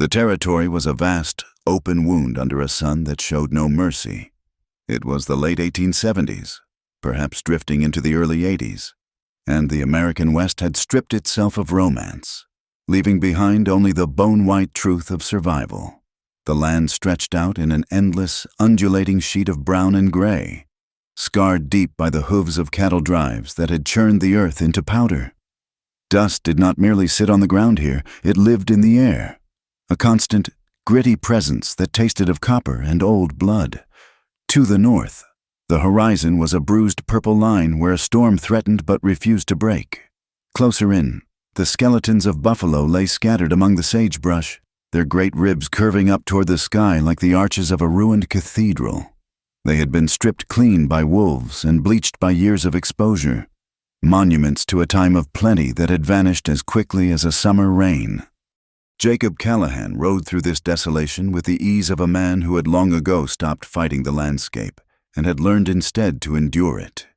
The territory was a vast, open wound under a sun that showed no mercy. It was the late 1870s, perhaps drifting into the early 80s, and the American West had stripped itself of romance, leaving behind only the bone-white truth of survival. The land stretched out in an endless, undulating sheet of brown and gray, scarred deep by the hooves of cattle drives that had churned the earth into powder. Dust did not merely sit on the ground here, it lived in the air, a constant, gritty presence that tasted of copper and old blood. To the north, the horizon was a bruised purple line where a storm threatened but refused to break. Closer in, the skeletons of buffalo lay scattered among the sagebrush, their great ribs curving up toward the sky like the arches of a ruined cathedral. They had been stripped clean by wolves and bleached by years of exposure, monuments to a time of plenty that had vanished as quickly as a summer rain. Jacob Callahan rode through this desolation with the ease of a man who had long ago stopped fighting the landscape and had learned instead to endure it.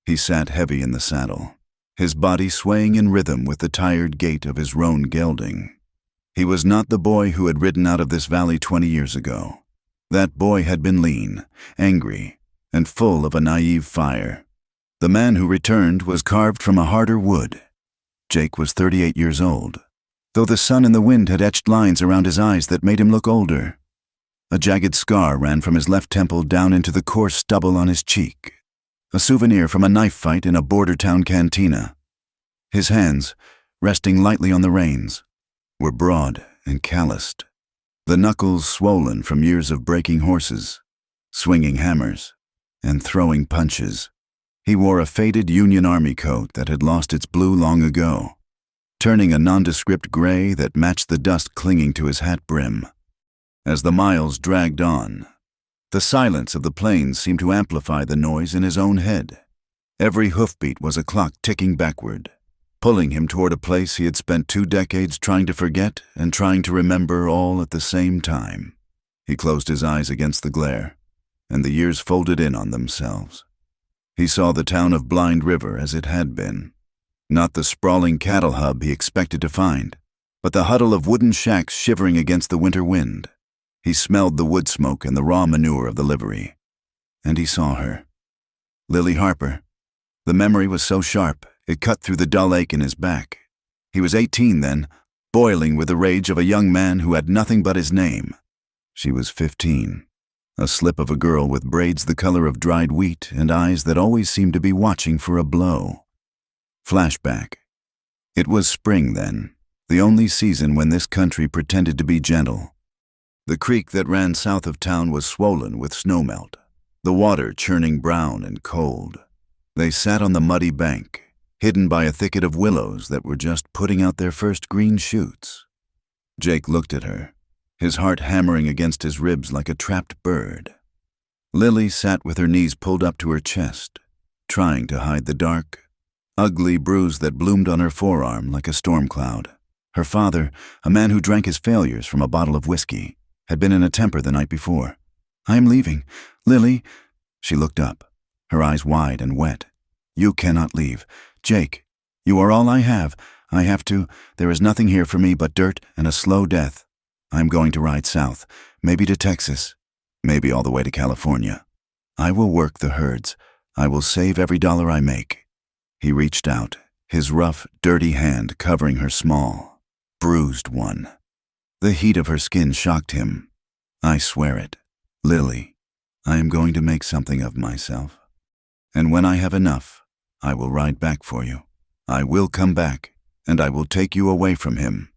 He sat heavy in the saddle, his body swaying in rhythm with the tired gait of his roan gelding. He was not the boy who had ridden out of this valley 20 years ago. That boy had been lean, angry, and full of a naive fire. The man who returned was carved from a harder wood. Jake was 38 years old, though the sun and the wind had etched lines around his eyes that made him look older. A jagged scar ran from his left temple down into the coarse stubble on his cheek, a souvenir from a knife fight in a border town cantina. His hands, resting lightly on the reins, were broad and calloused, the knuckles swollen from years of breaking horses, swinging hammers, and throwing punches. He wore a faded Union Army coat that had lost its blue long ago, turning a nondescript gray that matched the dust clinging to his hat brim. As the miles dragged on, the silence of the plains seemed to amplify the noise in his own head. Every hoofbeat was a clock ticking backward, pulling him toward a place he had spent 2 decades trying to forget and trying to remember all at the same time. He closed his eyes against the glare, and the years folded in on themselves. He saw the town of Blind River as it had been, not the sprawling cattle hub he expected to find, but the huddle of wooden shacks shivering against the winter wind. He smelled the wood smoke and the raw manure of the livery, and he saw her. Lily Harper. The memory was so sharp, it cut through the dull ache in his back. He was 18 then, boiling with the rage of a young man who had nothing but his name. She was 15, a slip of a girl with braids the color of dried wheat and eyes that always seemed to be watching for a blow. Flashback. It was spring then, the only season when this country pretended to be gentle. The creek that ran south of town was swollen with snowmelt, the water churning brown and cold. They sat on the muddy bank, hidden by a thicket of willows that were just putting out their first green shoots. Jake looked at her, his heart hammering against his ribs like a trapped bird. Lily sat with her knees pulled up to her chest, trying to hide the dark, ugly bruise that bloomed on her forearm like a storm cloud. Her father, a man who drank his failures from a bottle of whiskey, had been in a temper the night before. "I am leaving. Lily." She looked up, her eyes wide and wet. "You cannot leave. Jake, you are all I have. I have to. There is nothing here for me but dirt and a slow death. I am going to ride south, maybe to Texas, maybe all the way to California. I will work the herds. I will save every dollar I make." He reached out, his rough, dirty hand covering her small, bruised one. The heat of her skin shocked him. "I swear it. Lily, I am going to make something of myself. And when I have enough, I will ride back for you. I will come back, and I will take you away from him.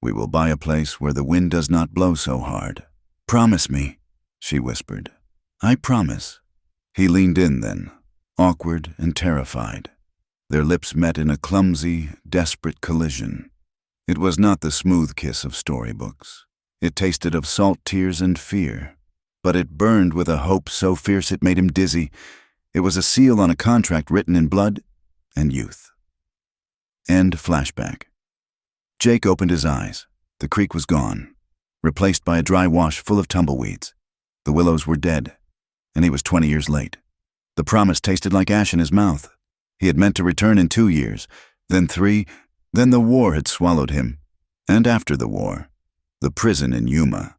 We will buy a place where the wind does not blow so hard. Promise me," she whispered. "I promise." He leaned in then, awkward and terrified. Their lips met in a clumsy, desperate collision. It was not the smooth kiss of storybooks. It tasted of salt tears and fear, but it burned with a hope so fierce it made him dizzy. It was a seal on a contract written in blood and youth. End flashback. Jake opened his eyes. The creek was gone, replaced by a dry wash full of tumbleweeds. The willows were dead, and he was 20 years late. The promise tasted like ash in his mouth. He had meant to return in 2 years, then 3, then the war had swallowed him. And after the war, the prison in Yuma,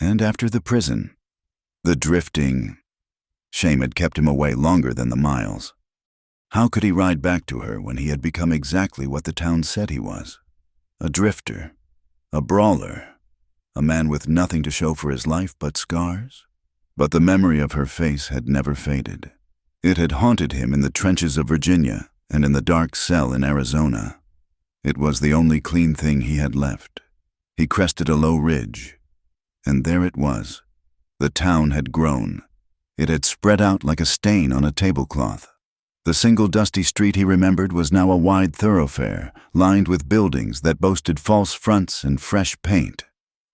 and after the prison, the drifting. Shame had kept him away longer than the miles. How could he ride back to her when he had become exactly what the town said he was? A drifter, a brawler, a man with nothing to show for his life but scars? But the memory of her face had never faded. It had haunted him in the trenches of Virginia and in the dark cell in Arizona. It was the only clean thing he had left. He crested a low ridge, and there it was. The town had grown. It had spread out like a stain on a tablecloth. The single dusty street he remembered was now a wide thoroughfare, lined with buildings that boasted false fronts and fresh paint.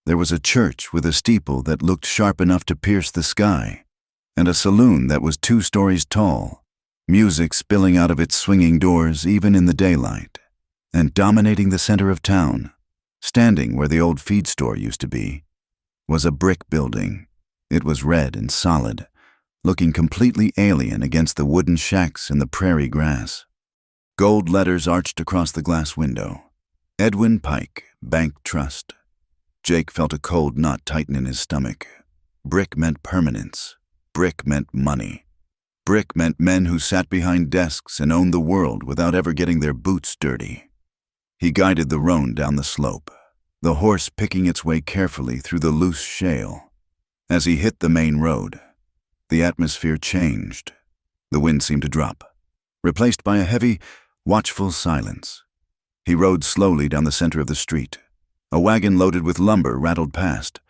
There was a church with a steeple that looked sharp enough to pierce the sky, and a saloon that was 2 stories tall, music spilling out of its swinging doors even in the daylight. And dominating the center of town, standing where the old feed store used to be, was a brick building. It was red and solid, looking completely alien against the wooden shacks in the prairie grass. Gold letters arched across the glass window. Edwin Pike, Bank Trust. Jake felt a cold knot tighten in his stomach. Brick meant permanence. Brick meant money. Brick meant men who sat behind desks and owned the world without ever getting their boots dirty. He guided the roan down the slope, the horse picking its way carefully through the loose shale. As he hit the main road, the atmosphere changed. The wind seemed to drop, replaced by a heavy, watchful silence. He rode slowly down the center of the street. A wagon loaded with lumber rattled past,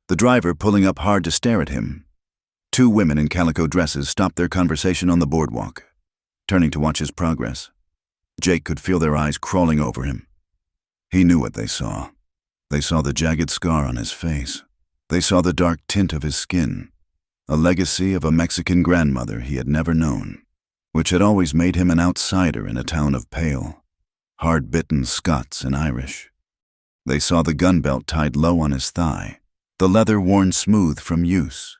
the driver pulling up hard to stare at him. 2 women in calico dresses stopped their conversation on the boardwalk, turning to watch his progress. Jake could feel their eyes crawling over him. He knew what they saw. They saw the jagged scar on his face. They saw the dark tint of his skin, a legacy of a Mexican grandmother he had never known, which had always made him an outsider in a town of pale, hard-bitten Scots and Irish. They saw the gun belt tied low on his thigh, the leather worn smooth from use.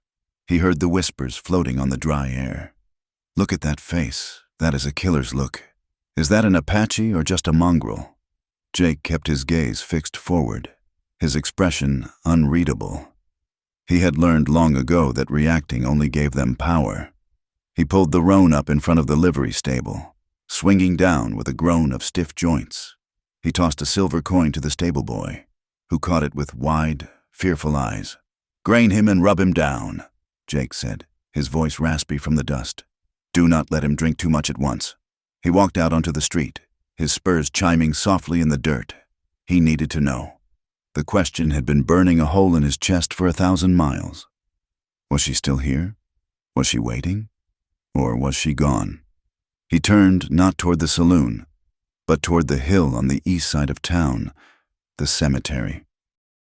He heard the whispers floating on the dry air. "Look at that face. That is a killer's look. Is that an Apache or just a mongrel?" Jake kept his gaze fixed forward, his expression unreadable. He had learned long ago that reacting only gave them power. He pulled the roan up in front of the livery stable, swinging down with a groan of stiff joints. He tossed a silver coin to the stable boy, who caught it with wide, fearful eyes. "Grain him and rub him down," Jake said, his voice raspy from the dust. "Do not let him drink too much at once." He walked out onto the street, his spurs chiming softly in the dirt. He needed to know. The question had been burning a hole in his chest for 1,000 miles. Was she still here? Was she waiting? Or was she gone? He turned not toward the saloon, but toward the hill on the east side of town, the cemetery.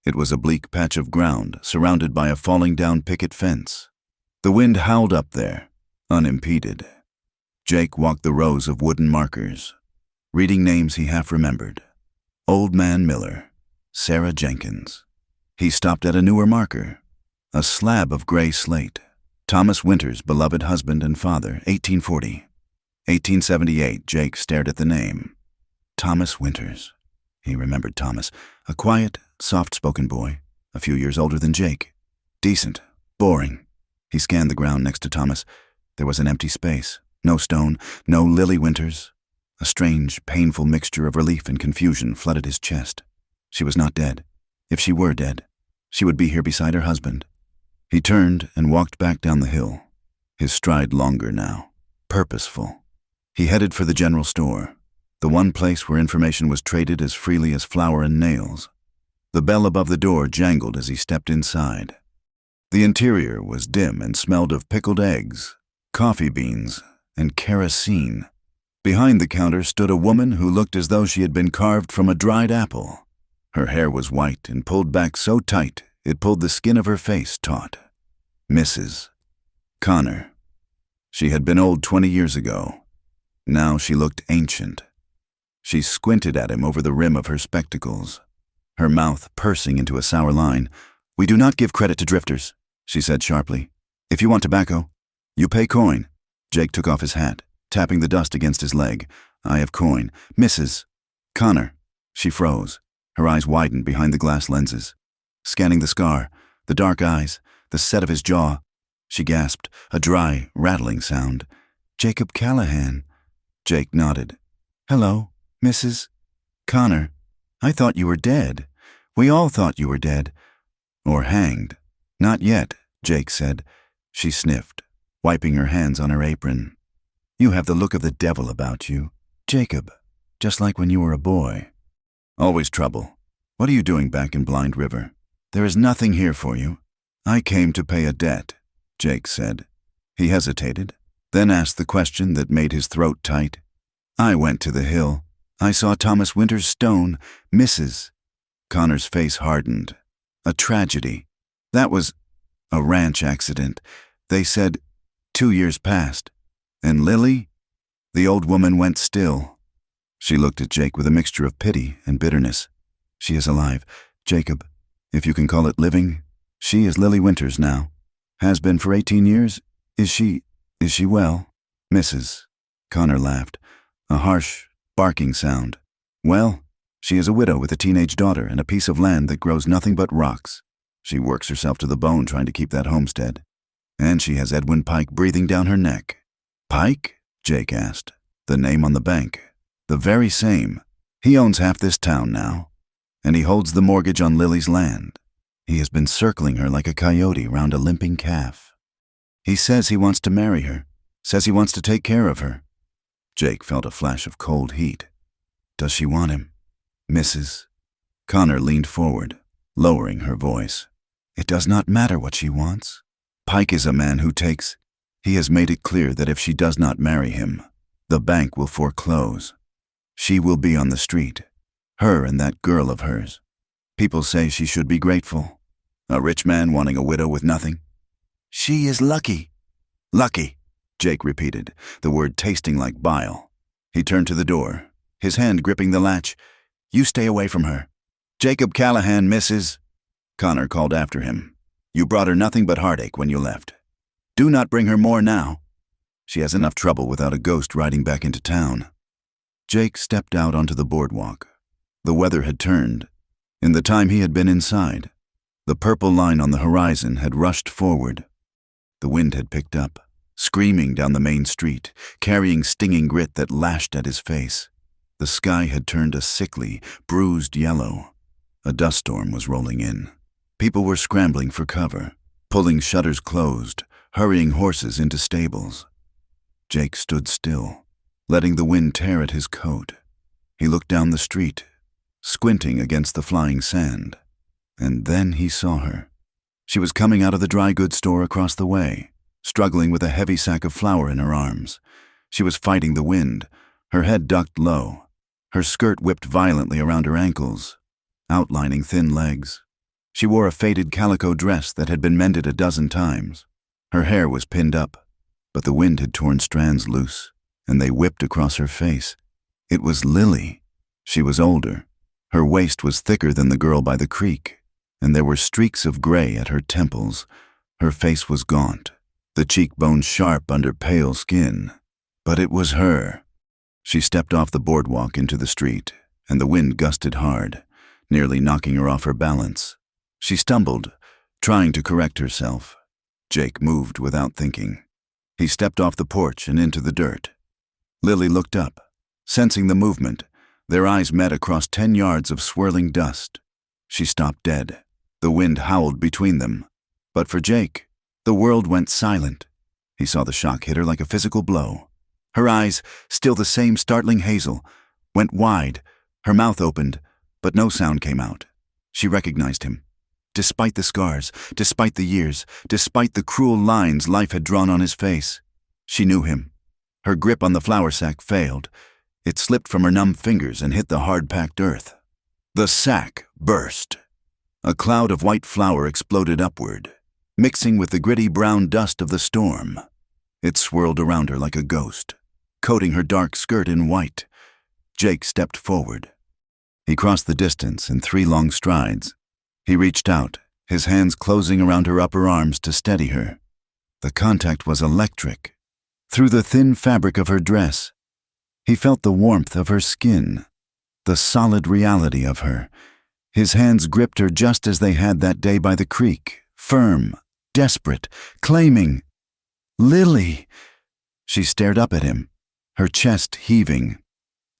It was a bleak patch of ground surrounded by a falling-down picket fence. The wind howled up there, unimpeded. Jake walked the rows of wooden markers, reading names he half remembered. Old Man Miller, Sarah Jenkins. He stopped at a newer marker, a slab of gray slate. Thomas Winter's beloved husband and father, 1840. 1878, Jake stared at the name. Thomas Winters. He remembered Thomas, a quiet, soft-spoken boy, a few years older than Jake. Decent, boring. He scanned the ground next to Thomas. There was an empty space. No stone, no Lily Winters. A strange, painful mixture of relief and confusion flooded his chest. She was not dead. If she were dead, she would be here beside her husband. He turned and walked back down the hill, his stride longer now, purposeful. He headed for the general store, the one place where information was traded as freely as flour and nails. The bell above the door jangled as he stepped inside. The interior was dim and smelled of pickled eggs, coffee beans, and kerosene. Behind the counter stood a woman who looked as though she had been carved from a dried apple. Her hair was white and pulled back so tight it pulled the skin of her face taut. Mrs. Connor. She had been old 20 years ago. Now she looked ancient. She squinted at him over the rim of her spectacles, her mouth pursing into a sour line. "We do not give credit to drifters," she said sharply. "If you want tobacco, you pay coin." Jake took off his hat, tapping the dust against his leg. "I have coin. Mrs. Connor." She froze. Her eyes widened behind the glass lenses. scanning the scar, the dark eyes, the set of his jaw. She gasped, a dry, rattling sound. "Jacob Callahan." Jake nodded. "Hello, Mrs. Connor. I thought you were dead. We all thought you were dead. Or hanged." "Not yet," Jake said. She sniffed, wiping her hands on her apron. "You have the look of the devil about you, Jacob, just like when you were a boy." "Always trouble. What are you doing back in Blind River?" "There is nothing here for you." "I came to pay a debt," Jake said. He hesitated, then asked the question that made his throat tight. "I went to the hill. I saw Thomas Winter's stone, Mrs." Connor's face hardened. "A tragedy. That was a ranch accident. They said 2 years passed. And Lily?" The old woman went still. She looked at Jake with a mixture of pity and bitterness. "She is alive, Jacob, if you can call it living. She is Lily Winters now. Has been for 18 years. Is she well, Mrs.?" Connor laughed, a harsh, barking sound. "Well, she is a widow with a teenage daughter and a piece of land that grows nothing but rocks. She works herself to the bone trying to keep that homestead. And she has Edwin Pike breathing down her neck." "Pike?" Jake asked. "The name on the bank." "The very same. He owns half this town now. And he holds the mortgage on Lily's land. He has been circling her like a coyote round a limping calf. He says he wants to marry her, says he wants to take care of her." Jake felt a flash of cold heat. "Does she want him, Mrs.?" Connor leaned forward, lowering her voice. "It does not matter what she wants. Pike is a man who takes. He has made it clear that if she does not marry him, the bank will foreclose. She will be on the street, her and that girl of hers. People say she should be grateful. A rich man wanting a widow with nothing. She is lucky." "Lucky," Jake repeated, the word tasting like bile. He turned to the door, his hand gripping the latch. "You stay away from her. Jacob Callahan, Mrs." Connor called after him. "You brought her nothing but heartache when you left. Do not bring her more now. She has enough trouble without a ghost riding back into town." Jake stepped out onto the boardwalk. The weather had turned. In the time he had been inside, the purple line on the horizon had rushed forward. The wind had picked up, screaming down the main street, carrying stinging grit that lashed at his face. The sky had turned a sickly, bruised yellow. A dust storm was rolling in. People were scrambling for cover, pulling shutters closed, hurrying horses into stables. Jake stood still, letting the wind tear at his coat. He looked down the street, squinting against the flying sand. And then he saw her. She was coming out of the dry goods store across the way, struggling with a heavy sack of flour in her arms. She was fighting the wind, her head ducked low, her skirt whipped violently around her ankles, outlining thin legs. She wore a faded calico dress that had been mended a dozen times. Her hair was pinned up, but the wind had torn strands loose, and they whipped across her face. It was Lily. She was older. Her waist was thicker than the girl by the creek, and there were streaks of gray at her temples. Her face was gaunt, the cheekbones sharp under pale skin. But it was her. She stepped off the boardwalk into the street, and the wind gusted hard, nearly knocking her off her balance. She stumbled, trying to correct herself. Jake moved without thinking. He stepped off the porch and into the dirt. Lily looked up, sensing the movement. Their eyes met across 10 yards of swirling dust. She stopped dead. The wind howled between them. But for Jake, the world went silent. He saw the shock hit her like a physical blow. Her eyes, still the same startling hazel, went wide. Her mouth opened, but no sound came out. She recognized him. Despite the scars, despite the years, despite the cruel lines life had drawn on his face, she knew him. Her grip on the flour sack failed. It slipped from her numb fingers and hit the hard-packed earth. The sack burst. A cloud of white flour exploded upward, mixing with the gritty brown dust of the storm. It swirled around her like a ghost, coating her dark skirt in white. Jake stepped forward. He crossed the distance in 3 long strides. He reached out, his hands closing around her upper arms to steady her. The contact was electric. Through the thin fabric of her dress, he felt the warmth of her skin, the solid reality of her. His hands gripped her just as they had that day by the creek, firm, desperate, claiming, "Lily!" She stared up at him, her chest heaving.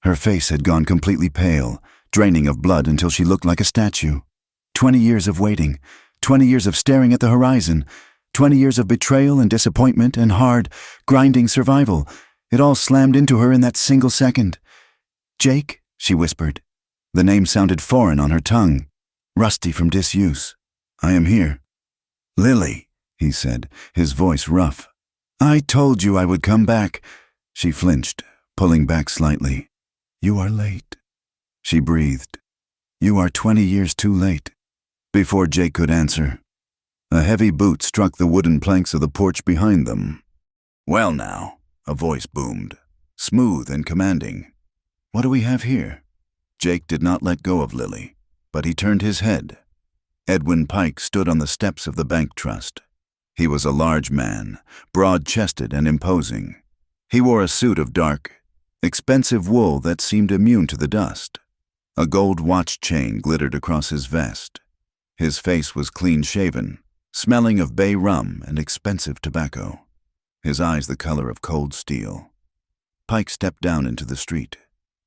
Her face had gone completely pale, draining of blood until she looked like a statue. 20 years of waiting, 20 years of staring at the horizon, 20 years of betrayal and disappointment and hard, grinding survival. It all slammed into her in that single second. "Jake," she whispered. The name sounded foreign on her tongue, rusty from disuse. "I am here." "Lily," he said, his voice rough. "I told you I would come back." She flinched, pulling back slightly. "You are late," she breathed. "You are 20 years too late." Before Jake could answer, a heavy boot struck the wooden planks of the porch behind them. "Well now," a voice boomed, smooth and commanding. "What do we have here?" Jake did not let go of Lily, but he turned his head. Edwin Pike stood on the steps of the bank trust. He was a large man, broad-chested and imposing. He wore a suit of dark, expensive wool that seemed immune to the dust. A gold watch chain glittered across his vest. His face was clean-shaven, smelling of bay rum and expensive tobacco. His eyes the color of cold steel. Pike stepped down into the street,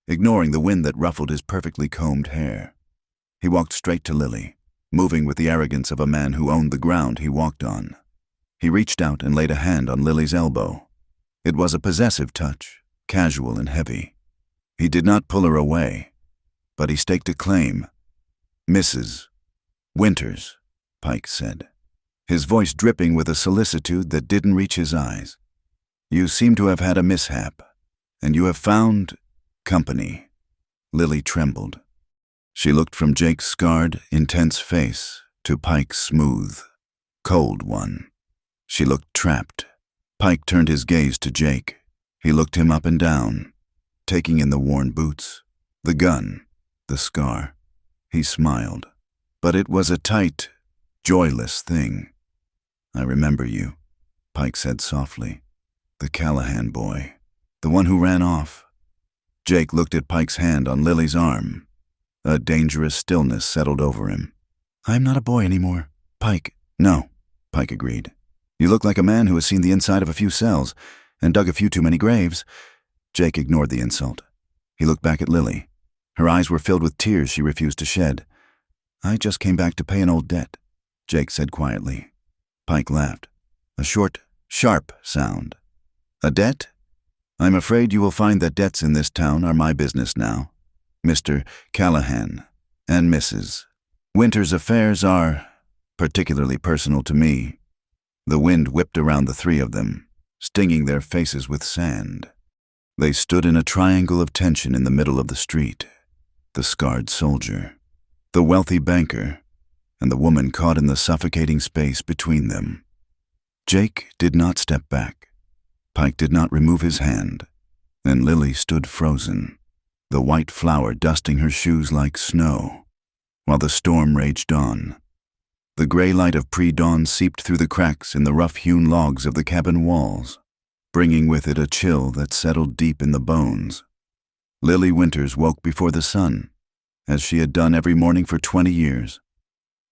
ignoring the wind that ruffled his perfectly combed hair. He walked straight to Lily, moving with the arrogance of a man who owned the ground he walked on. He reached out and laid a hand on Lily's elbow. It was a possessive touch, casual and heavy. He did not pull her away, but he staked a claim. "Mrs. Winters," Pike said, his voice dripping with a solicitude that didn't reach his eyes. "You seem to have had a mishap, and you have found company." Lily trembled. She looked from Jake's scarred, intense face to Pike's smooth, cold one. She looked trapped. Pike turned his gaze to Jake. He looked him up and down, taking in the worn boots, the gun, the scar. He smiled, but it was a tight, joyless thing. "I remember you," Pike said softly. "The Callahan boy, the one who ran off." Jake looked at Pike's hand on Lily's arm. A dangerous stillness settled over him. "I'm not a boy anymore, Pike." "No," Pike agreed. "You look like a man who has seen the inside of a few cells and dug a few too many graves." Jake ignored the insult. He looked back at Lily. Her eyes were filled with tears she refused to shed. "I just came back to pay an old debt," Jake said quietly. Pike laughed. A short, sharp sound. "A debt? I'm afraid you will find that debts in this town are my business now. Mr. Callahan and Mrs. Winters' affairs are particularly personal to me." The wind whipped around the three of them, stinging their faces with sand. They stood in a triangle of tension in the middle of the street. The scarred soldier, the wealthy banker, and the woman caught in the suffocating space between them. Jake did not step back. Pike did not remove his hand, and Lily stood frozen, the white flour dusting her shoes like snow, while the storm raged on. The gray light of pre-dawn seeped through the cracks in the rough-hewn logs of the cabin walls, bringing with it a chill that settled deep in the bones. Lily Winters woke before the sun, as she had done every morning for 20 years.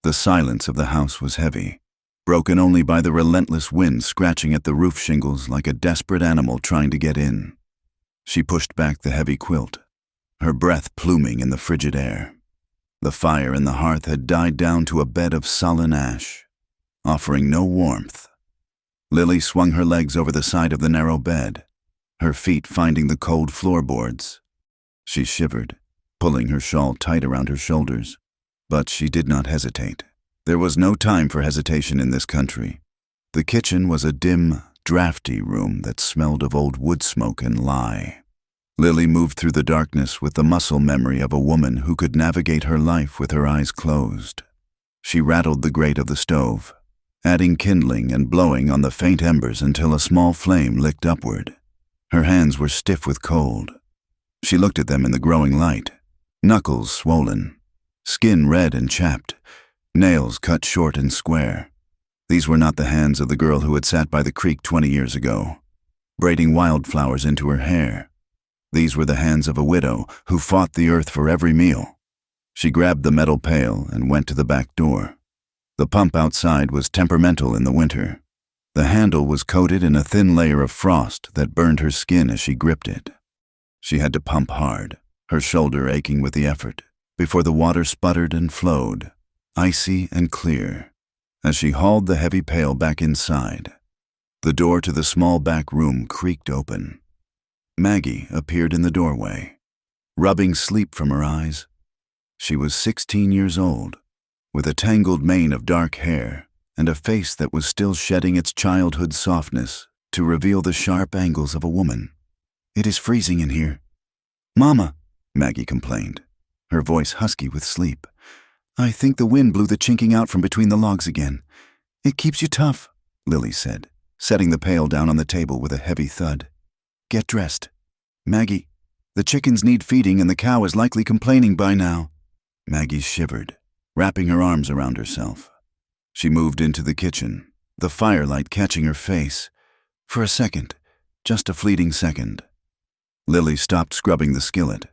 The silence of the house was heavy, broken only by the relentless wind scratching at the roof shingles like a desperate animal trying to get in. She pushed back the heavy quilt, her breath pluming in the frigid air. The fire in the hearth had died down to a bed of sullen ash, offering no warmth. Lily swung her legs over the side of the narrow bed, her feet finding the cold floorboards. She shivered, pulling her shawl tight around her shoulders, but she did not hesitate. There was no time for hesitation in this country. The kitchen was a dim, drafty room that smelled of old wood smoke and lye. Lily moved through the darkness with the muscle memory of a woman who could navigate her life with her eyes closed. She rattled the grate of the stove, adding kindling and blowing on the faint embers until a small flame licked upward. Her hands were stiff with cold. She looked at them in the growing light, knuckles swollen, skin red and chapped, nails cut short and square. These were not the hands of the girl who had sat by the creek 20 years ago, braiding wildflowers into her hair. These were the hands of a widow who fought the earth for every meal. She grabbed the metal pail and went to the back door. The pump outside was temperamental in the winter. The handle was coated in a thin layer of frost that burned her skin as she gripped it. She had to pump hard, her shoulder aching with the effort, before the water sputtered and flowed, icy and clear, as she hauled the heavy pail back inside. The door to the small back room creaked open. Maggie appeared in the doorway, rubbing sleep from her eyes. She was 16 years old, with a tangled mane of dark hair and a face that was still shedding its childhood softness to reveal the sharp angles of a woman. "It is freezing in here." "Mama," Maggie complained, her voice husky with sleep. "I think the wind blew the chinking out from between the logs again." "It keeps you tough," Lily said, setting the pail down on the table with a heavy thud. "Get dressed. Maggie, the chickens need feeding and the cow is likely complaining by now." Maggie shivered, wrapping her arms around herself. She moved into the kitchen, the firelight catching her face. For a second, just a fleeting second. Lily stopped scrubbing the skillet.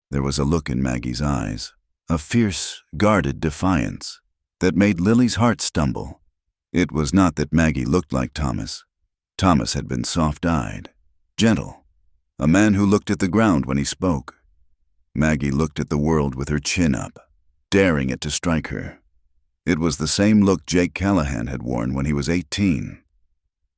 There was a look in Maggie's eyes, a fierce, guarded defiance that made Lily's heart stumble. It was not that Maggie looked like Thomas. Thomas had been soft-eyed, gentle, a man who looked at the ground when he spoke. Maggie looked at the world with her chin up, daring it to strike her. It was the same look Jake Callahan had worn when he was 18.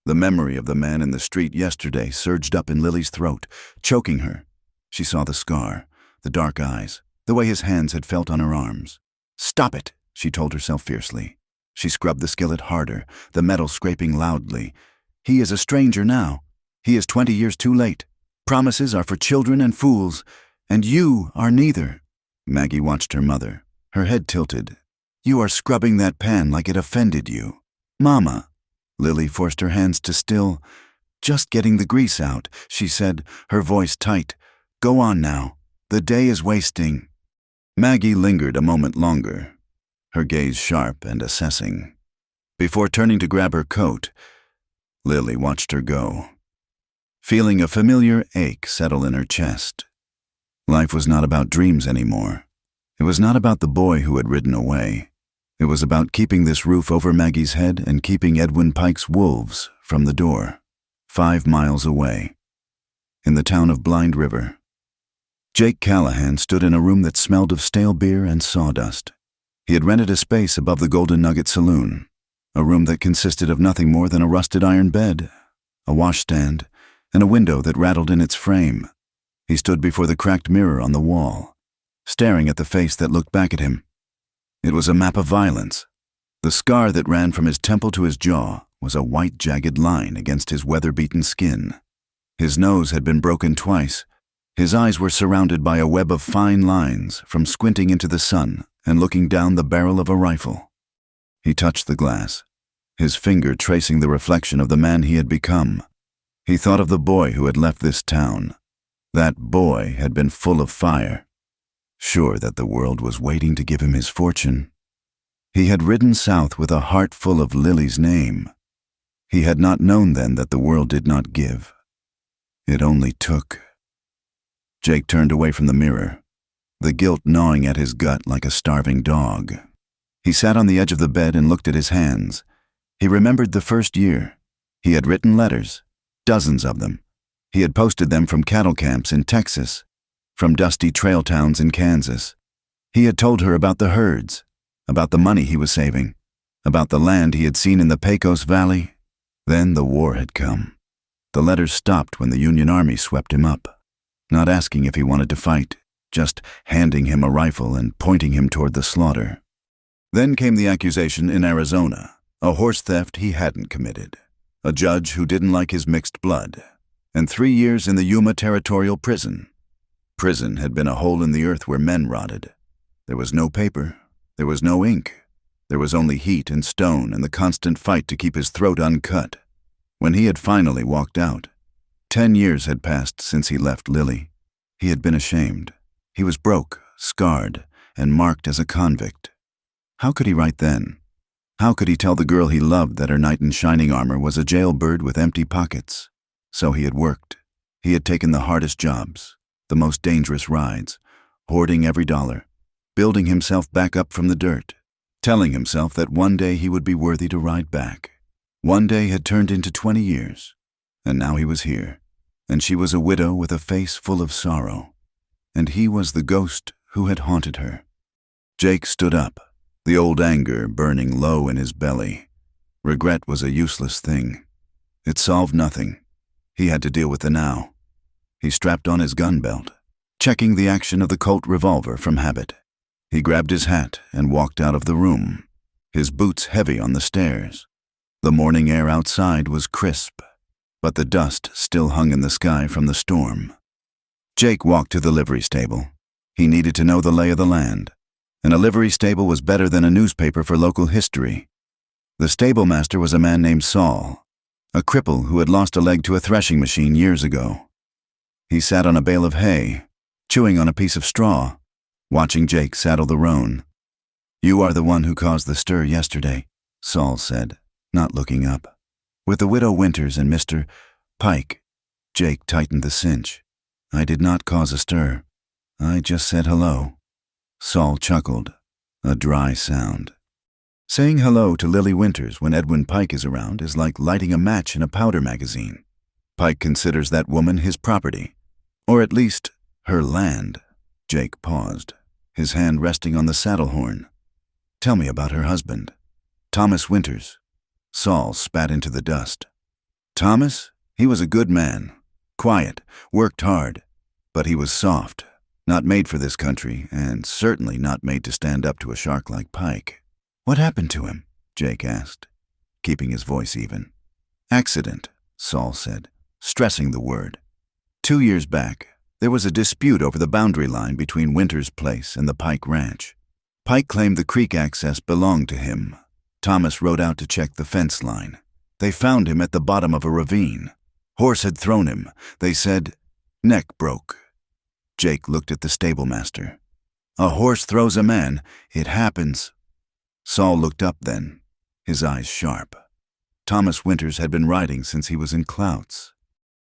The memory of the man in the street yesterday surged up in Lily's throat, choking her. She saw the scar, the dark eyes, the way his hands had felt on her arms. "Stop it," she told herself fiercely. She scrubbed the skillet harder, the metal scraping loudly. "He is a stranger now. He is 20 years too late. Promises are for children and fools, and you are neither." Maggie watched her mother, her head tilted. "You are scrubbing that pan like it offended you." "Mama." Lily forced her hands to still. "Just getting the grease out," she said, her voice tight. "Go on now. The day is wasting." Maggie lingered a moment longer, her gaze sharp and assessing. Before turning to grab her coat, Lily watched her go, feeling a familiar ache settle in her chest. Life was not about dreams anymore. It was not about the boy who had ridden away. It was about keeping this roof over Maggie's head and keeping Edwin Pike's wolves from the door, 5 miles away, in the town of Blind River. Jake Callahan stood in a room that smelled of stale beer and sawdust. He had rented a space above the Golden Nugget Saloon, a room that consisted of nothing more than a rusted iron bed, a washstand, and a window that rattled in its frame. He stood before the cracked mirror on the wall, staring at the face that looked back at him. It was a map of violence. The scar that ran from his temple to his jaw was a white, jagged line against his weather-beaten skin. His nose had been broken twice. His eyes were surrounded by a web of fine lines from squinting into the sun and looking down the barrel of a rifle. He touched the glass, his finger tracing the reflection of the man he had become. He thought of the boy who had left this town. That boy had been full of fire, sure that the world was waiting to give him his fortune. He had ridden south with a heart full of Lily's name. He had not known then that the world did not give. It only took. Jake turned away from the mirror, the guilt gnawing at his gut like a starving dog. He sat on the edge of the bed and looked at his hands. He remembered the first year. He had written letters, dozens of them. He had posted them from cattle camps in Texas, from dusty trail towns in Kansas. He had told her about the herds, about the money he was saving, about the land he had seen in the Pecos Valley. Then the war had come. The letters stopped when the Union Army swept him up, not asking if he wanted to fight, just handing him a rifle and pointing him toward the slaughter. Then came the accusation in Arizona, a horse theft he hadn't committed, a judge who didn't like his mixed blood, and 3 years in the Yuma Territorial Prison. Prison had been a hole in the earth where men rotted. There was no paper, there was no ink. There was only heat and stone and the constant fight to keep his throat uncut. When he had finally walked out, 10 years had passed since he left Lily. He had been ashamed. He was broke, scarred, and marked as a convict. How could he write then? How could he tell the girl he loved that her knight in shining armor was a jailbird with empty pockets? So he had worked. He had taken the hardest jobs, the most dangerous rides, hoarding every dollar, building himself back up from the dirt, telling himself that one day he would be worthy to ride back. One day had turned into 20 years, and now he was here, and she was a widow with a face full of sorrow, and he was the ghost who had haunted her. Jake stood up, the old anger burning low in his belly. Regret was a useless thing. It solved nothing. He had to deal with the now. He strapped on his gun belt, checking the action of the Colt revolver from habit. He grabbed his hat and walked out of the room, his boots heavy on the stairs. The morning air outside was crisp, but the dust still hung in the sky from the storm. Jake walked to the livery stable. He needed to know the lay of the land, and a livery stable was better than a newspaper for local history. The stable master was a man named Saul, a cripple who had lost a leg to a threshing machine years ago. He sat on a bale of hay, chewing on a piece of straw, watching Jake saddle the roan. "You are the one who caused the stir yesterday," Saul said, not looking up. With the widow Winters and Mr. Pike, Jake tightened the cinch. "I did not cause a stir. I just said hello." Saul chuckled, a dry sound. Saying hello to Lily Winters when Edwin Pike is around is like lighting a match in a powder magazine. Pike considers that woman his property, or at least her land. Jake paused, his hand resting on the saddle horn. "Tell me about her husband." "Thomas Winters." Saul spat into the dust. "Thomas? He was a good man. Quiet, worked hard. But he was soft, not made for this country, and certainly not made to stand up to a shark like Pike." "What happened to him?" Jake asked, keeping his voice even. "Accident," Saul said, stressing the word. 2 years back, there was a dispute over the boundary line between Winters' place and the Pike Ranch. Pike claimed the creek access belonged to him. Thomas rode out to check the fence line. They found him at the bottom of a ravine. Horse had thrown him. They said, neck broke. Jake looked at the stable master. "A horse throws a man. It happens." Saul looked up then, his eyes sharp. Thomas Winters had been riding since he was in Clouts.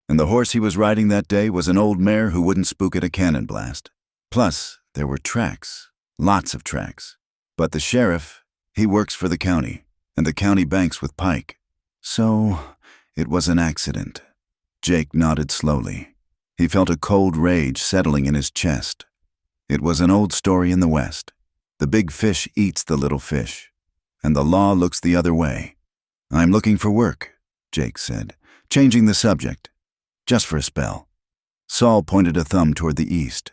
And the horse he was riding that day was an old mare who wouldn't spook at a cannon blast. Plus, there were tracks, lots of tracks. But the sheriff, he works for the county, and the county banks with Pike. So, it was an accident. Jake nodded slowly. He felt a cold rage settling in his chest. It was an old story in the West. The big fish eats the little fish, and the law looks the other way. "I'm looking for work," Jake said, changing the subject. "Just for a spell." Saul pointed a thumb toward the east.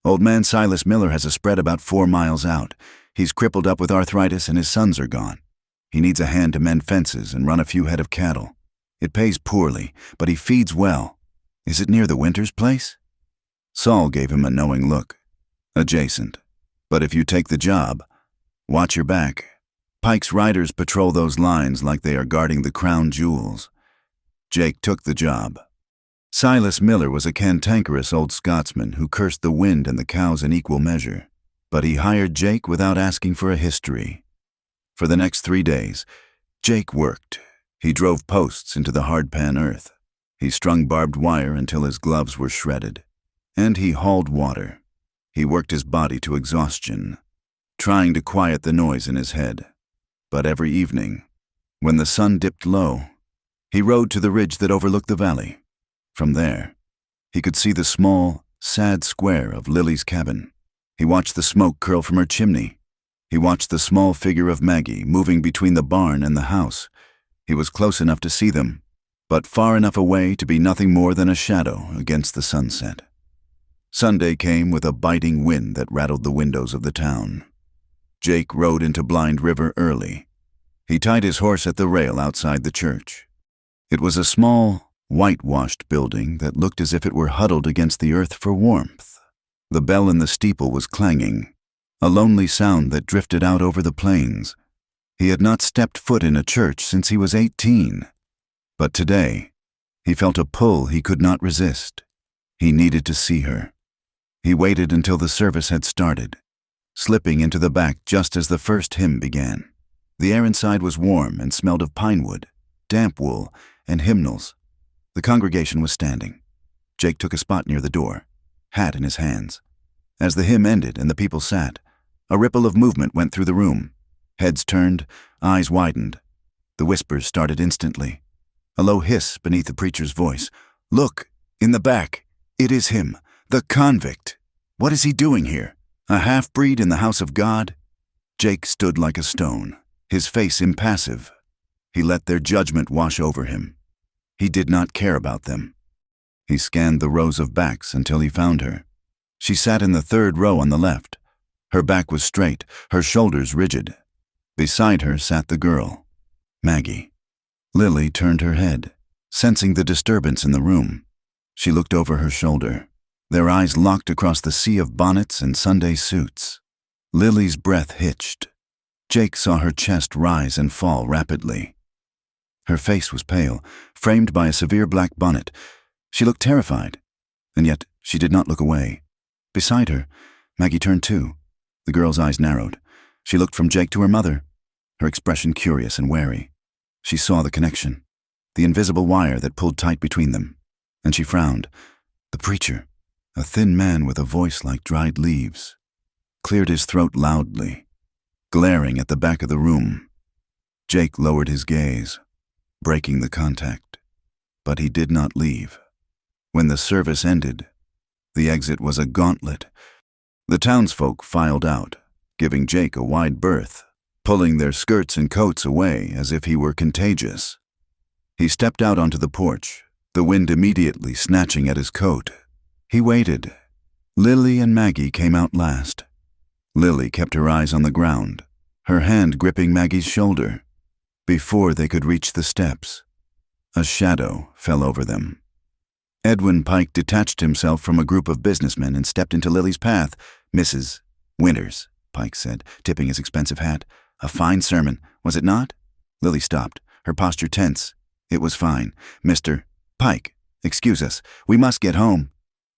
"Old man Silas Miller has a spread about 4 miles out. He's crippled up with arthritis and his sons are gone. He needs a hand to mend fences and run a few head of cattle. It pays poorly, but he feeds well. Is it near the Winters' place?" Saul gave him a knowing look. "Adjacent. But if you take the job, watch your back. Pike's riders patrol those lines like they are guarding the crown jewels." Jake took the job. Silas Miller was a cantankerous old Scotsman who cursed the wind and the cows in equal measure. But he hired Jake without asking for a history. For the next 3 days, Jake worked. He drove posts into the hardpan earth. He strung barbed wire until his gloves were shredded. And he hauled water. He worked his body to exhaustion, trying to quiet the noise in his head. But every evening, when the sun dipped low, he rode to the ridge that overlooked the valley. From there, he could see the small, sad square of Lily's cabin. He watched the smoke curl from her chimney. He watched the small figure of Maggie moving between the barn and the house. He was close enough to see them, but far enough away to be nothing more than a shadow against the sunset. Sunday came with a biting wind that rattled the windows of the town. Jake rode into Blind River early. He tied his horse at the rail outside the church. It was a small, whitewashed building that looked as if it were huddled against the earth for warmth. The bell in the steeple was clanging, a lonely sound that drifted out over the plains. He had not stepped foot in a church since he was 18. But today, he felt a pull he could not resist. He needed to see her. He waited until the service had started, slipping into the back just as the first hymn began. The air inside was warm and smelled of pine wood, damp wool, and hymnals. The congregation was standing. Jake took a spot near the door, hat in his hands. As the hymn ended and the people sat, A ripple of movement went through the room. Heads turned, eyes widened. The whispers started instantly. A low hiss beneath the preacher's voice. "Look, in the back. It is him, the convict. What is he doing here? A half-breed in the house of God?" Jake stood like a stone, his face impassive. He let their judgment wash over him. He did not care about them. He scanned the rows of backs until he found her. She sat in the third row on the left. Her back was straight, her shoulders rigid. Beside her sat the girl, Maggie. Lily turned her head, sensing the disturbance in the room. She looked over her shoulder. Their eyes locked across the sea of bonnets and Sunday suits. Lily's breath hitched. Jake saw her chest rise and fall rapidly. Her face was pale, framed by a severe black bonnet. She looked terrified, and yet she did not look away. Beside her, Maggie turned too. The girl's eyes narrowed. She looked from Jake to her mother, her expression curious and wary. She saw the connection, the invisible wire that pulled tight between them, and she frowned. The preacher, a thin man with a voice like dried leaves, cleared his throat loudly, glaring at the back of the room. Jake lowered his gaze, breaking the contact, but he did not leave. When the service ended, the exit was a gauntlet. The townsfolk filed out, giving Jake a wide berth, pulling their skirts and coats away as if he were contagious. He stepped out onto the porch, the wind immediately snatching at his coat. He waited. Lily and Maggie came out last. Lily kept her eyes on the ground, her hand gripping Maggie's shoulder. Before they could reach the steps, a shadow fell over them. Edwin Pike detached himself from a group of businessmen and stepped into Lily's path. "Mrs. Winters," Pike said, tipping his expensive hat. "A fine sermon, was it not?" Lily stopped, her posture tense. "It was fine. Mr. Pike, excuse us. We must get home."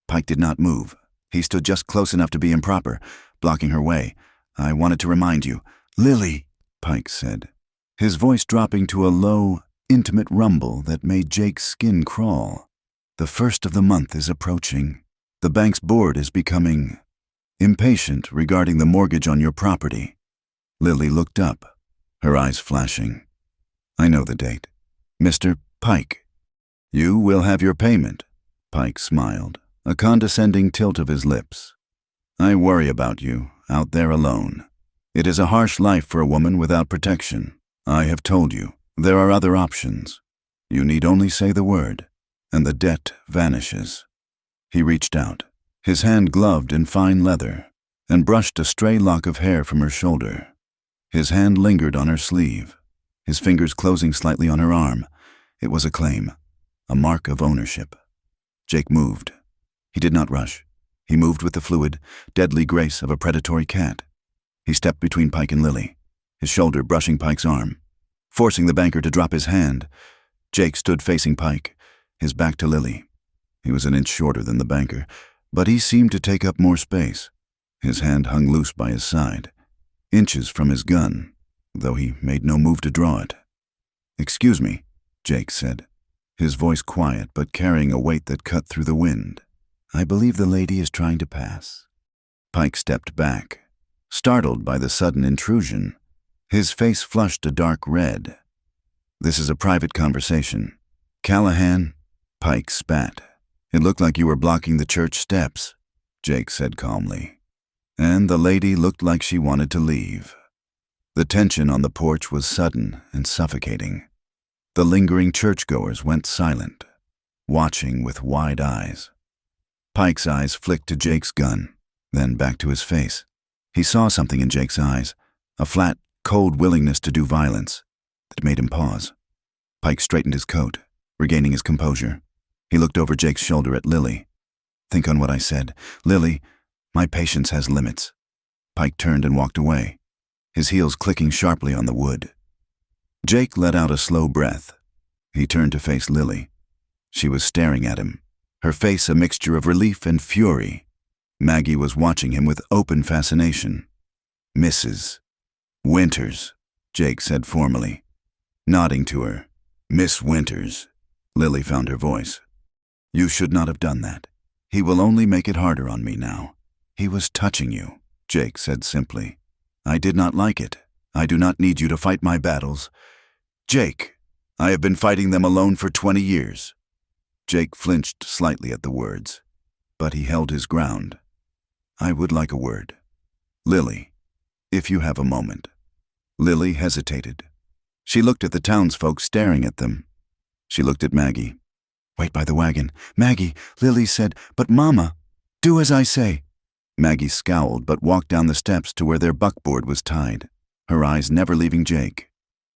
Pike did not move. He stood just close enough to be improper, blocking her way. "I wanted to remind you." "Lily," Pike said, his voice dropping to a low, intimate rumble that made Jake's skin crawl. "The first of the month is approaching. The bank's board is becoming impatient regarding the mortgage on your property." Lily looked up, her eyes flashing. "I know the date. Mr. Pike, you will have your payment." Pike smiled, a condescending tilt of his lips. "I worry about you, out there alone. It is a harsh life for a woman without protection. I have told you, there are other options. You need only say the word, and the debt vanishes." He reached out, his hand gloved in fine leather, and brushed a stray lock of hair from her shoulder. His hand lingered on her sleeve, his fingers closing slightly on her arm. It was a claim, a mark of ownership. Jake moved. He did not rush. He moved with the fluid, deadly grace of a predatory cat. He stepped between Pike and Lily, his shoulder brushing Pike's arm, forcing the banker to drop his hand. Jake stood facing Pike, his back to Lily. He was an inch shorter than the banker, but he seemed to take up more space. His hand hung loose by his side, inches from his gun, though he made no move to draw it. "Excuse me," Jake said, his voice quiet but carrying a weight that cut through the wind. "I believe the lady is trying to pass." Pike stepped back, startled by the sudden intrusion. His face flushed a dark red. "This is a private conversation. Callahan," Pike spat. "It looked like you were blocking the church steps," Jake said calmly. And the lady looked like she wanted to leave. The tension on the porch was sudden and suffocating. The lingering churchgoers went silent, watching with wide eyes. Pike's eyes flicked to Jake's gun, then back to his face. He saw something in Jake's eyes, a flat, cold willingness to do violence, that made him pause. Pike straightened his coat, regaining his composure. He looked over Jake's shoulder at Lily. "Think on what I said. Lily, my patience has limits." Pike turned and walked away, his heels clicking sharply on the wood. Jake let out a slow breath. He turned to face Lily. She was staring at him, her face a mixture of relief and fury. Maggie was watching him with open fascination. "Mrs. Winters," Jake said formally, nodding to her. "Miss Winters," Lily found her voice. "You should not have done that. He will only make it harder on me now." "He was touching you," Jake said simply. I did not like it. I do not need you to fight my battles. Jake, I have been fighting them alone for 20 years. Jake flinched slightly at the words, but he held his ground. I would like a word. Lily, if you have a moment. Lily hesitated. She looked at the townsfolk staring at them. She looked at Maggie. Wait by the wagon. Maggie, Lily said, but Mama, do as I say. Maggie scowled but walked down the steps to where their buckboard was tied, her eyes never leaving Jake.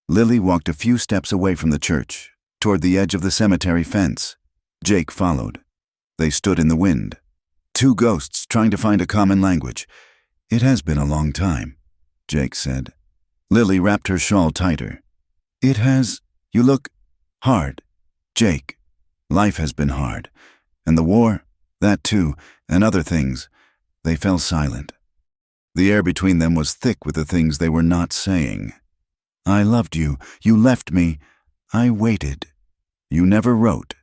Lily walked a few steps away from the church, toward the edge of the cemetery fence. Jake followed. They stood in the wind. Two ghosts trying to find a common language. It has been a long time, Jake said. Lily wrapped her shawl tighter. It has. You look hard. Jake, life has been hard. And the war, that too, and other things. They fell silent. The air between them was thick with the things they were not saying. I loved you. You left me. I waited. You never wrote.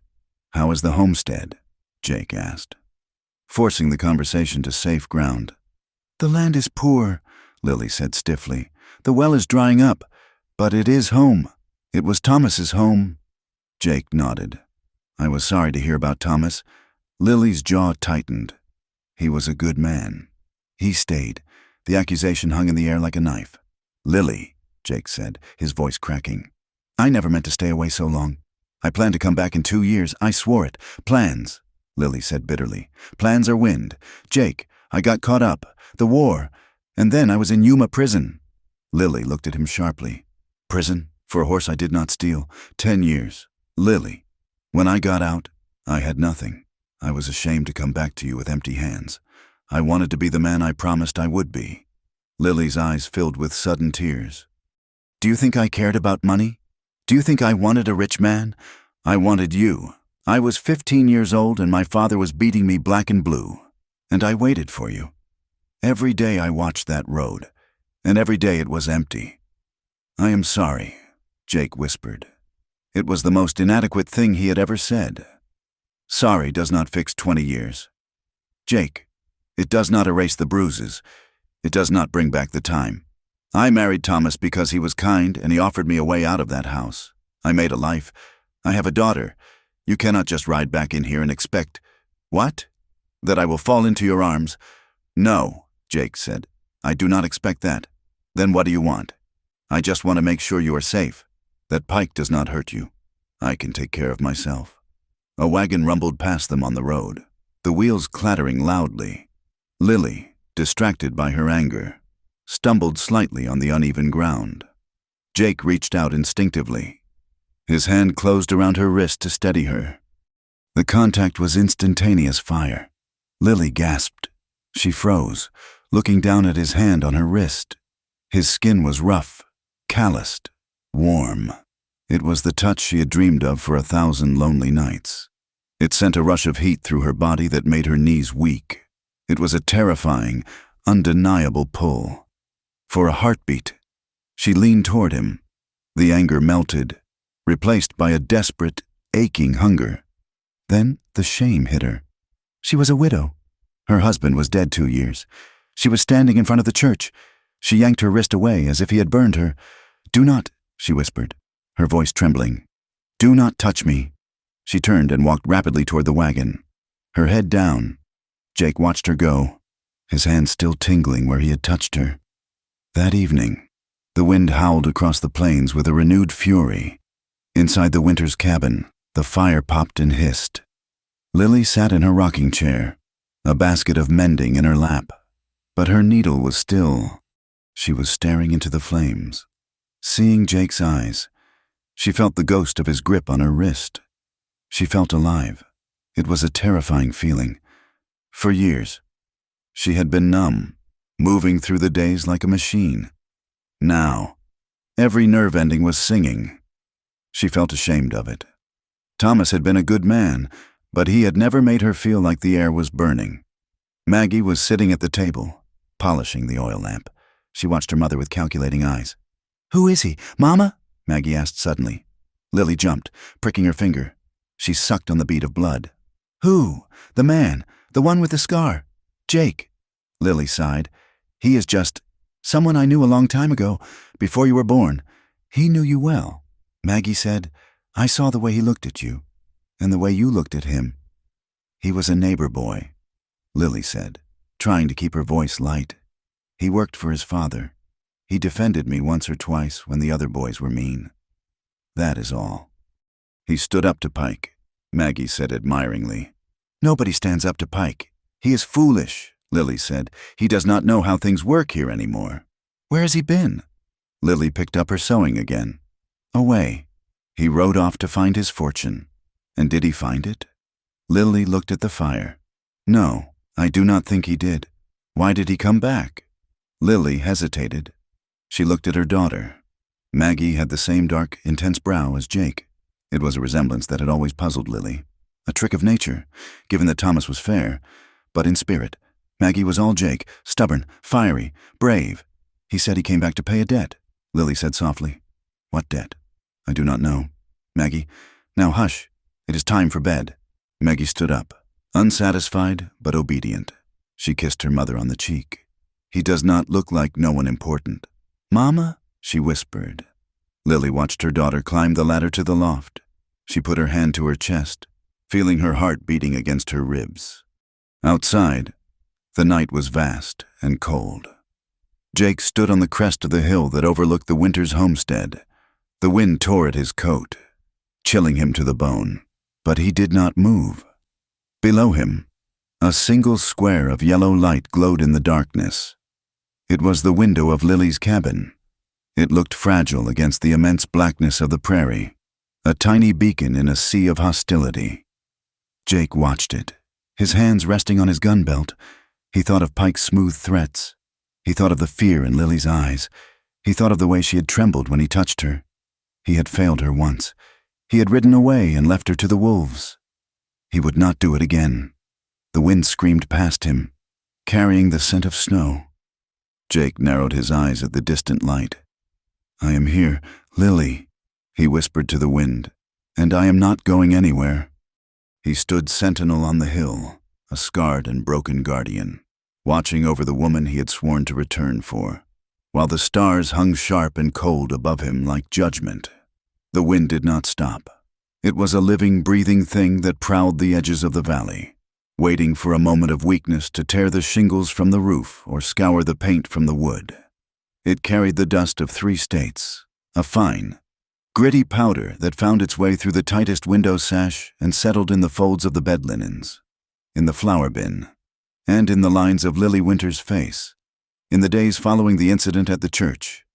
How is the homestead? Jake asked, forcing the conversation to safe ground. The land is poor, Lily said stiffly. The well is drying up, but it is home. It was Thomas's home. Jake nodded. I was sorry to hear about Thomas. Lily's jaw tightened. He was a good man. He stayed. The accusation hung in the air like a knife. Lily, Jake said, his voice cracking. I never meant to stay away so long. I planned to come back in 2 years. I swore it. Plans, Lily said bitterly. Plans are wind. Jake, I got caught up. The war. And then I was in Yuma prison. Lily looked at him sharply. Prison? For a horse I did not steal. 10 years. Lily, when I got out, I had nothing. I was ashamed to come back to you with empty hands. I wanted to be the man I promised I would be. Lily's eyes filled with sudden tears. Do you think I cared about money? Do you think I wanted a rich man? I wanted you. I was 15 years old and my father was beating me black and blue. And I waited for you. Every day I watched that road, and every day it was empty. I am sorry, Jake whispered. It was the most inadequate thing he had ever said. Sorry does not fix 20 years. Jake, it does not erase the bruises. It does not bring back the time. I married Thomas because he was kind and he offered me a way out of that house. I made a life. I have a daughter. You cannot just ride back in here and expect... What? That I will fall into your arms? No, Jake said. I do not expect that. Then what do you want? I just want to make sure you are safe. That Pike does not hurt you. I can take care of myself. A wagon rumbled past them on the road, the wheels clattering loudly. Lily, distracted by her anger, stumbled slightly on the uneven ground. Jake reached out instinctively. His hand closed around her wrist to steady her. The contact was instantaneous fire. Lily gasped. She froze, looking down at his hand on her wrist. His skin was rough, calloused, warm. It was the touch she had dreamed of for 1,000 lonely nights. It sent a rush of heat through her body that made her knees weak. It was a terrifying, undeniable pull. For a heartbeat, she leaned toward him. The anger melted, replaced by a desperate, aching hunger. Then the shame hit her. She was a widow. Her husband was dead 2 years. She was standing in front of the church. She yanked her wrist away as if he had burned her. Do not, she whispered, her voice trembling. Do not touch me. She turned and walked rapidly toward the wagon, her head down. Jake watched her go, his hand still tingling where he had touched her. That evening, the wind howled across the plains with a renewed fury. Inside the winter's cabin, the fire popped and hissed. Lily sat in her rocking chair, a basket of mending in her lap, but her needle was still. She was staring into the flames. Seeing Jake's eyes, she felt the ghost of his grip on her wrist. She felt alive. It was a terrifying feeling. For years, she had been numb, moving through the days like a machine. Now, every nerve ending was singing. She felt ashamed of it. Thomas had been a good man, but he had never made her feel like the air was burning. Maggie was sitting at the table, polishing the oil lamp. She watched her mother with calculating eyes. Who is he, Mama? Maggie asked suddenly. Lily jumped, pricking her finger. She sucked on the bead of blood. Who? The man, the one with the scar. Jake. Lily sighed. He is just... Someone I knew a long time ago, before you were born. He knew you well. Maggie said, I saw the way he looked at you, and the way you looked at him. He was a neighbor boy, Lily said, trying to keep her voice light. He worked for his father. He defended me once or twice when the other boys were mean. That is all. He stood up to Pike, Maggie said admiringly. Nobody stands up to Pike. He is foolish, Lily said. He does not know how things work here anymore. Where has he been? Lily picked up her sewing again. Away. He rode off to find his fortune. And did he find it? Lily looked at the fire. No, I do not think he did. Why did he come back? Lily hesitated. She looked at her daughter. Maggie had the same dark, intense brow as Jake. It was a resemblance that had always puzzled Lily. A trick of nature, given that Thomas was fair. But in spirit, Maggie was all Jake, stubborn, fiery, brave. He said he came back to pay a debt, Lily said softly. What debt? I do not know. Maggie, now hush. It is time for bed. Maggie stood up, unsatisfied but obedient. She kissed her mother on the cheek. He does not look like no one important. Mama, she whispered. Lily watched her daughter climb the ladder to the loft. She put her hand to her chest, feeling her heart beating against her ribs. Outside, the night was vast and cold. Jake stood on the crest of the hill that overlooked the Winters homestead. The wind tore at his coat, chilling him to the bone, but he did not move. Below him, a single square of yellow light glowed in the darkness. It was the window of Lily's cabin. It looked fragile against the immense blackness of the prairie, a tiny beacon in a sea of hostility. Jake watched it, his hands resting on his gun belt. He thought of Pike's smooth threats. He thought of the fear in Lily's eyes. He thought of the way she had trembled when he touched her. He had failed her once. He had ridden away and left her to the wolves. He would not do it again. The wind screamed past him, carrying the scent of snow. Jake narrowed his eyes at the distant light. I am here, Lily, he whispered to the wind, and I am not going anywhere. He stood sentinel on the hill, a scarred and broken guardian, watching over the woman he had sworn to return for, while the stars hung sharp and cold above him like judgment. The wind did not stop. It was a living, breathing thing that prowled the edges of the valley, waiting for a moment of weakness to tear the shingles from the roof or scour the paint from the wood. It carried the dust of 3 states, a fine, gritty powder that found its way through the tightest window sash and settled in the folds of the bed linens, in the flour bin, and in the lines of Lily Winters' face. In the days following the incident at the church,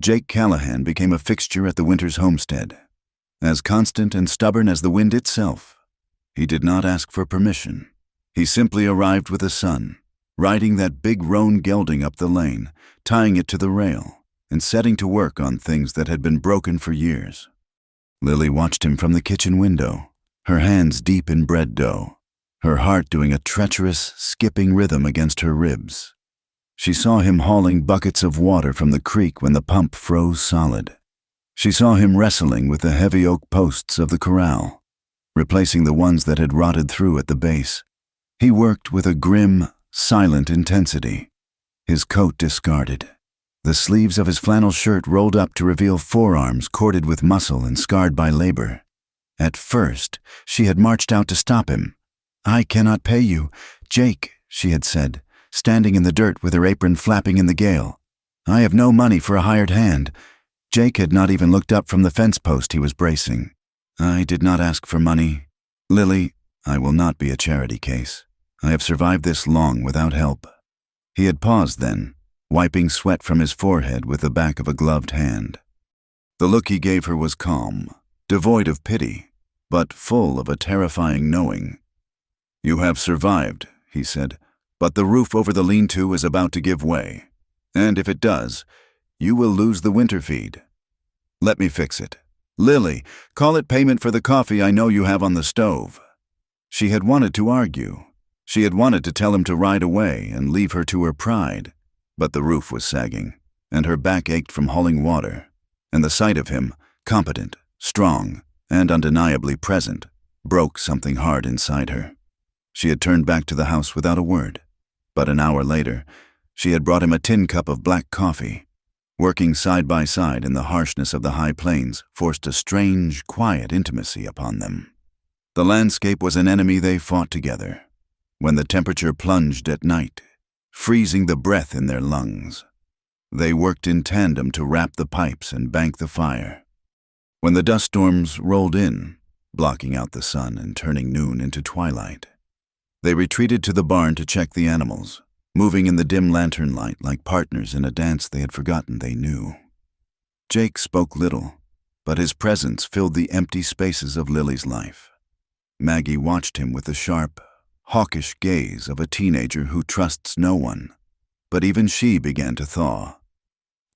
Jake Callahan became a fixture at the Winters homestead, as constant and stubborn as the wind itself. He did not ask for permission. He simply arrived with a son, riding that big roan gelding up the lane, tying it to the rail, and setting to work on things that had been broken for years. Lily watched him from the kitchen window, her hands deep in bread dough, her heart doing a treacherous, skipping rhythm against her ribs. She saw him hauling buckets of water from the creek when the pump froze solid. She saw him wrestling with the heavy oak posts of the corral, replacing the ones that had rotted through at the base. He worked with a grim, silent intensity, his coat discarded, the sleeves of his flannel shirt rolled up to reveal forearms corded with muscle and scarred by labor. At first, she had marched out to stop him. I cannot pay you, Jake, she had said, standing in the dirt with her apron flapping in the gale. I have no money for a hired hand. Jake had not even looked up from the fence post he was bracing. I did not ask for money. Lily, I will not be a charity case. I have survived this long without help. He had paused then, wiping sweat from his forehead with the back of a gloved hand. The look he gave her was calm, devoid of pity, but full of a terrifying knowing. You have survived, he said, but the roof over the lean-to is about to give way, and if it does, you will lose the winter feed. Let me fix it. Lily, call it payment for the coffee I know you have on the stove. She had wanted to argue. She had wanted to tell him to ride away and leave her to her pride, but the roof was sagging, and her back ached from hauling water, and the sight of him, competent, strong, and undeniably present, broke something hard inside her. She had turned back to the house without a word, but an hour later, She had brought him a tin cup of black coffee. Working side by side in the harshness of the high plains forced a strange, quiet intimacy upon them. The landscape was an enemy they fought together. When the temperature plunged at night, freezing the breath in their lungs, they worked in tandem to wrap the pipes and bank the fire. When the dust storms rolled in, blocking out the sun and turning noon into twilight, they retreated to the barn to check the animals, moving in the dim lantern light like partners in a dance they had forgotten they knew. Jake spoke little, but his presence filled the empty spaces of Lily's life. Maggie watched him with the sharp, hawkish gaze of a teenager who trusts no one, but even she began to thaw.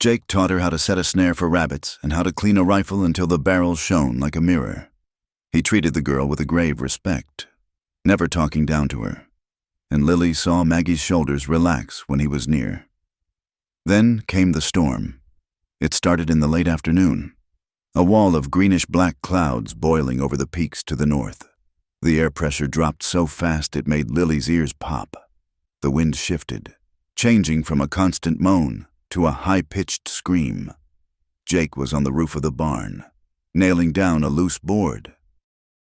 Jake taught her how to set a snare for rabbits and how to clean a rifle until the barrel shone like a mirror. He treated the girl with a grave respect, never talking down to her, and Lily saw Maggie's shoulders relax when he was near. Then came the storm. It started in the late afternoon, a wall of greenish-black clouds boiling over the peaks to the north. The air pressure dropped so fast it made Lily's ears pop. The wind shifted, changing from a constant moan to a high-pitched scream. Jake was on the roof of the barn, nailing down a loose board.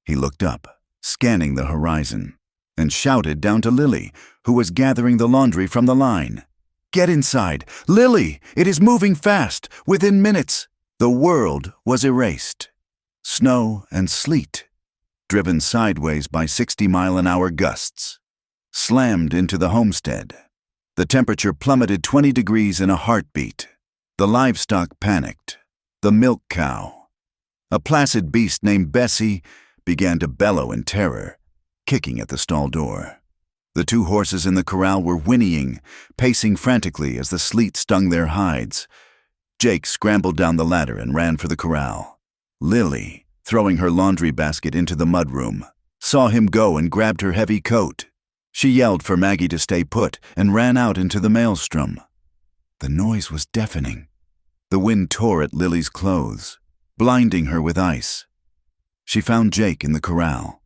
He looked up, scanning the horizon, and shouted down to Lily, who was gathering the laundry from the line. "Get inside! Lily, it is moving fast! Within minutes!" The world was erased. Snow and sleet, driven sideways by 60-mile-an-hour gusts, slammed into the homestead. The temperature plummeted 20 degrees in a heartbeat. The livestock panicked. The milk cow, a placid beast named Bessie, began to bellow in terror, kicking at the stall door. The two horses in the corral were whinnying, pacing frantically as the sleet stung their hides. Jake scrambled down the ladder and ran for the corral. Lily, throwing her laundry basket into the mudroom, saw him go and grabbed her heavy coat. She yelled for Maggie to stay put and ran out into the maelstrom. The noise was deafening. The wind tore at Lily's clothes, blinding her with ice. She found Jake in the corral,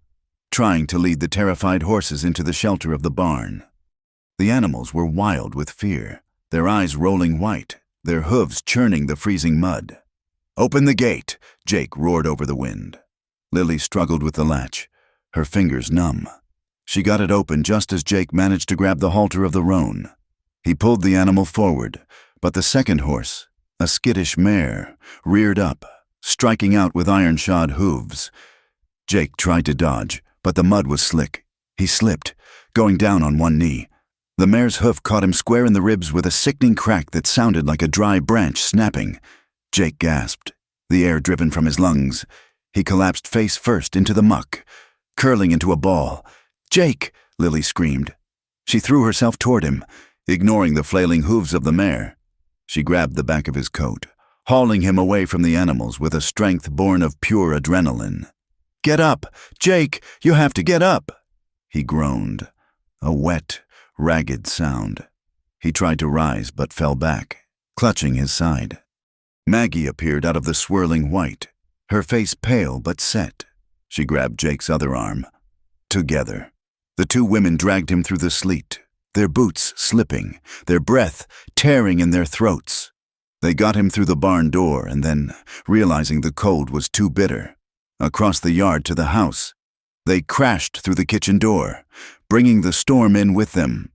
trying to lead the terrified horses into the shelter of the barn. The animals were wild with fear, their eyes rolling white, their hooves churning the freezing mud. "Open the gate!" Jake roared over the wind. Lily struggled with the latch, her fingers numb. She got it open just as Jake managed to grab the halter of the roan. He pulled the animal forward, but the second horse, a skittish mare, reared up, striking out with iron-shod hooves. Jake tried to dodge, but the mud was slick. He slipped, going down on one knee. The mare's hoof caught him square in the ribs with a sickening crack that sounded like a dry branch snapping. Jake gasped, the air driven from his lungs. He collapsed face first into the muck, curling into a ball. "Jake!" Lily screamed. She threw herself toward him, ignoring the flailing hooves of the mare. She grabbed the back of his coat, hauling him away from the animals with a strength born of pure adrenaline. "Get up! Jake, you have to get up!" He groaned, a wet, ragged sound. He tried to rise but fell back, clutching his side. Maggie appeared out of the swirling white, her face pale but set. She grabbed Jake's other arm. Together, the two women dragged him through the sleet, their boots slipping, their breath tearing in their throats. They got him through the barn door and then, realizing the cold was too bitter, across the yard to the house. They crashed through the kitchen door, bringing the storm in with them.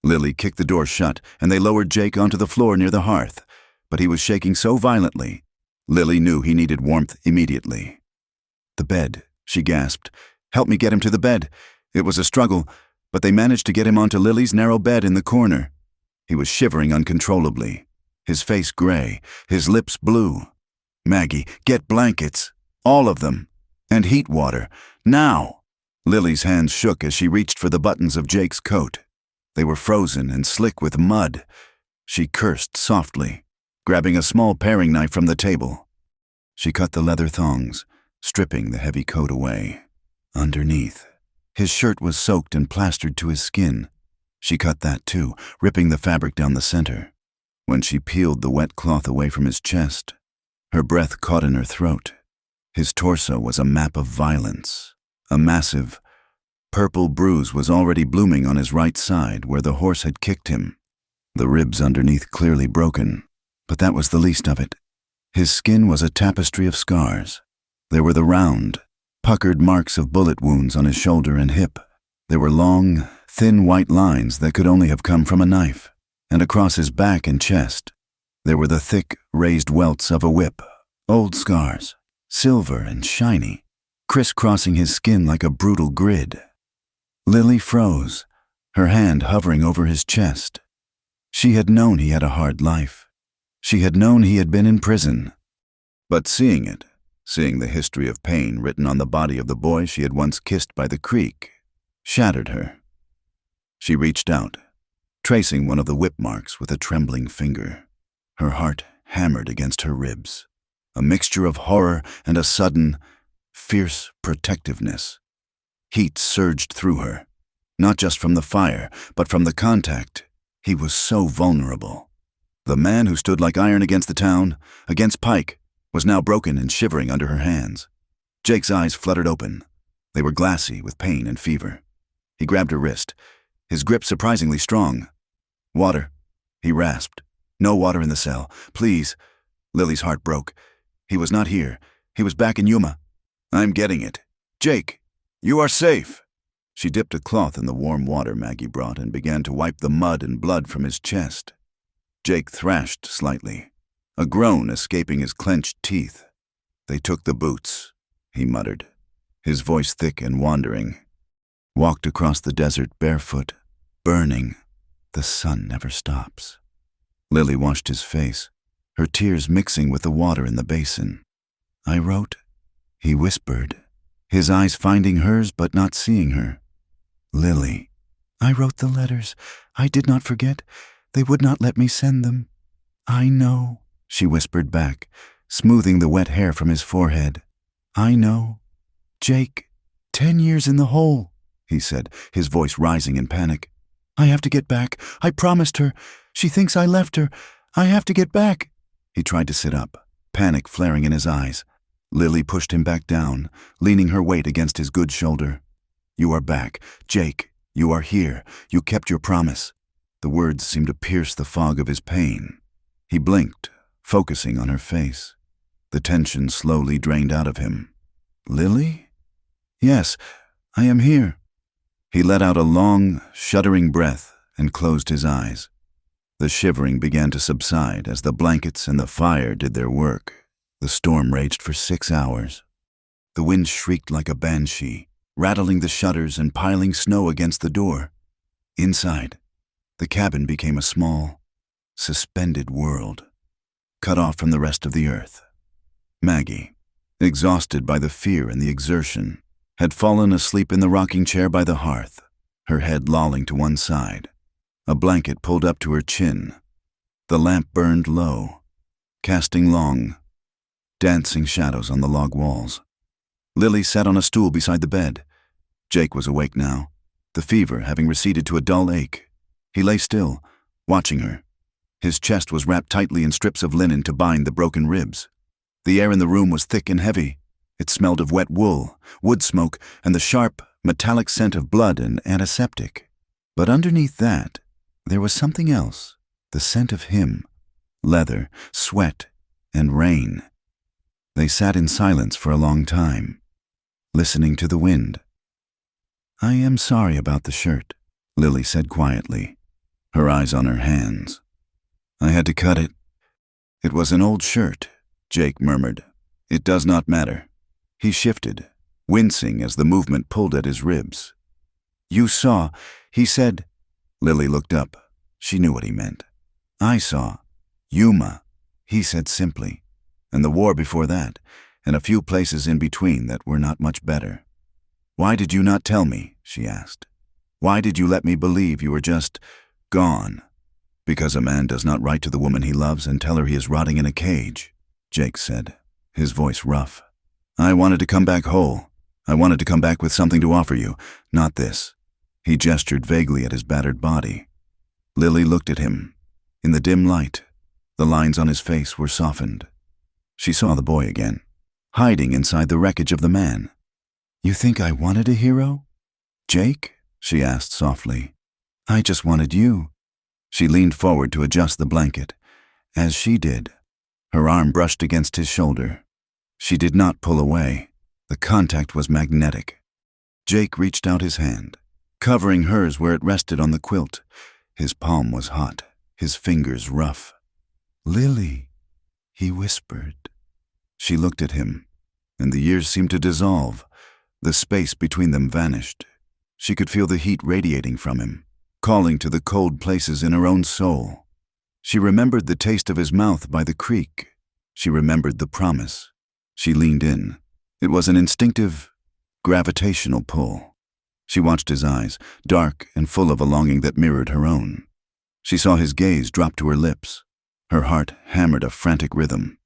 Lily kicked the door shut, and they lowered Jake onto the floor near the hearth, but he was shaking so violently, Lily knew he needed warmth immediately. "The bed," she gasped. "Help me get him to the bed." It was a struggle, but they managed to get him onto Lily's narrow bed in the corner. He was shivering uncontrollably, his face gray, his lips blue. "Maggie, get blankets, all of them, and heat water, now!" Lily's hands shook as she reached for the buttons of Jake's coat. They were frozen and slick with mud. She cursed softly, grabbing a small paring knife from the table. She cut the leather thongs, stripping the heavy coat away. Underneath, his shirt was soaked and plastered to his skin. She cut that too, ripping the fabric down the center. When she peeled the wet cloth away from his chest, her breath caught in her throat. His torso was a map of violence. A massive, purple bruise was already blooming on his right side where the horse had kicked him. the ribs underneath clearly broken, but that was the least of it. His skin was a tapestry of scars. There were the round, puckered marks of bullet wounds on his shoulder and hip. There were long, thin white lines that could only have come from a knife, and across his back and chest, there were the thick, raised welts of a whip, old scars, silver and shiny, crisscrossing his skin like a brutal grid. Lily froze, her hand hovering over his chest. She had known he had a hard life. She had known he had been in prison. But seeing the history of pain written on the body of the boy she had once kissed by the creek, shattered her. She reached out, tracing one of the whip marks with a trembling finger. Her heart hammered against her ribs, a mixture of horror and a sudden, fierce protectiveness. Heat surged through her, not just from the fire, but from the contact. He was so vulnerable. The man who stood like iron against the town, against Pike, was now broken and shivering under her hands. Jake's eyes fluttered open. They were glassy with pain and fever. He grabbed her wrist, his grip surprisingly strong. "Water," he rasped. "No water in the cell. Please." Lily's heart broke. He was not here. He was back in Yuma. "I'm getting it. Jake, you are safe." She dipped a cloth in the warm water Maggie brought and began to wipe the mud and blood from his chest. Jake thrashed slightly, a groan escaping his clenched teeth. "They took the boots," he muttered, his voice thick and wandering. "Walked across the desert barefoot, burning. The sun never stops." Lily washed his face, her tears mixing with the water in the basin. "I wrote," he whispered, his eyes finding hers but not seeing her. "Lily." "I wrote the letters. I did not forget. They would not let me send them." "I know," she whispered back, smoothing the wet hair from his forehead. "I know. Jake, 10 years in the hole," he said, his voice rising in panic. "I have to get back. I promised her. She thinks I left her. I have to get back." He tried to sit up, panic flaring in his eyes. Lily pushed him back down, leaning her weight against his good shoulder. "You are back. Jake, you are here. You kept your promise." The words seemed to pierce the fog of his pain. He blinked, focusing on her face. The tension slowly drained out of him. "Lily?" "Yes, I am here." He let out a long, shuddering breath and closed his eyes. The shivering began to subside as the blankets and the fire did their work. The storm raged for 6 hours. The wind shrieked like a banshee, rattling the shutters and piling snow against the door. Inside, the cabin became a small, suspended world, cut off from the rest of the earth. Maggie, exhausted by the fear and the exertion, had fallen asleep in the rocking chair by the hearth, her head lolling to one side, a blanket pulled up to her chin. The lamp burned low, casting long, dancing shadows on the log walls. Lily sat on a stool beside the bed. Jake was awake now, the fever having receded to a dull ache. He lay still, watching her. His chest was wrapped tightly in strips of linen to bind the broken ribs. The air in the room was thick and heavy. It smelled of wet wool, wood smoke, and the sharp, metallic scent of blood and antiseptic. But underneath that, there was something else, the scent of him, leather, sweat, and rain. They sat in silence for a long time, listening to the wind. "I am sorry about the shirt," Lily said quietly, her eyes on her hands. "I had to cut it. It was an old shirt," Jake murmured. "It does not matter." He shifted, wincing as the movement pulled at his ribs. "You saw," he said. Lily looked up. She knew what he meant. "I saw. Yuma," he said simply, "and the war before that, and a few places in between that were not much better." "Why did you not tell me?" she asked. "Why did you let me believe you were just gone?" "Because a man does not write to the woman he loves and tell her he is rotting in a cage," Jake said, his voice rough. "I wanted to come back whole. I wanted to come back with something to offer you, not this." He gestured vaguely at his battered body. Lily looked at him. In the dim light, the lines on his face were softened. She saw the boy again, hiding inside the wreckage of the man. "You think I wanted a hero, Jake?" she asked softly. "I just wanted you." She leaned forward to adjust the blanket. As she did, her arm brushed against his shoulder. She did not pull away. The contact was magnetic. Jake reached out his hand, covering hers where it rested on the quilt. His palm was hot, his fingers rough. "Lily," he whispered. She looked at him, and the years seemed to dissolve. The space between them vanished. She could feel the heat radiating from him, calling to the cold places in her own soul. She remembered the taste of his mouth by the creek. She remembered the promise. She leaned in. It was an instinctive, gravitational pull. She watched his eyes, dark and full of a longing that mirrored her own. She saw his gaze drop to her lips. Her heart hammered a frantic rhythm.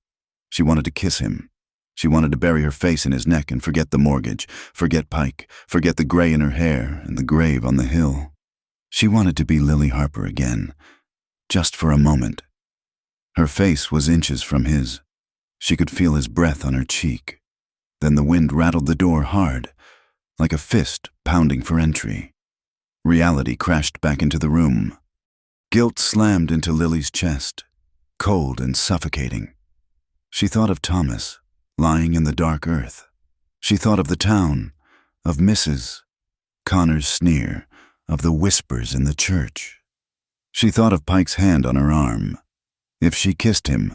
She wanted to kiss him. She wanted to bury her face in his neck and forget the mortgage, forget Pike, forget the gray in her hair and the grave on the hill. She wanted to be Lily Harper again, just for a moment. Her face was inches from his. She could feel his breath on her cheek. Then the wind rattled the door hard, like a fist pounding for entry. Reality crashed back into the room. Guilt slammed into Lily's chest, cold and suffocating. She thought of Thomas, lying in the dark earth. She thought of the town, of Mrs. Connor's sneer, of the whispers in the church. She thought of Pike's hand on her arm. If she kissed him,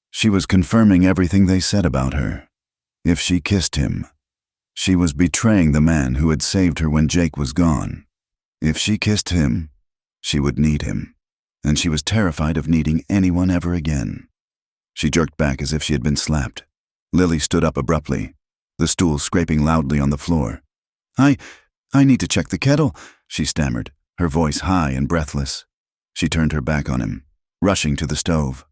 she was confirming everything they said about her. If she kissed him, she was betraying the man who had saved her when Jake was gone. If she kissed him, she would need him, and she was terrified of needing anyone ever again. She jerked back as if she had been slapped. Lily stood up abruptly, the stool scraping loudly on the floor. I need to check the kettle," she stammered, her voice high and breathless. She turned her back on him, rushing to the stove,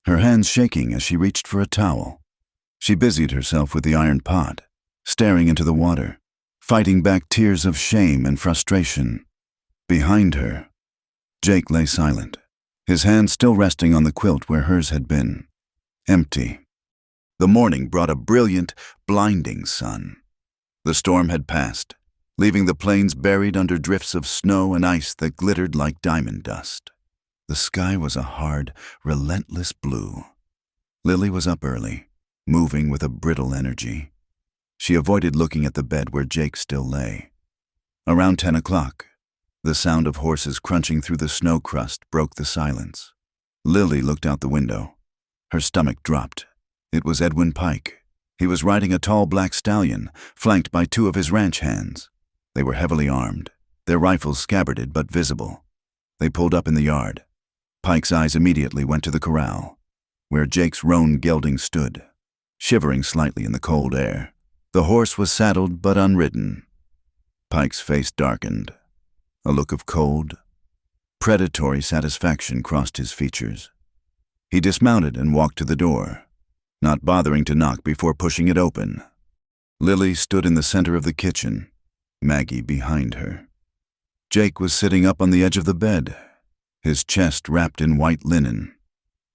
her hands shaking as she reached for a towel. She busied herself with the iron pot, staring into the water, fighting back tears of shame and frustration. Behind her, Jake lay silent, his hand still resting on the quilt where hers had been. Empty. The morning brought a brilliant, blinding sun. The storm had passed, leaving the plains buried under drifts of snow and ice that glittered like diamond dust. The sky was a hard, relentless blue. Lily was up early, moving with a brittle energy. She avoided looking at the bed where Jake still lay. Around 10 o'clock, the sound of horses crunching through the snow crust broke the silence. Lily looked out the window. Her stomach dropped. It was Edwin Pike. He was riding a tall black stallion, flanked by 2 of his ranch hands. They were heavily armed, their rifles scabbarded but visible. They pulled up in the yard. Pike's eyes immediately went to the corral, where Jake's roan gelding stood, shivering slightly in the cold air. The horse was saddled but unridden. Pike's face darkened. A look of cold, predatory satisfaction crossed his features. He dismounted and walked to the door, not bothering to knock before pushing it open. Lily stood in the center of the kitchen, Maggie behind her. Jake was sitting up on the edge of the bed, his chest wrapped in white linen,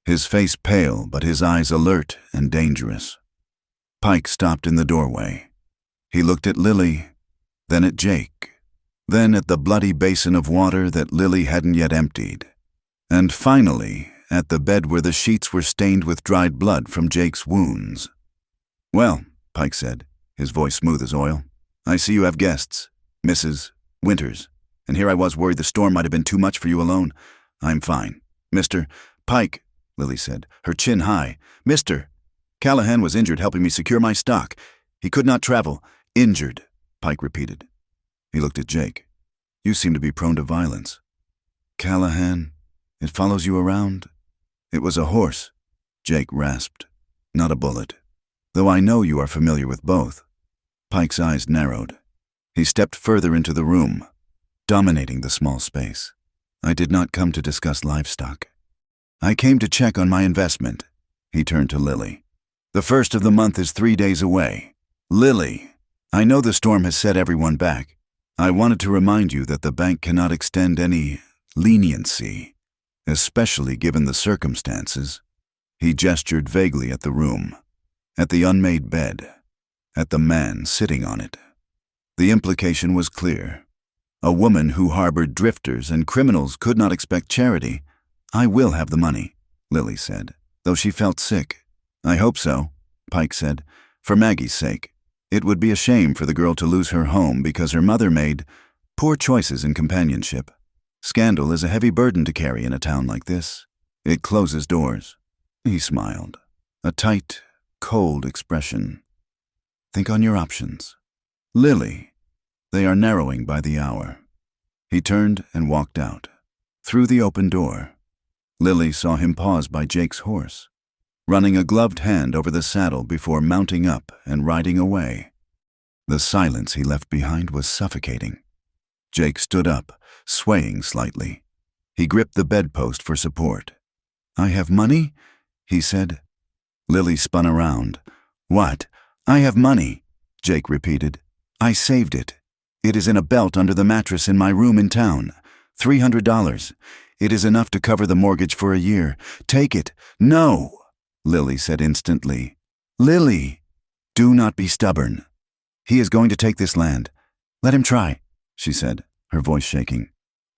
his face pale but his eyes alert and dangerous. Pike stopped in the doorway. He looked at Lily, then at Jake, then at the bloody basin of water that Lily hadn't yet emptied, and finally at the bed where the sheets were stained with dried blood from Jake's wounds. "Well," Pike said, his voice smooth as oil, "I see you have guests, Mrs. Winters, and here I was worried the storm might have been too much for you alone. I'm fine. Mr. Pike," Lily said, her chin high. "Mr. Callahan was injured helping me secure my stock. He could not travel." "Injured," Pike repeated. He looked at Jake. "You seem to be prone to violence." "Callahan, it follows you around?" "It was a horse," Jake rasped, "not a bullet. Though I know you are familiar with both." Pike's eyes narrowed. He stepped further into the room, dominating the small space. "I did not come to discuss livestock. I came to check on my investment." He turned to Lily. "The first of the month is 3 days away. Lily, I know the storm has set everyone back. I wanted to remind you that the bank cannot extend any leniency, especially given the circumstances." He gestured vaguely at the room, at the unmade bed, at the man sitting on it. The implication was clear. A woman who harbored drifters and criminals could not expect charity, I will have the money, Lily said, though she felt sick. I hope so, Pike said, for Maggie's sake. It would be a shame for the girl to lose her home because her mother made poor choices in companionship. Scandal is a heavy burden to carry in a town like this. It closes doors. He smiled, a tight, cold expression. Think on your options. Lily, they are narrowing by the hour. He turned and walked out. Through the open door, Lily saw him pause by Jake's horse, running a gloved hand over the saddle before mounting up and riding away. The silence he left behind was suffocating. Jake stood up, swaying slightly. He gripped the bedpost for support. I have money? He said. Lily spun around. What? I have money, Jake repeated. I saved it. It is in a belt under the mattress in my room in town. $300. It is enough to cover the mortgage for a year. Take it. No, Lily said instantly. Lily, do not be stubborn. He is going to take this land. Let him try, she said, her voice shaking.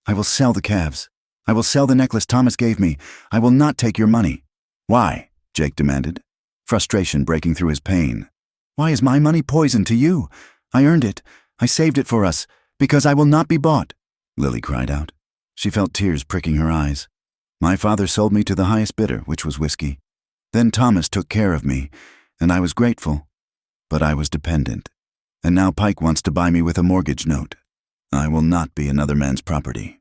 I will sell the calves. I will sell the necklace Thomas gave me. I will not take your money. Why? Jake demanded, frustration breaking through his pain. Why is my money poison to you? I earned it. I saved it for us, because I will not be bought, Lily cried out. She felt tears pricking her eyes. My father sold me to the highest bidder, which was whiskey. Then Thomas took care of me, and I was grateful. But I was dependent. And now Pike wants to buy me with a mortgage note. I will not be another man's property.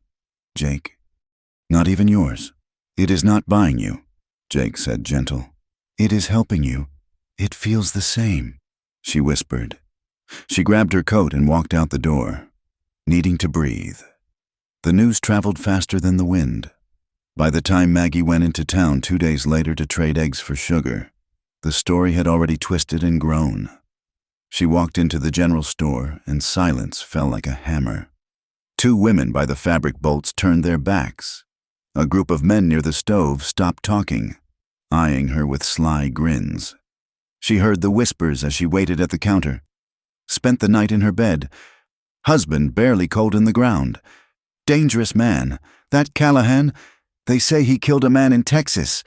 Jake. Not even yours. It is not buying you, Jake said, gentle. It is helping you. It feels the same, she whispered. She grabbed her coat and walked out the door, needing to breathe. The news traveled faster than the wind. By the time Maggie went into town 2 days later to trade eggs for sugar, the story had already twisted and grown. She walked into the general store, and silence fell like a hammer. 2 women by the fabric bolts turned their backs. A group of men near the stove stopped talking, eyeing her with sly grins. She heard the whispers as she waited at the counter. Spent the night in her bed. Husband barely cold in the ground. Dangerous man. That Callahan, they say he killed a man in Texas.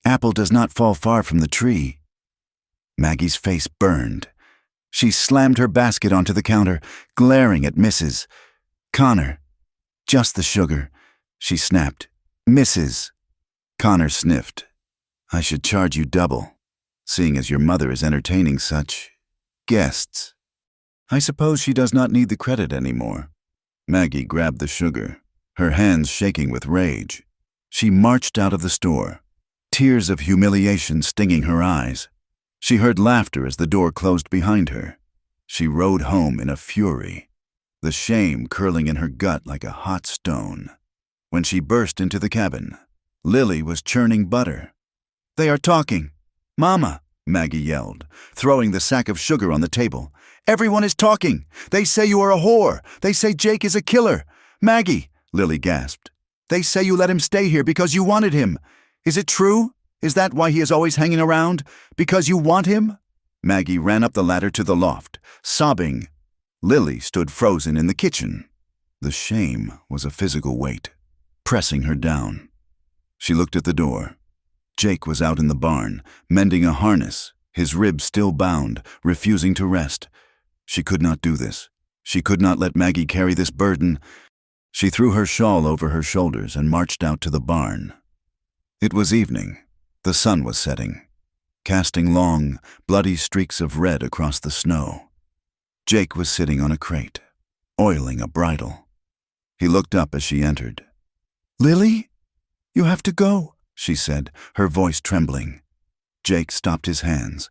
Apple does not fall far from the tree. Maggie's face burned. She slammed her basket onto the counter, glaring at Mrs. Connor. Just the sugar, she snapped. Mrs. Connor sniffed. I should charge you double, seeing as your mother is entertaining such guests. I suppose she does not need the credit anymore. Maggie grabbed the sugar, her hands shaking with rage. She marched out of the store, tears of humiliation stinging her eyes. She heard laughter as the door closed behind her. She rode home in a fury, the shame curling in her gut like a hot stone. When she burst into the cabin, Lily was churning butter. They are talking. Mama, Maggie yelled, throwing the sack of sugar on the table. Everyone is talking. They say you are a whore. They say Jake is a killer. Maggie, Lily gasped. They say you let him stay here because you wanted him. Is it true? Is that why he is always hanging around? Because you want him? Maggie ran up the ladder to the loft, sobbing. Lily stood frozen in the kitchen. The shame was a physical weight, pressing her down. She looked at the door. Jake was out in the barn, mending a harness, his ribs still bound, refusing to rest. She could not do this. She could not let Maggie carry this burden. She threw her shawl over her shoulders and marched out to the barn. It was evening. The sun was setting, casting long, bloody streaks of red across the snow. Jake was sitting on a crate, oiling a bridle. He looked up as she entered. Lily? You have to go, she said, her voice trembling. Jake stopped his hands.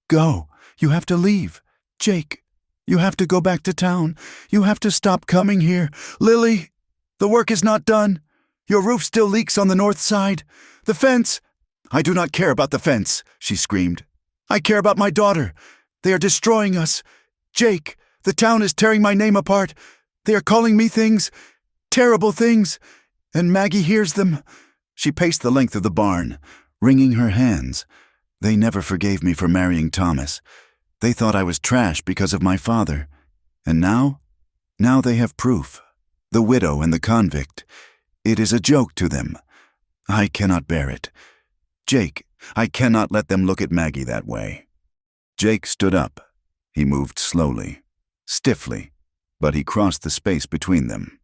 Go. You have to leave. Jake, you have to go back to town. You have to stop coming here. Lily, the work is not done. Your roof still leaks on the north side. The fence. I do not care about the fence, she screamed. I care about my daughter. They are destroying us. Jake, the town is tearing my name apart. They are calling me things, terrible things, and Maggie hears them. She paced the length of the barn, wringing her hands. They never forgave me for marrying Thomas. They thought I was trash because of my father. And now? Now they have proof. The widow and the convict. It is a joke to them. I cannot bear it. Jake, I cannot let them look at Maggie that way. Jake stood up. He moved slowly, stiffly, but he crossed the space between them.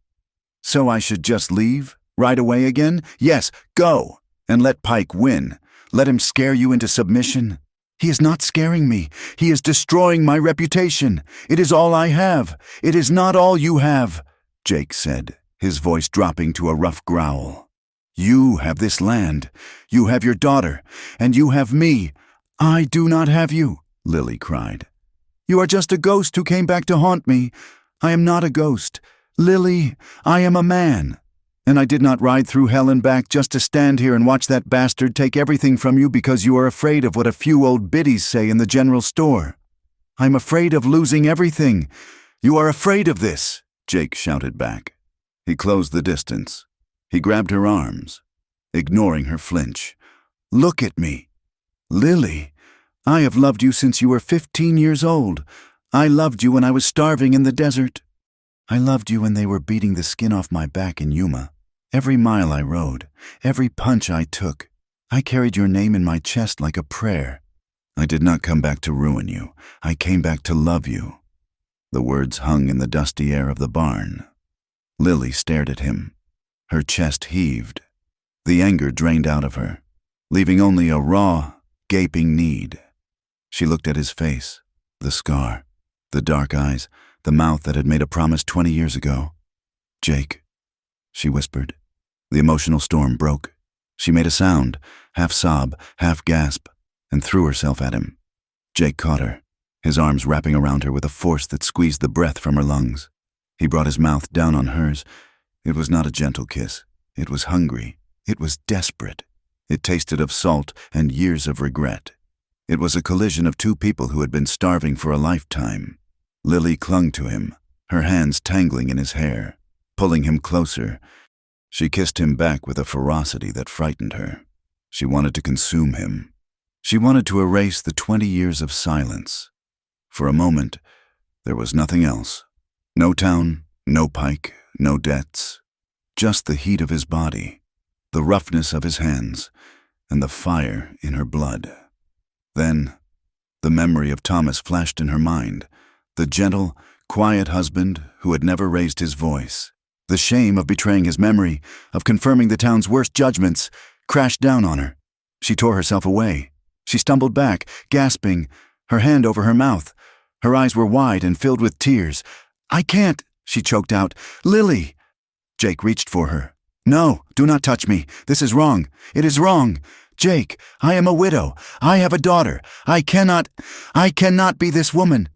So I should just leave? Right away again? Yes, go! And let Pike win. Let him scare you into submission. He is not scaring me. He is destroying my reputation. It is all I have. It is not all you have, Jake said, his voice dropping to a rough growl. You have this land. You have your daughter. And you have me. I do not have you, Lily cried. You are just a ghost who came back to haunt me. I am not a ghost. Lily, I am a man. And I did not ride through hell and back just to stand here and watch that bastard take everything from you because you are afraid of what a few old biddies say in the general store. I'm afraid of losing everything. You are afraid of this, Jake shouted back. He closed the distance. He grabbed her arms, ignoring her flinch. Look at me. Lily, I have loved you since you were 15 years old. I loved you when I was starving in the desert. I loved you when they were beating the skin off my back in Yuma. Every mile I rode, every punch I took, I carried your name in my chest like a prayer. I did not come back to ruin you. I came back to love you. The words hung in the dusty air of the barn. Lily stared at him. Her chest heaved. The anger drained out of her, leaving only a raw, gaping need. She looked at his face, the scar, the dark eyes, the mouth that had made a promise 20 years ago. Jake, she whispered. The emotional storm broke. She made a sound, half sob, half gasp, and threw herself at him. Jake caught her, his arms wrapping around her with a force that squeezed the breath from her lungs. He brought his mouth down on hers. It was not a gentle kiss. It was hungry. It was desperate. It tasted of salt and years of regret. It was a collision of two people who had been starving for a lifetime. Lily clung to him, her hands tangling in his hair, pulling him closer. She kissed him back with a ferocity that frightened her. She wanted to consume him. She wanted to erase the 20 years of silence. For a moment, there was nothing else. No town, no Pike, no debts. Just the heat of his body, the roughness of his hands, and the fire in her blood. Then, the memory of Thomas flashed in her mind, the gentle, quiet husband who had never raised his voice. The shame of betraying his memory, of confirming the town's worst judgments, crashed down on her. She tore herself away. She stumbled back, gasping, her hand over her mouth. Her eyes were wide and filled with tears. I can't, she choked out. Lily! Jake reached for her. No, do not touch me. This is wrong. It is wrong. Jake, I am a widow. I have a daughter. I cannot be this woman.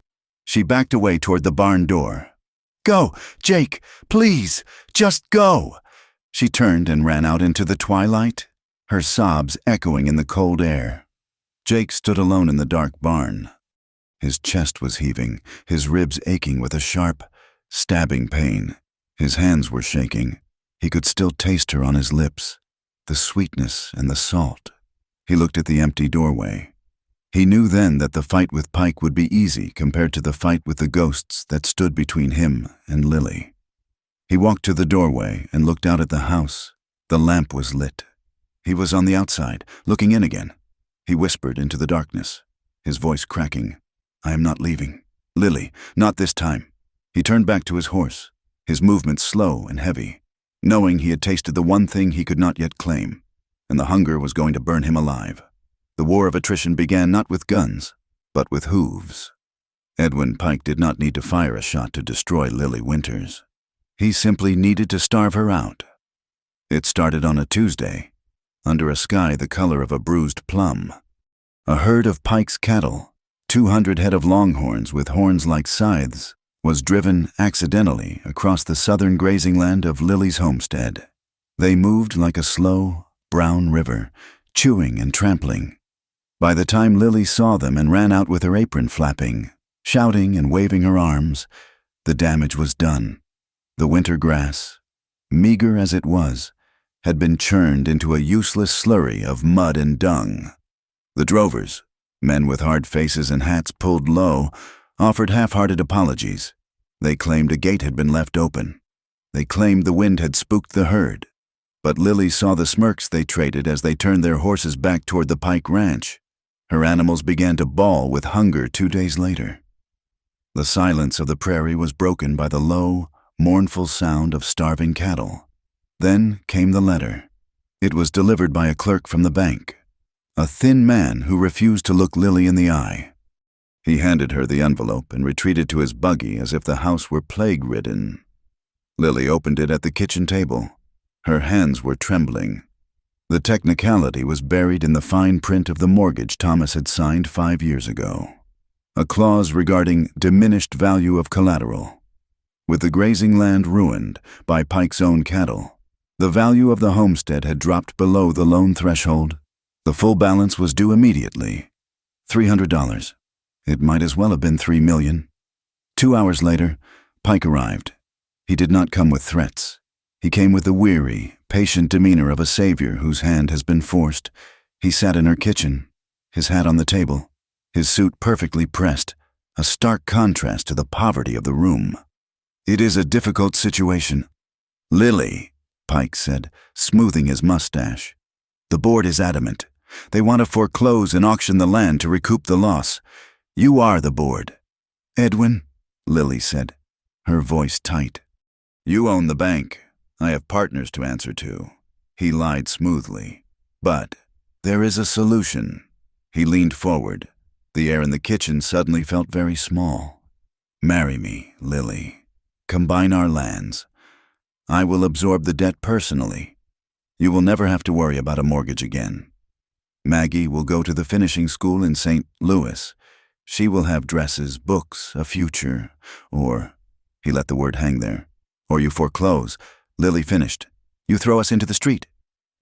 She backed away toward the barn door. Go, Jake, please, just go. She turned and ran out into the twilight, her sobs echoing in the cold air. Jake stood alone in the dark barn. His chest was heaving, his ribs aching with a sharp, stabbing pain. His hands were shaking. He could still taste her on his lips, the sweetness and the salt. He looked at the empty doorway. He knew then that the fight with Pike would be easy compared to the fight with the ghosts that stood between him and Lily. He walked to the doorway and looked out at the house. The lamp was lit. He was on the outside, looking in again. He whispered into the darkness, his voice cracking. I am not leaving. Lily, not this time. He turned back to his horse, his movements slow and heavy, knowing he had tasted the one thing he could not yet claim, and the hunger was going to burn him alive. The war of attrition began not with guns, but with hooves. Edwin Pike did not need to fire a shot to destroy Lily Winters. He simply needed to starve her out. It started on a Tuesday, under a sky the color of a bruised plum. A herd of Pike's cattle, 200 head of longhorns with horns like scythes, was driven accidentally across the southern grazing land of Lily's homestead. They moved like a slow, brown river, chewing and trampling. By the time Lily saw them and ran out with her apron flapping, shouting and waving her arms, the damage was done. The winter grass, meager as it was, had been churned into a useless slurry of mud and dung. The drovers, men with hard faces and hats pulled low, offered half-hearted apologies. They claimed a gate had been left open. They claimed the wind had spooked the herd. But Lily saw the smirks they traded as they turned their horses back toward the Pike Ranch. Her animals began to bawl with hunger 2 days later. The silence of the prairie was broken by the low, mournful sound of starving cattle. Then came the letter. It was delivered by a clerk from the bank, a thin man who refused to look Lily in the eye. He handed her the envelope and retreated to his buggy as if the house were plague-ridden. Lily opened it at the kitchen table. Her hands were trembling. The technicality was buried in the fine print of the mortgage Thomas had signed 5 years ago. A clause regarding diminished value of collateral. With the grazing land ruined by Pike's own cattle, the value of the homestead had dropped below the loan threshold. The full balance was due immediately, $300. It might as well have been $3 million. 2 hours later, Pike arrived. He did not come with threats. He came with the weary, patient demeanor of a savior whose hand has been forced. He sat in her kitchen, his hat on the table, his suit perfectly pressed, a stark contrast to the poverty of the room. "It is a difficult situation." "Lily," Pike said, smoothing his mustache. "The board is adamant. They want to foreclose and auction the land to recoup the loss. You are the board." "Edwin," Lily said, her voice tight. "You own the bank. I have partners to answer to." He lied smoothly. "But there is a solution." He leaned forward. The air in the kitchen suddenly felt very small. "Marry me, Lily. Combine our lands. I will absorb the debt personally. You will never have to worry about a mortgage again. Maggie will go to the finishing school in St. Louis. She will have dresses, books, a future, or—" he let the word hang there. "Or you foreclose." Lily finished. "You throw us into the street."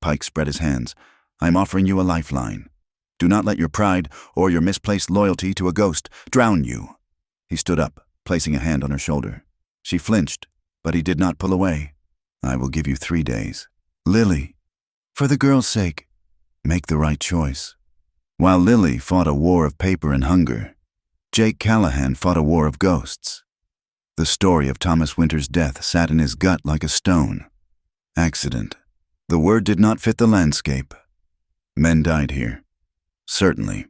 Pike spread his hands. "I'm offering you a lifeline. Do not let your pride or your misplaced loyalty to a ghost drown you." He stood up, placing a hand on her shoulder. She flinched, but he did not pull away. "I will give you 3 days. Lily, for the girl's sake, make the right choice." While Lily fought a war of paper and hunger, Jake Callahan fought a war of ghosts. The story of Thomas Winter's death sat in his gut like a stone. Accident. The word did not fit the landscape. Men died here. Certainly.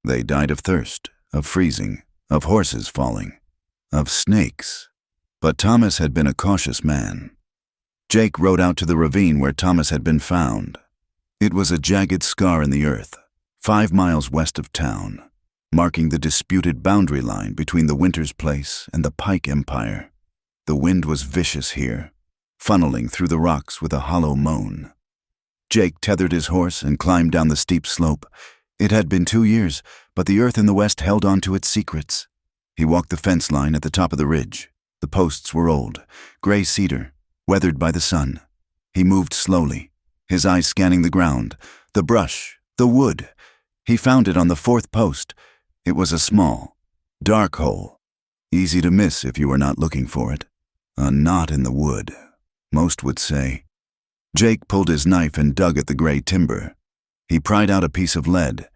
They died of thirst, of freezing, of horses falling, of snakes. But Thomas had been a cautious man. Jake rode out to the ravine where Thomas had been found. It was a jagged scar in the earth, 5 miles west of town, marking the disputed boundary line between the Winters place and the Pike Empire. The wind was vicious here, funneling through the rocks with a hollow moan. Jake tethered his horse and climbed down the steep slope. It had been 2 years, but the earth in the west held on to its secrets. He walked the fence line at the top of the ridge. The posts were old, gray cedar, weathered by the sun. He moved slowly, his eyes scanning the ground, the brush, the wood. He found it on the 4th post. It was a small, dark hole, easy to miss if you were not looking for it. A knot in the wood, most would say. Jake pulled his knife and dug at the gray timber. He pried out a piece of lead.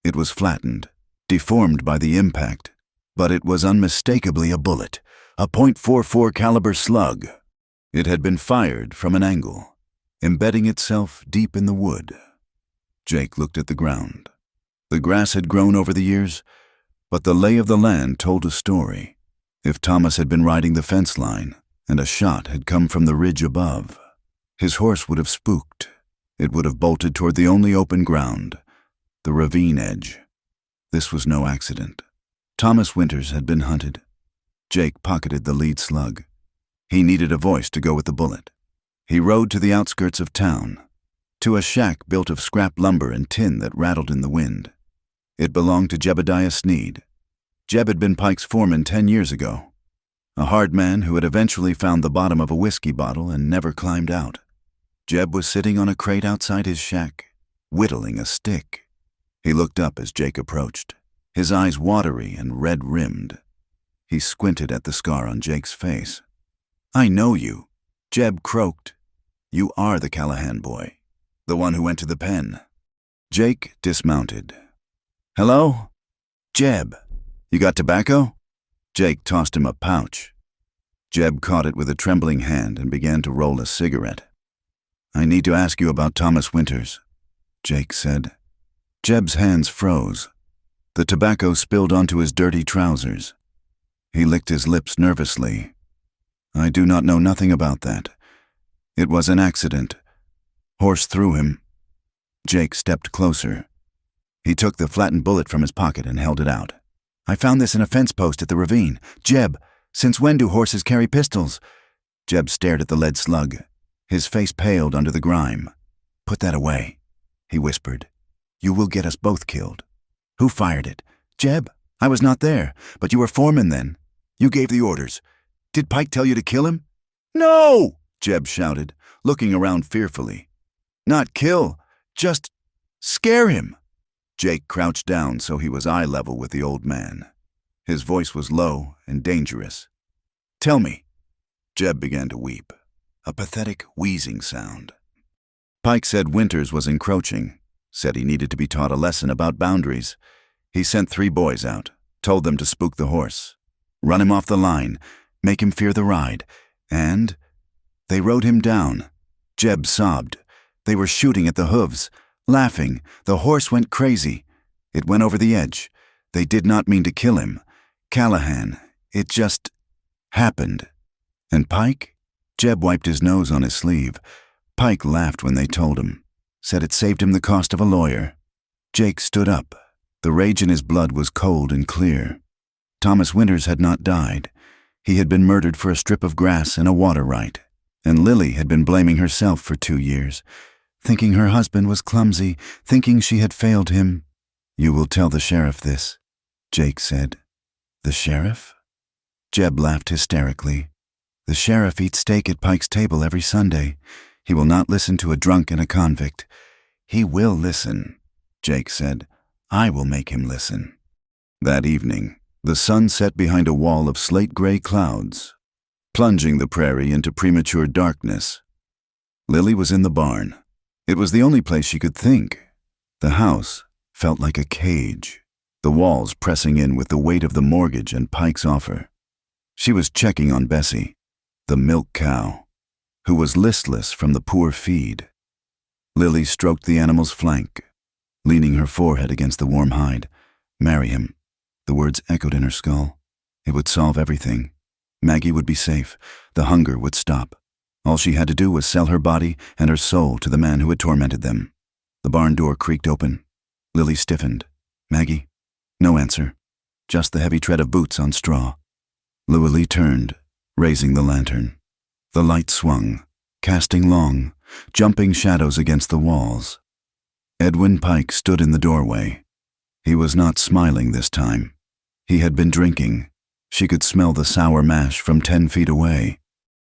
It was flattened, deformed by the impact, but it was unmistakably a bullet, a .44 caliber slug. It had been fired from an angle, embedding itself deep in the wood. Jake looked at the ground. The grass had grown over the years, but the lay of the land told a story. If Thomas had been riding the fence line and a shot had come from the ridge above, his horse would have spooked. It would have bolted toward the only open ground, the ravine edge. This was no accident. Thomas Winters had been hunted. Jake pocketed the lead slug. He needed a voice to go with the bullet. He rode to the outskirts of town, to a shack built of scrap lumber and tin that rattled in the wind. It belonged to Jebediah Sneed. Jeb had been Pike's foreman 10 years ago, a hard man who had eventually found the bottom of a whiskey bottle and never climbed out. Jeb was sitting on a crate outside his shack, whittling a stick. He looked up as Jake approached, his eyes watery and red-rimmed. He squinted at the scar on Jake's face. "I know you," Jeb croaked. "You are the Callahan boy, the one who went to the pen." Jake dismounted. "Hello? Jeb, you got tobacco?" Jake tossed him a pouch. Jeb caught it with a trembling hand and began to roll a cigarette. "I need to ask you about Thomas Winters," Jake said. Jeb's hands froze. The tobacco spilled onto his dirty trousers. He licked his lips nervously. "I do not know nothing about that. It was an accident. Horse threw him." Jake stepped closer. He took the flattened bullet from his pocket and held it out. "I found this in a fence post at the ravine. Jeb, since when do horses carry pistols?" Jeb stared at the lead slug. His face paled under the grime. "Put that away," he whispered. "You will get us both killed." "Who fired it?" "Jeb. I was not there, but you were foreman then. You gave the orders. Did Pike tell you to kill him?" "No!" Jeb shouted, looking around fearfully. "Not kill, just scare him." Jake crouched down so he was eye level with the old man. His voice was low and dangerous. "Tell me." Jeb began to weep, a pathetic wheezing sound. Pike said Winters was encroaching, said he needed to be taught a lesson about boundaries. He sent 3 boys out, told them to spook the horse, run him off the line, make him fear the ride, and they rode him down. Jeb sobbed. They were shooting at the hooves, laughing. The horse went crazy. It went over the edge. They did not mean to kill him. Callahan, it just happened. And Pike? Jeb wiped his nose on his sleeve. Pike laughed when they told him, said it saved him the cost of a lawyer. Jake stood up. The rage in his blood was cold and clear. Thomas Winters had not died. He had been murdered for a strip of grass and a water right. And Lily had been blaming herself for 2 years, thinking her husband was clumsy, thinking she had failed him. "You will tell the sheriff this," Jake said. "The sheriff?" Jeb laughed hysterically. "The sheriff eats steak at Pike's table every Sunday. He will not listen to a drunk and a convict." "He will listen," Jake said. "I will make him listen." That evening, the sun set behind a wall of slate-gray clouds, plunging the prairie into premature darkness. Lily was in the barn. It was the only place she could think. The house felt like a cage, the walls pressing in with the weight of the mortgage and Pike's offer. She was checking on Bessie, the milk cow, who was listless from the poor feed. Lily stroked the animal's flank, leaning her forehead against the warm hide. "Marry him." The words echoed in her skull. It would solve everything. Maggie would be safe. The hunger would stop. All she had to do was sell her body and her soul to the man who had tormented them. The barn door creaked open. Lily stiffened. "Maggie?" No answer. Just the heavy tread of boots on straw. Lily turned, raising the lantern. The light swung, casting long, jumping shadows against the walls. Edwin Pike stood in the doorway. He was not smiling this time. He had been drinking. She could smell the sour mash from 10 feet away.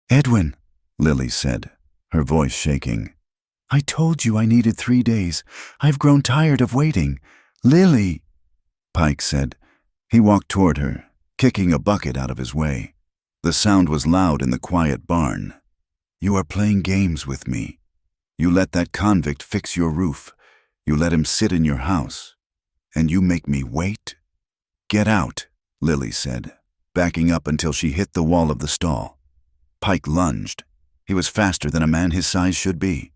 "Edwin," Lily said, her voice shaking. "I told you I needed 3 days. I've grown tired of waiting. Lily," Pike said. He walked toward her, kicking a bucket out of his way. The sound was loud in the quiet barn. "You are playing games with me. You let that convict fix your roof. You let him sit in your house. And you make me wait?" "Get out," Lily said, backing up until she hit the wall of the stall. Pike lunged. He was faster than a man his size should be.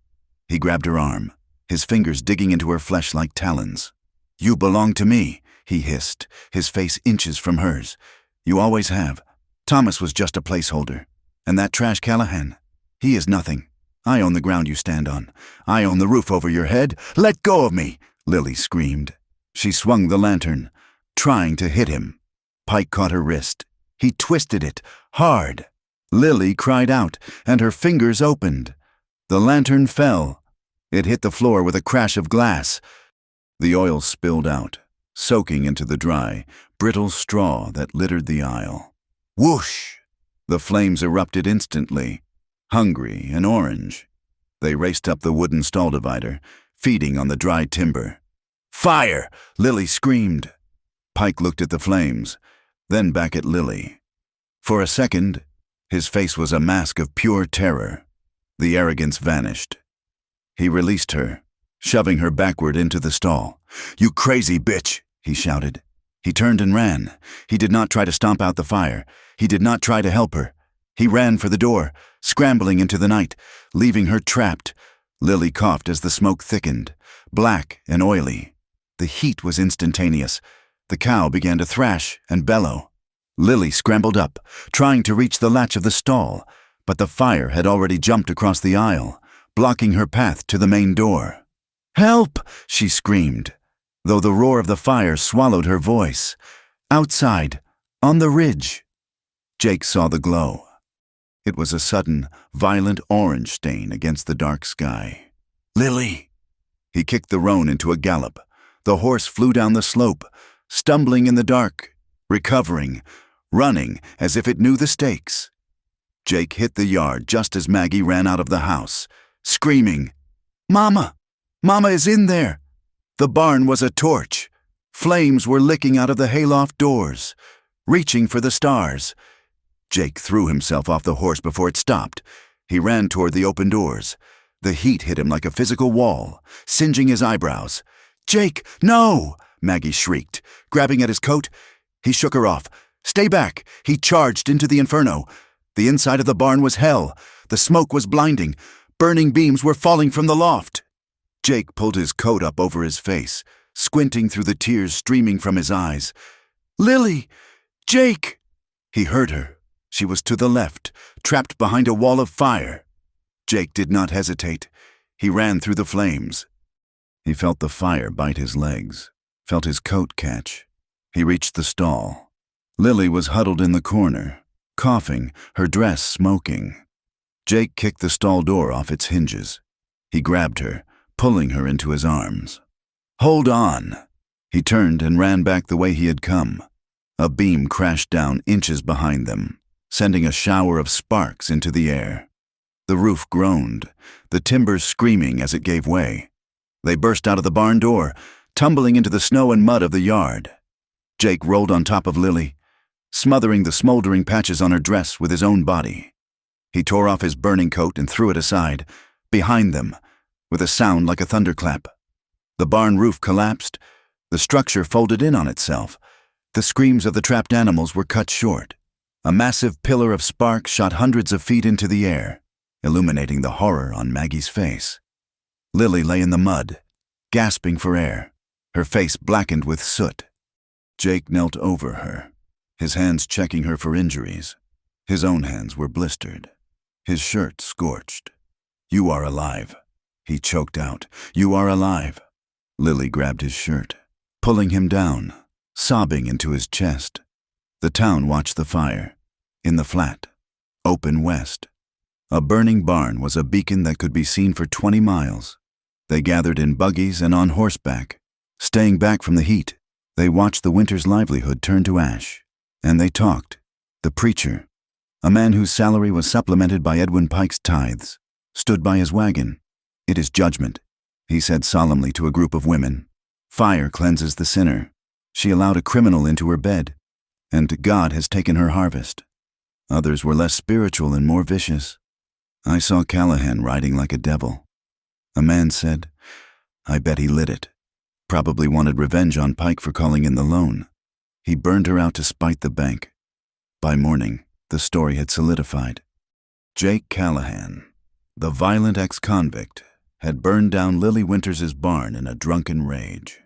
He grabbed her arm, his fingers digging into her flesh like talons. "You belong to me," he hissed, his face inches from hers. "You always have. Thomas was just a placeholder. And that trash Callahan, he is nothing. I own the ground you stand on. I own the roof over your head. Let go of me," Lily screamed. She swung the lantern, trying to hit him. Pike caught her wrist. He twisted it, hard. Lily cried out, and her fingers opened. The lantern fell. It hit the floor with a crash of glass. The oil spilled out, soaking into the dry, brittle straw that littered the aisle. Whoosh! The flames erupted instantly, hungry and orange. They raced up the wooden stall divider, feeding on the dry timber. "Fire!" Lily screamed. Pike looked at the flames, then back at Lily. For a second, his face was a mask of pure terror. The arrogance vanished. He released her, shoving her backward into the stall. "You crazy bitch!" he shouted. He turned and ran. He did not try to stomp out the fire. He did not try to help her. He ran for the door, scrambling into the night, leaving her trapped. Lily coughed as the smoke thickened, black and oily. The heat was instantaneous. The cow began to thrash and bellow. Lily scrambled up, trying to reach the latch of the stall, but the fire had already jumped across the aisle, blocking her path to the main door. "Help!" she screamed, though the roar of the fire swallowed her voice. Outside, on the ridge. Jake saw the glow. It was a sudden, violent orange stain against the dark sky. "Lily!" He kicked the roan into a gallop. The horse flew down the slope, stumbling in the dark, recovering, running as if it knew the stakes. Jake hit the yard just as Maggie ran out of the house, screaming, "Mama! Mama is in there!" The barn was a torch. Flames were licking out of the hayloft doors, reaching for the stars. Jake threw himself off the horse before it stopped. He ran toward the open doors. The heat hit him like a physical wall, singeing his eyebrows. "Jake, no!" Maggie shrieked, grabbing at his coat. He shook her off. "Stay back!" He charged into the inferno. The inside of the barn was hell. The smoke was blinding. Burning beams were falling from the loft. Jake pulled his coat up over his face, squinting through the tears streaming from his eyes. "Lily! Jake!" He heard her. She was to the left, trapped behind a wall of fire. Jake did not hesitate. He ran through the flames. He felt the fire bite his legs, felt his coat catch. He reached the stall. Lily was huddled in the corner, coughing, her dress smoking. Jake kicked the stall door off its hinges. He grabbed her, pulling her into his arms. "Hold on!" He turned and ran back the way he had come. A beam crashed down inches behind them, sending a shower of sparks into the air. The roof groaned, the timbers screaming as it gave way. They burst out of the barn door, tumbling into the snow and mud of the yard. Jake rolled on top of Lily, smothering the smoldering patches on her dress with his own body. He tore off his burning coat and threw it aside, behind them, with a sound like a thunderclap. The barn roof collapsed. The structure folded in on itself. The screams of the trapped animals were cut short. A massive pillar of sparks shot hundreds of feet into the air, illuminating the horror on Maggie's face. Lily lay in the mud, gasping for air, her face blackened with soot. Jake knelt over her, his hands checking her for injuries. His own hands were blistered, his shirt scorched. "You are alive," he choked out. "You are alive." Lily grabbed his shirt, pulling him down, sobbing into his chest. The town watched the fire. In the flat, open west, a burning barn was a beacon that could be seen for 20 miles. They gathered in buggies and on horseback. Staying back from the heat, they watched the winter's livelihood turn to ash. And they talked. The preacher, a man whose salary was supplemented by Edwin Pike's tithes, stood by his wagon. "It is judgment," he said solemnly to a group of women. "Fire cleanses the sinner. She allowed a criminal into her bed, and God has taken her harvest." Others were less spiritual and more vicious. "I saw Callahan riding like a devil." A man said, "I bet he lit it. Probably wanted revenge on Pike for calling in the loan. He burned her out to spite the bank." By morning, the story had solidified. Jake Callahan, the violent ex-convict, had burned down Lily Winters' barn in a drunken rage.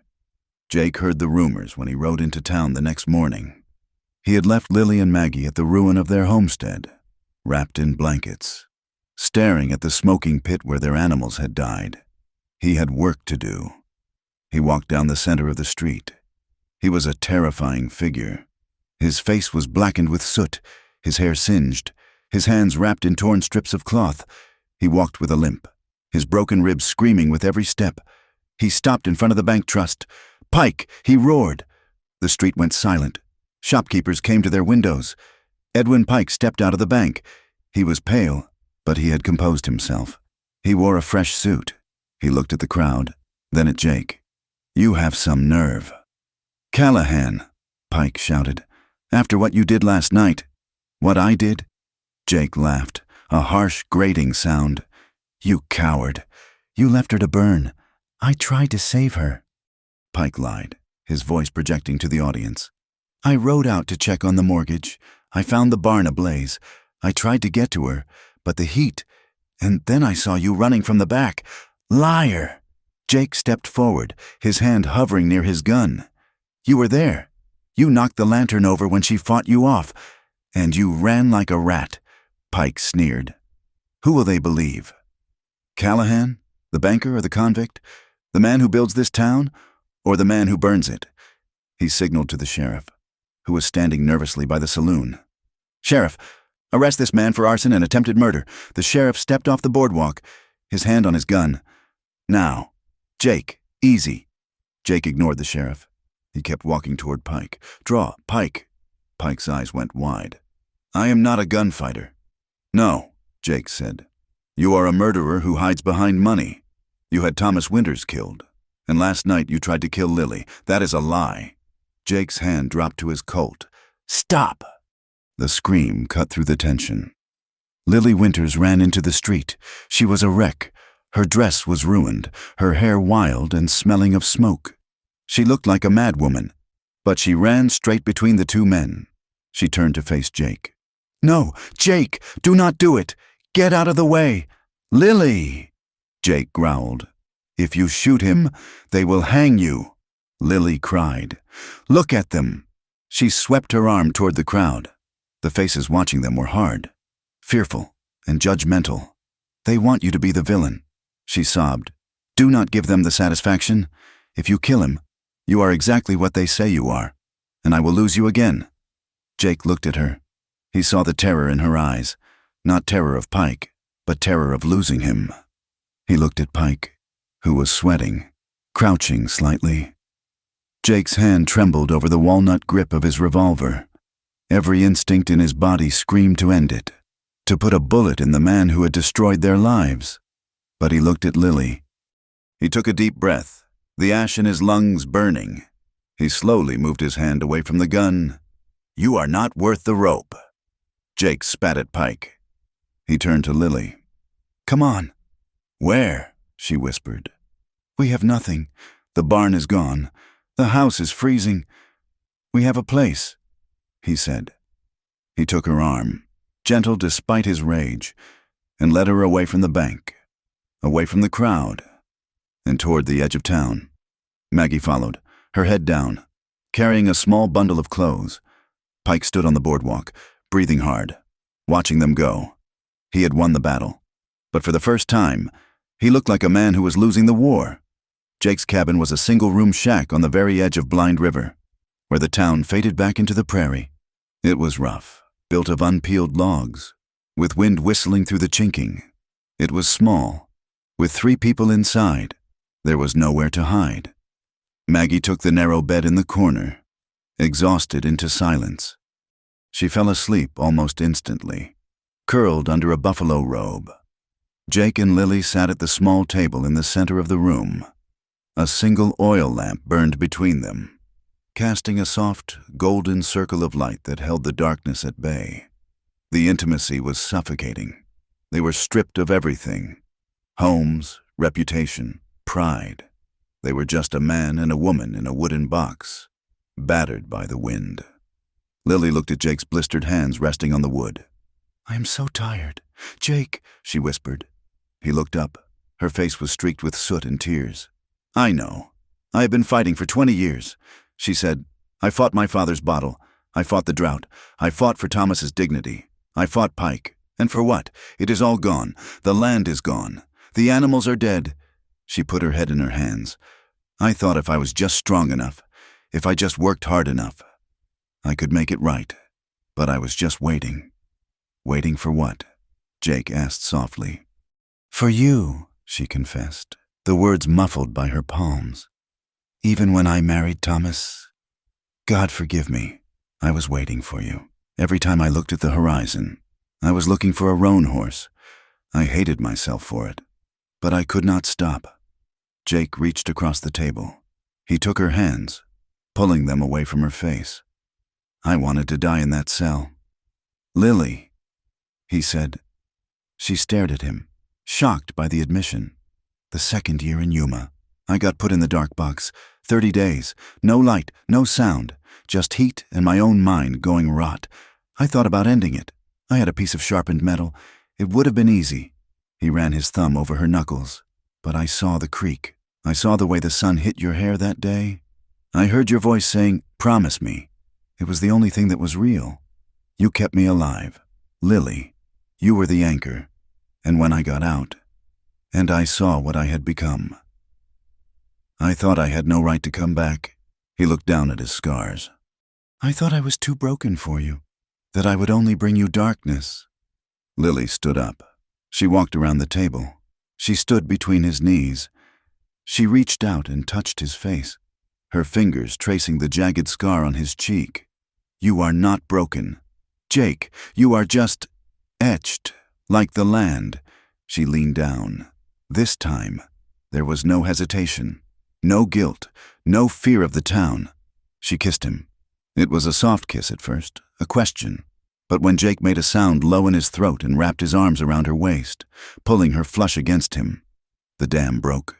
Jake heard the rumors when he rode into town the next morning. He had left Lily and Maggie at the ruin of their homestead, wrapped in blankets, staring at the smoking pit where their animals had died. He had work to do. He walked down the center of the street. He was a terrifying figure. His face was blackened with soot, his hair singed, his hands wrapped in torn strips of cloth. He walked with a limp, his broken ribs screaming with every step. He stopped in front of the bank trust. "Pike!" he roared. The street went silent. Shopkeepers came to their windows. Edwin Pike stepped out of the bank. He was pale, but he had composed himself. He wore a fresh suit. He looked at the crowd, then at Jake. "You have some nerve." "Callahan," Pike shouted, "after what you did last night." "What I did?" Jake laughed, a harsh, grating sound. "You coward. You left her to burn. I tried to save her." Pike lied, his voice projecting to the audience. "I rode out to check on the mortgage. I found the barn ablaze. I tried to get to her, but the heat, and then I saw you running from the back. Liar! Jake stepped forward, his hand hovering near his gun. You were there. You knocked the lantern over when she fought you off, and you ran like a rat, Pike sneered. Who will they believe? Callahan? The banker or the convict? The man who builds this town? Or the man who burns it? He signaled to the sheriff, who was standing nervously by the saloon. Sheriff, arrest this man for arson and attempted murder. The sheriff stepped off the boardwalk, his hand on his gun. Now, Jake, easy. Jake ignored the sheriff. He kept walking toward Pike. Draw, Pike. Pike's eyes went wide. I am not a gunfighter. No, Jake said. You are a murderer who hides behind money. You had Thomas Winters killed, and last night you tried to kill Lily. That is a lie. Jake's hand dropped to his Colt. Stop! The scream cut through the tension. Lily Winters ran into the street. She was a wreck. Her dress was ruined, her hair wild and smelling of smoke. She looked like a madwoman, but she ran straight between the two men. She turned to face Jake. No, Jake, do not do it. Get out of the way. Lily! Jake growled. If you shoot him, they will hang you. Lily cried. Look at them. She swept her arm toward the crowd. The faces watching them were hard, fearful, and judgmental. They want you to be the villain. She sobbed. Do not give them the satisfaction. If you kill him, you are exactly what they say you are, and I will lose you again. Jake looked at her. He saw the terror in her eyes, not terror of Pike, but terror of losing him. He looked at Pike, who was sweating, crouching slightly. Jake's hand trembled over the walnut grip of his revolver. Every instinct in his body screamed to end it, to put a bullet in the man who had destroyed their lives. But he looked at Lily. He took a deep breath, the ash in his lungs burning. He slowly moved his hand away from the gun. You are not worth the rope. Jake spat at Pike. He turned to Lily. Come on. Where? She whispered. We have nothing. The barn is gone. The house is freezing. We have a place, he said. He took her arm, gentle despite his rage, and led her away from the bank, away from the crowd, and toward the edge of town. Maggie followed, her head down, carrying a small bundle of clothes. Pike stood on the boardwalk, breathing hard, watching them go. He had won the battle, but for the first time, he looked like a man who was losing the war. Jake's cabin was a single-room shack on the very edge of Blind River, where the town faded back into the prairie. It was rough, built of unpeeled logs, with wind whistling through the chinking. It was small. With 3 people inside, there was nowhere to hide. Maggie took the narrow bed in the corner, exhausted into silence. She fell asleep almost instantly, curled under a buffalo robe. Jake and Lily sat at the small table in the center of the room. A single oil lamp burned between them, casting a soft, golden circle of light that held the darkness at bay. The intimacy was suffocating. They were stripped of everything: homes, reputation, pride. They were just a man and a woman in a wooden box, battered by the wind. Lily looked at Jake's blistered hands resting on the wood. I am so tired. Jake, she whispered. He looked up. Her face was streaked with soot and tears. I know. I have been fighting for 20 years. She said, I fought my father's bottle. I fought the drought. I fought for Thomas's dignity. I fought Pike. And for what? It is all gone. The land is gone. The animals are dead. She put her head in her hands. I thought if I was just strong enough, if I just worked hard enough, I could make it right. But I was just waiting. Waiting for what? Jake asked softly. For you, she confessed, the words muffled by her palms. Even when I married Thomas, God forgive me, I was waiting for you. Every time I looked at the horizon, I was looking for a roan horse. I hated myself for it, but I could not stop. Jake reached across the table. He took her hands, pulling them away from her face. I wanted to die in that cell. Lily, he said. She stared at him, shocked by the admission. The second year in Yuma, I got put in the dark box. 30 days, no light, no sound, just heat and my own mind going rot. I thought about ending it. I had a piece of sharpened metal. It would have been easy. He ran his thumb over her knuckles. But I saw the creak. I saw the way the sun hit your hair that day. I heard your voice saying, "Promise me." It was the only thing that was real. You kept me alive. Lily, you were the anchor. And when I got out, and I saw what I had become, I thought I had no right to come back. He looked down at his scars. I thought I was too broken for you, that I would only bring you darkness. Lily stood up. She walked around the table. She stood between his knees. She reached out and touched his face, her fingers tracing the jagged scar on his cheek. You are not broken. Jake, you are just etched, like the land. She leaned down. This time, there was no hesitation, no guilt, no fear of the town. She kissed him. It was a soft kiss at first, a question. But when Jake made a sound low in his throat and wrapped his arms around her waist, pulling her flush against him, the dam broke.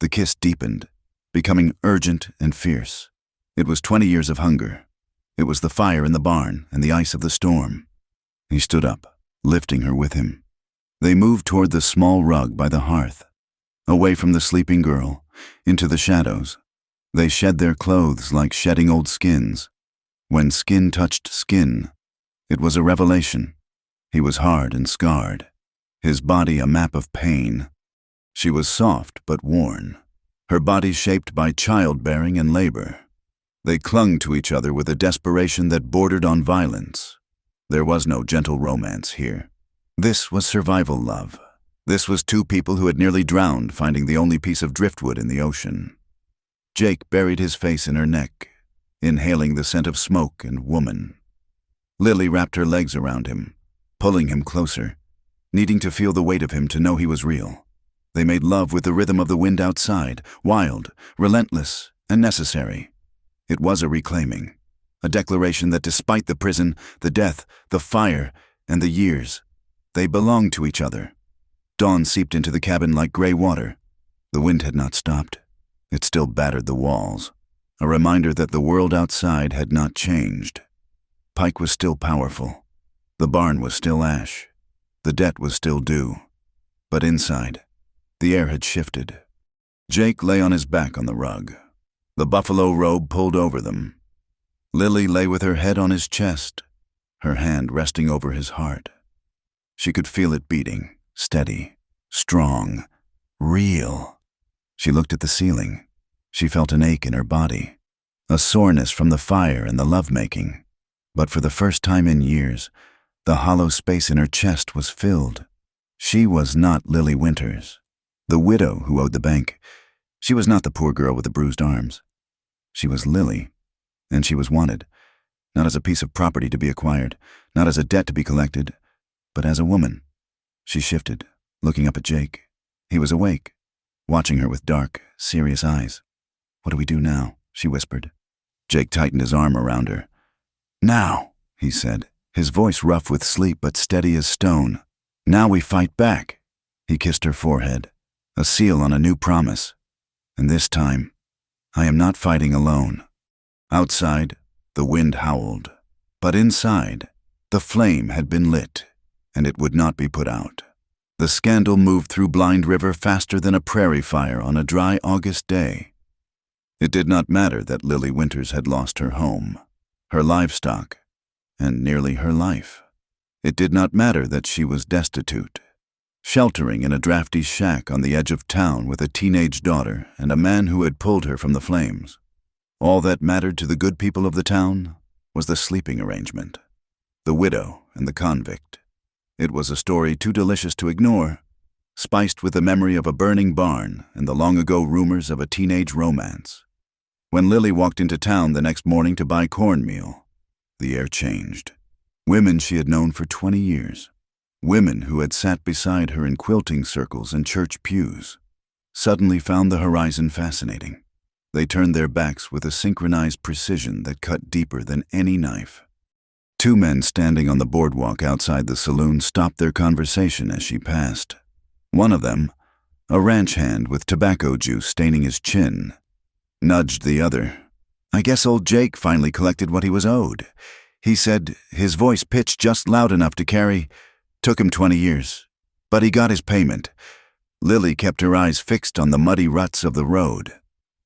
The kiss deepened, becoming urgent and fierce. It was 20 years of hunger. It was the fire in the barn and the ice of the storm. He stood up, lifting her with him. They moved toward the small rug by the hearth, away from the sleeping girl, into the shadows. They shed their clothes like shedding old skins. When skin touched skin, it was a revelation. He was hard and scarred, his body a map of pain. She was soft but worn, her body shaped by childbearing and labor. They clung to each other with a desperation that bordered on violence. There was no gentle romance here. This was survival love. This was two people who had nearly drowned finding the only piece of driftwood in the ocean. Jake buried his face in her neck, inhaling the scent of smoke and woman. Lily wrapped her legs around him, pulling him closer, needing to feel the weight of him to know he was real. They made love with the rhythm of the wind outside, wild, relentless, and necessary. It was a reclaiming, a declaration that despite the prison, the death, the fire, and the years, they belonged to each other. Dawn seeped into the cabin like gray water. The wind had not stopped. It still battered the walls, a reminder that the world outside had not changed. Pike was still powerful. The barn was still ash. The debt was still due. But inside, the air had shifted. Jake lay on his back on the rug, the buffalo robe pulled over them. Lily lay with her head on his chest, her hand resting over his heart. She could feel it beating, steady, strong, real. She looked at the ceiling. She felt an ache in her body, a soreness from the fire and the lovemaking. But for the first time in years, the hollow space in her chest was filled. She was not Lily Winters, the widow who owed the bank. She was not the poor girl with the bruised arms. She was Lily, and she was wanted, not as a piece of property to be acquired, not as a debt to be collected, but as a woman. She shifted, looking up at Jake. He was awake, watching her with dark, serious eyes. "What do we do now?" she whispered. Jake tightened his arm around her. "Now," he said, his voice rough with sleep but steady as stone. "Now we fight back." He kissed her forehead, a seal on a new promise. And this time, I am not fighting alone. Outside, the wind howled. But inside, the flame had been lit, and it would not be put out. The scandal moved through Blind River faster than a prairie fire on a dry August day. It did not matter that Lily Winters had lost her home, her livestock, and nearly her life. It did not matter that she was destitute, sheltering in a drafty shack on the edge of town with a teenage daughter and a man who had pulled her from the flames. All that mattered to the good people of the town was the sleeping arrangement, the widow and the convict. It was a story too delicious to ignore, spiced with the memory of a burning barn and the long-ago rumors of a teenage romance. When Lily walked into town the next morning to buy cornmeal, the air changed. Women she had known for 20 years, women who had sat beside her in quilting circles and church pews, suddenly found the horizon fascinating. They turned their backs with a synchronized precision that cut deeper than any knife. Two men standing on the boardwalk outside the saloon stopped their conversation as she passed. One of them, a ranch hand with tobacco juice staining his chin, nudged the other. "I guess old Jake finally collected what he was owed. He said, his voice pitched just loud enough to carry. Took him 20 years. But he got his payment. Lily kept her eyes fixed on the muddy ruts of the road.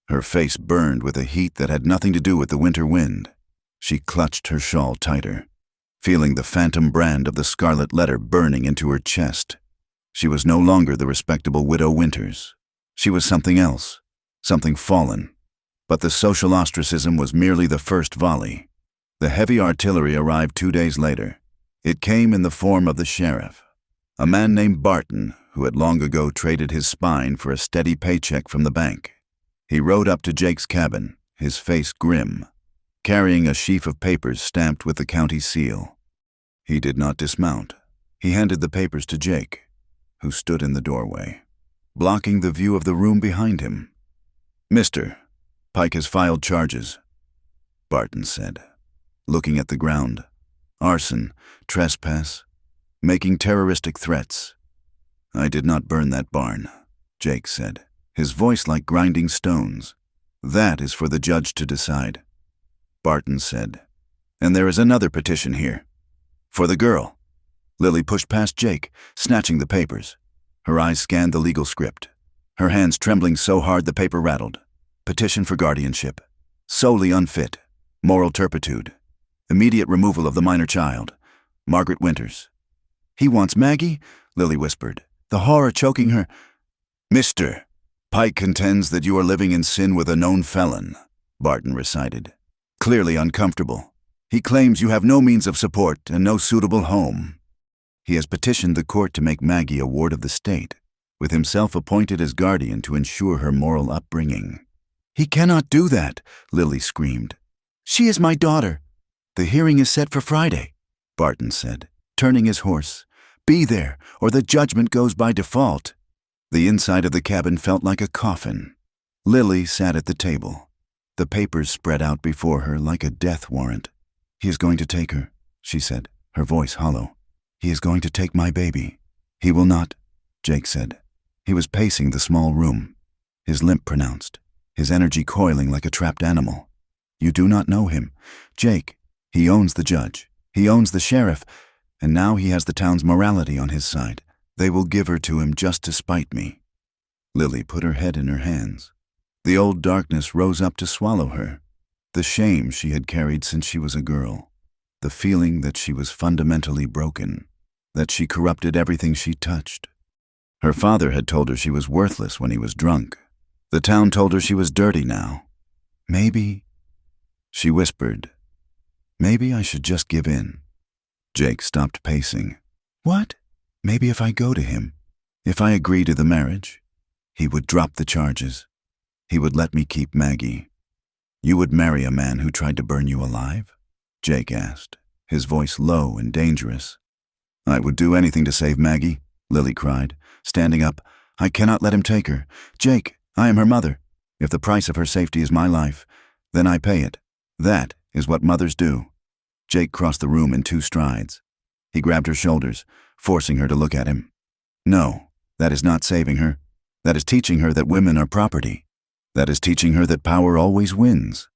Her face burned with a heat that had nothing to do with the winter wind. She clutched her shawl tighter, feeling the phantom brand of the scarlet letter burning into her chest. She was no longer the respectable widow Winters. She was something else, something fallen. But the social ostracism was merely the first volley. The heavy artillery arrived 2 days later. It came in the form of the sheriff, a man named Barton, who had long ago traded his spine for a steady paycheck from the bank. He rode up to Jake's cabin, his face grim, carrying a sheaf of papers stamped with the county seal. He did not dismount. He handed the papers to Jake, who stood in the doorway, blocking the view of the room behind him. "Mister, Pike has filed charges," Barton said, looking at the ground. "Arson, trespass, making terroristic threats." "I did not burn that barn," Jake said, his voice like grinding stones. "That is for the judge to decide." Barton said, "And there is another petition here. For the girl." Lily pushed past Jake, snatching the papers. Her eyes scanned the legal script, her hands trembling so hard the paper rattled. Petition for guardianship. Solely unfit. Moral turpitude. Immediate removal of the minor child. Margaret Winters. "He wants Maggie?" Lily whispered, the horror choking her. "Mister, Pike contends that you are living in sin with a known felon," Barton recited, clearly uncomfortable. "He claims you have no means of support and no suitable home. He has petitioned the court to make Maggie a ward of the state, with himself appointed as guardian to ensure her moral upbringing." "He cannot do that," Lily screamed. "She is my daughter." "The hearing is set for Friday," Barton said, turning his horse. "Be there, or the judgment goes by default." The inside of the cabin felt like a coffin. Lily sat at the table, the papers spread out before her like a death warrant. "He is going to take her," she said, her voice hollow. "He is going to take my baby." "He will not," Jake said. He was pacing the small room, his limp pronounced, his energy coiling like a trapped animal. "You do not know him. Jake, he owns the judge, he owns the sheriff, and now he has the town's morality on his side. They will give her to him just to spite me." Lily put her head in her hands. The old darkness rose up to swallow her. The shame she had carried since she was a girl. The feeling that she was fundamentally broken, that she corrupted everything she touched. Her father had told her she was worthless when he was drunk. The town told her she was dirty now. "Maybe," she whispered, "maybe I should just give in." Jake stopped pacing. "What?" "Maybe if I go to him, if I agree to the marriage, he would drop the charges. He would let me keep Maggie." "You would marry a man who tried to burn you alive?" Jake asked, his voice low and dangerous. "I would do anything to save Maggie," Lily cried, standing up. "I cannot let him take her. Jake, I am her mother. If the price of her safety is my life, then I pay it. That is what mothers do." Jake crossed the room in 2 strides. He grabbed her shoulders, forcing her to look at him. "No, that is not saving her. That is teaching her that women are property. That is teaching her that power always wins.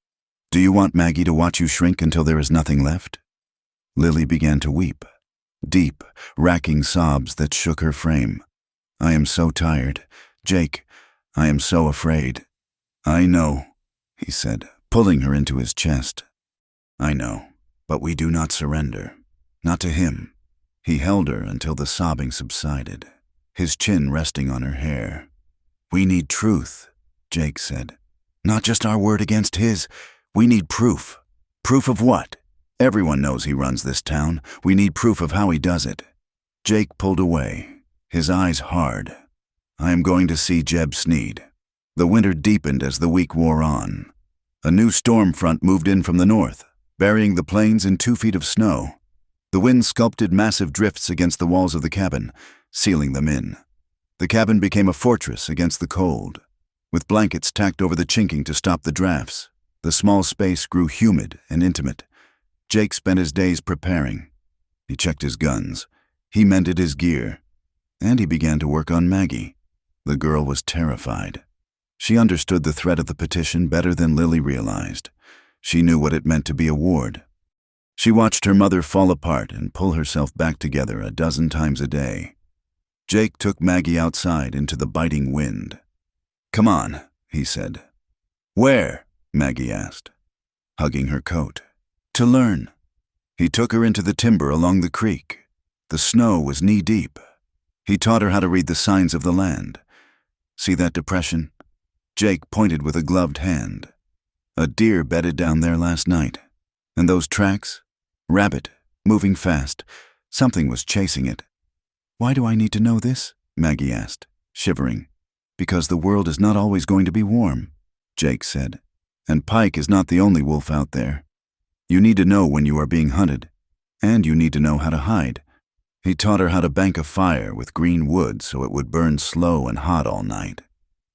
Do you want Maggie to watch you shrink until there is nothing left?" Lily began to weep, deep, racking sobs that shook her frame. "I am so tired. Jake, I am so afraid." "I know," he said, pulling her into his chest. "I know, but we do not surrender. Not to him." He held her until the sobbing subsided, his chin resting on her hair. "We need truth," Jake said. "Not just our word against his. We need proof." "Proof of what?" "Everyone knows he runs this town. We need proof of how he does it." Jake pulled away, his eyes hard. "I am going to see Jeb Sneed." The winter deepened as the week wore on. A new storm front moved in from the north, burying the plains in 2 feet of snow. The wind sculpted massive drifts against the walls of the cabin, sealing them in. The cabin became a fortress against the cold. With blankets tacked over the chinking to stop the drafts, the small space grew humid and intimate. Jake spent his days preparing. He checked his guns, he mended his gear, and he began to work on Maggie. The girl was terrified. She understood the threat of the petition better than Lily realized. She knew what it meant to be a ward. She watched her mother fall apart and pull herself back together a dozen times a day. Jake took Maggie outside into the biting wind. "Come on," he said. "Where?" Maggie asked, hugging her coat. "To learn." He took her into the timber along the creek. The snow was knee-deep. He taught her how to read the signs of the land. "See that depression?" Jake pointed with a gloved hand. "A deer bedded down there last night. And those tracks? Rabbit, moving fast. Something was chasing it." "Why do I need to know this?" Maggie asked, shivering. "Because the world is not always going to be warm," Jake said. "And Pike is not the only wolf out there. You need to know when you are being hunted, and you need to know how to hide." He taught her how to bank a fire with green wood so it would burn slow and hot all night.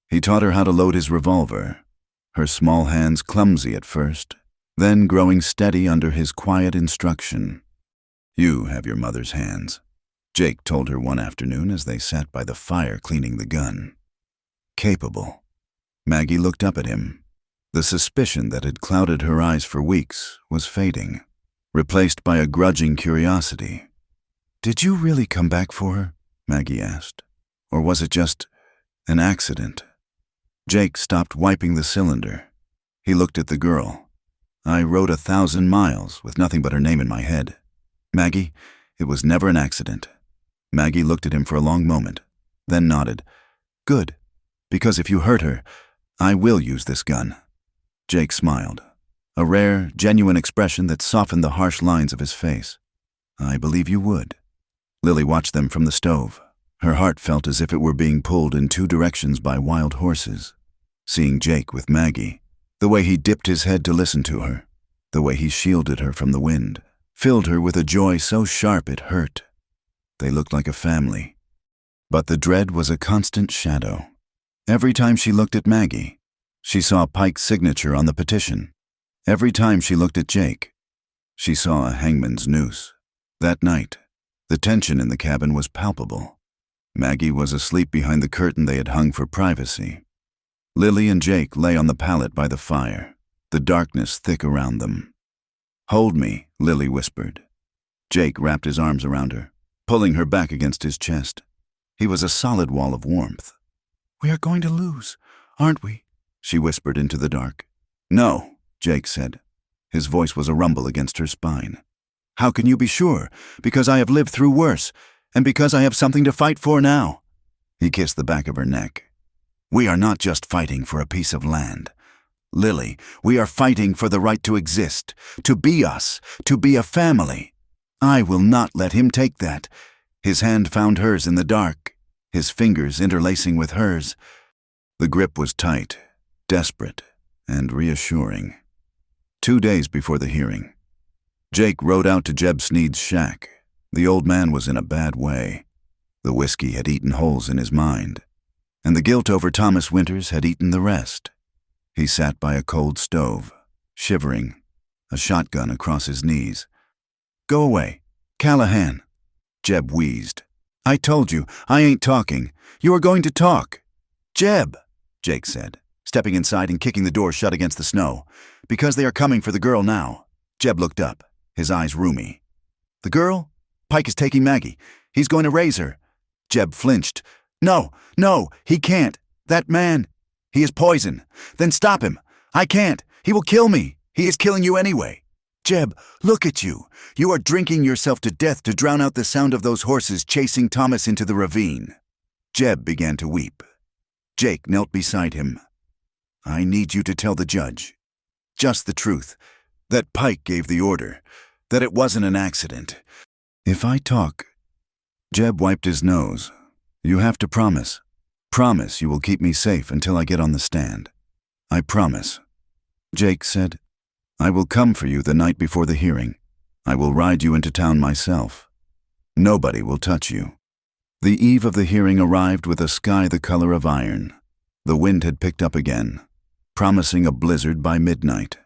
He taught her how to load his revolver, her small hands clumsy at first, then growing steady under his quiet instruction. "You have your mother's hands," Jake told her one afternoon as they sat by the fire cleaning the gun. "Capable." Maggie looked up at him. The suspicion that had clouded her eyes for weeks was fading, replaced by a grudging curiosity. "Did you really come back for her?" Maggie asked. "Or was it just an accident?" Jake stopped wiping the cylinder. He looked at the girl. "I rode 1,000 miles with nothing but her name in my head. Maggie, it was never an accident." Maggie looked at him for a long moment, then nodded. "Good, because if you hurt her, I will use this gun." Jake smiled, a rare, genuine expression that softened the harsh lines of his face. "I believe you would." Lily watched them from the stove. Her heart felt as if it were being pulled in two directions by wild horses. Seeing Jake with Maggie, the way he dipped his head to listen to her, the way he shielded her from the wind, filled her with a joy so sharp it hurt. They looked like a family. But the dread was a constant shadow. Every time she looked at Maggie, she saw Pike's signature on the petition. Every time she looked at Jake, she saw a hangman's noose. That night, the tension in the cabin was palpable. Maggie was asleep behind the curtain they had hung for privacy. Lily and Jake lay on the pallet by the fire, the darkness thick around them. "Hold me," Lily whispered. Jake wrapped his arms around her, pulling her back against his chest. He was a solid wall of warmth. "We are going to lose, aren't we?" she whispered into the dark. "No," Jake said. His voice was a rumble against her spine. "How can you be sure? Because I have lived through worse, and because I have something to fight for now." He kissed the back of her neck. "We are not just fighting for a piece of land. Lily, we are fighting for the right to exist, to be us, to be a family. I will not let him take that." His hand found hers in the dark, his fingers interlacing with hers. The grip was tight, desperate, and reassuring. 2 days before the hearing, Jake rode out to Jeb Sneed's shack. The old man was in a bad way. The whiskey had eaten holes in his mind, and the guilt over Thomas Winters had eaten the rest. He sat by a cold stove, shivering, a shotgun across his knees. "Go away. Callahan." Jeb wheezed. "I told you, I ain't talking. You are going to talk." "Jeb," Jake said, stepping inside and kicking the door shut against the snow. "Because they are coming for the girl now." Jeb looked up, his eyes rheumy. "The girl? Pike is taking Maggie. He's going to raise her." Jeb flinched. No, he can't. That man, he is poison. Then stop him. I can't. He will kill me. He is killing you anyway." "Jeb, look at you. You are drinking yourself to death to drown out the sound of those horses chasing Thomas into the ravine." Jeb began to weep. Jake knelt beside him. "I need you to tell the judge just the truth, that Pike gave the order, that it wasn't an accident." "If I talk..." Jeb wiped his nose. "You have to promise. Promise you will keep me safe until I get on the stand." "I promise." Jake said, "I will come for you the night before the hearing. I will ride you into town myself. Nobody will touch you." The eve of the hearing arrived with a sky the color of iron. The wind had picked up again, promising a blizzard by midnight.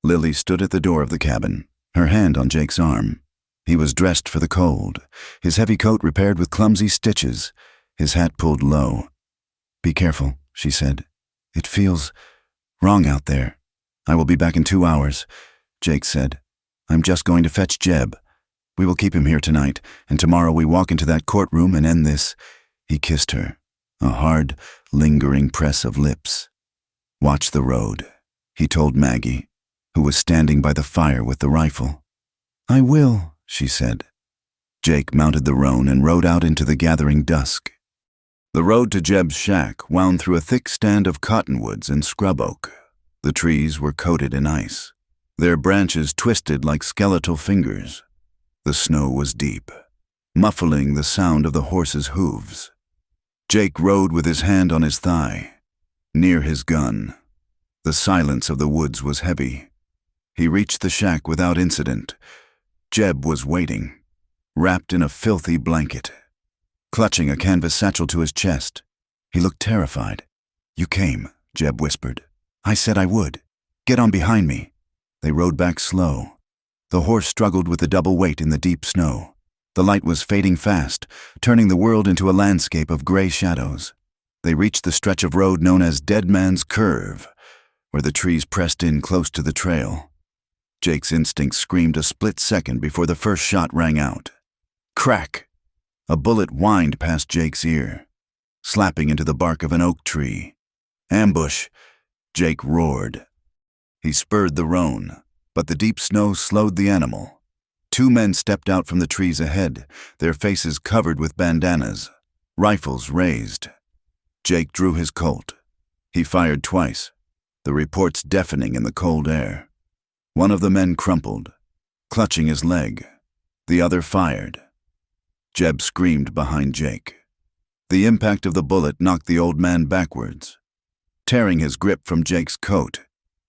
Lily stood at the door of the cabin, her hand on Jake's arm. He was dressed for the cold, his heavy coat repaired with clumsy stitches, his hat pulled low. "Be careful," she said. "It feels wrong out there." "I will be back in 2 hours," Jake said. I'm just going to fetch Jeb. We will keep him here tonight, and tomorrow we walk into that courtroom and end this." He kissed her, a hard, lingering press of lips. "Watch the road," he told Maggie, who was standing by the fire with the rifle. "I will," she said. Jake mounted the roan and rode out into the gathering dusk. The road to Jeb's shack wound through a thick stand of cottonwoods and scrub oak. The trees were coated in ice, their branches twisted like skeletal fingers. The snow was deep, muffling the sound of the horse's hooves. Jake rode with his hand on his thigh, near his gun. The silence of the woods was heavy. He reached the shack without incident. Jeb was waiting, wrapped in a filthy blanket, clutching a canvas satchel to his chest. He looked terrified. "You came," Jeb whispered. "I said I would. Get on behind me." They rode back slow. The horse struggled with the double weight in the deep snow. The light was fading fast, turning the world into a landscape of gray shadows. They reached the stretch of road known as Dead Man's Curve, where the trees pressed in close to the trail. Jake's instincts screamed a split second before the first shot rang out. Crack! A bullet whined past Jake's ear, slapping into the bark of an oak tree. "Ambush!" Jake roared. He spurred the roan, but the deep snow slowed the animal. Two men stepped out from the trees ahead, their faces covered with bandanas, rifles raised. Jake drew his Colt. He fired twice, the reports deafening in the cold air. One of the men crumpled, clutching his leg. The other fired. Jeb screamed behind Jake. The impact of the bullet knocked the old man backwards. Tearing his grip from Jake's coat,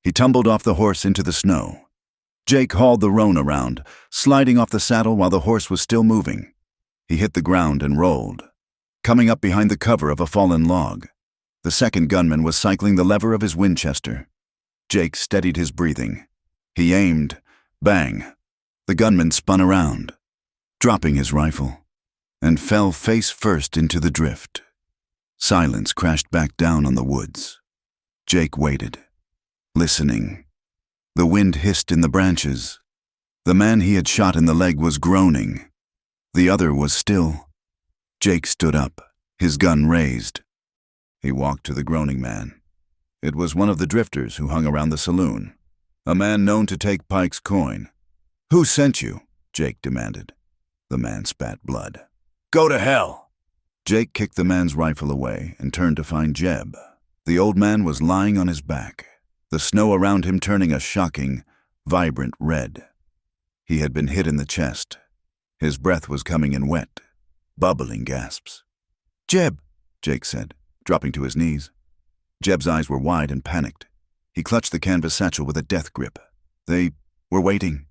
he tumbled off the horse into the snow. Jake hauled the roan around, sliding off the saddle while the horse was still moving. He hit the ground and rolled, coming up behind the cover of a fallen log. The second gunman was cycling the lever of his Winchester. Jake steadied his breathing. He aimed. Bang! The gunman spun around, dropping his rifle, and fell face first into the drift. Silence crashed back down on the woods. Jake waited, listening. The wind hissed in the branches. The man he had shot in the leg was groaning. The other was still. Jake stood up, his gun raised. He walked to the groaning man. It was one of the drifters who hung around the saloon, a man known to take Pike's coin. "Who sent you?" Jake demanded. The man spat blood. "Go to hell!" Jake kicked the man's rifle away and turned to find Jeb. The old man was lying on his back, the snow around him turning a shocking, vibrant red. He had been hit in the chest. His breath was coming in wet, bubbling gasps. "Jeb," Jake said, dropping to his knees. Jeb's eyes were wide and panicked. He clutched the canvas satchel with a death grip. "They were waiting."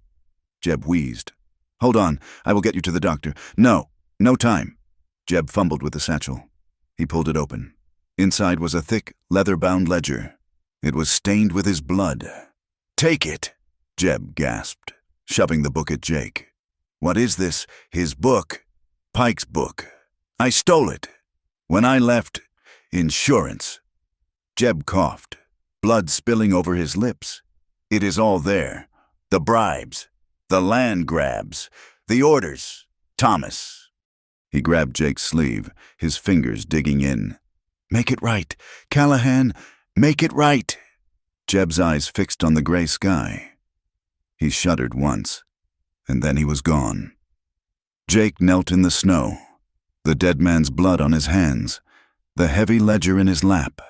Jeb wheezed. "Hold on, I will get you to the doctor." "No time." Jeb fumbled with the satchel. He pulled it open. Inside was a thick, leather-bound ledger. It was stained with his blood. "Take it," Jeb gasped, shoving the book at Jake. "What is this? His book?" "Pike's book. I stole it. When I left, insurance." Jeb coughed, blood spilling over his lips. "It is all there. The bribes, the land grabs, the orders. Thomas." He grabbed Jake's sleeve, his fingers digging in. "Make it right. Callahan, make it right." Jeb's eyes fixed on the gray sky. He shuddered once, and then he was gone. Jake knelt in the snow, the dead man's blood on his hands, the heavy ledger in his lap.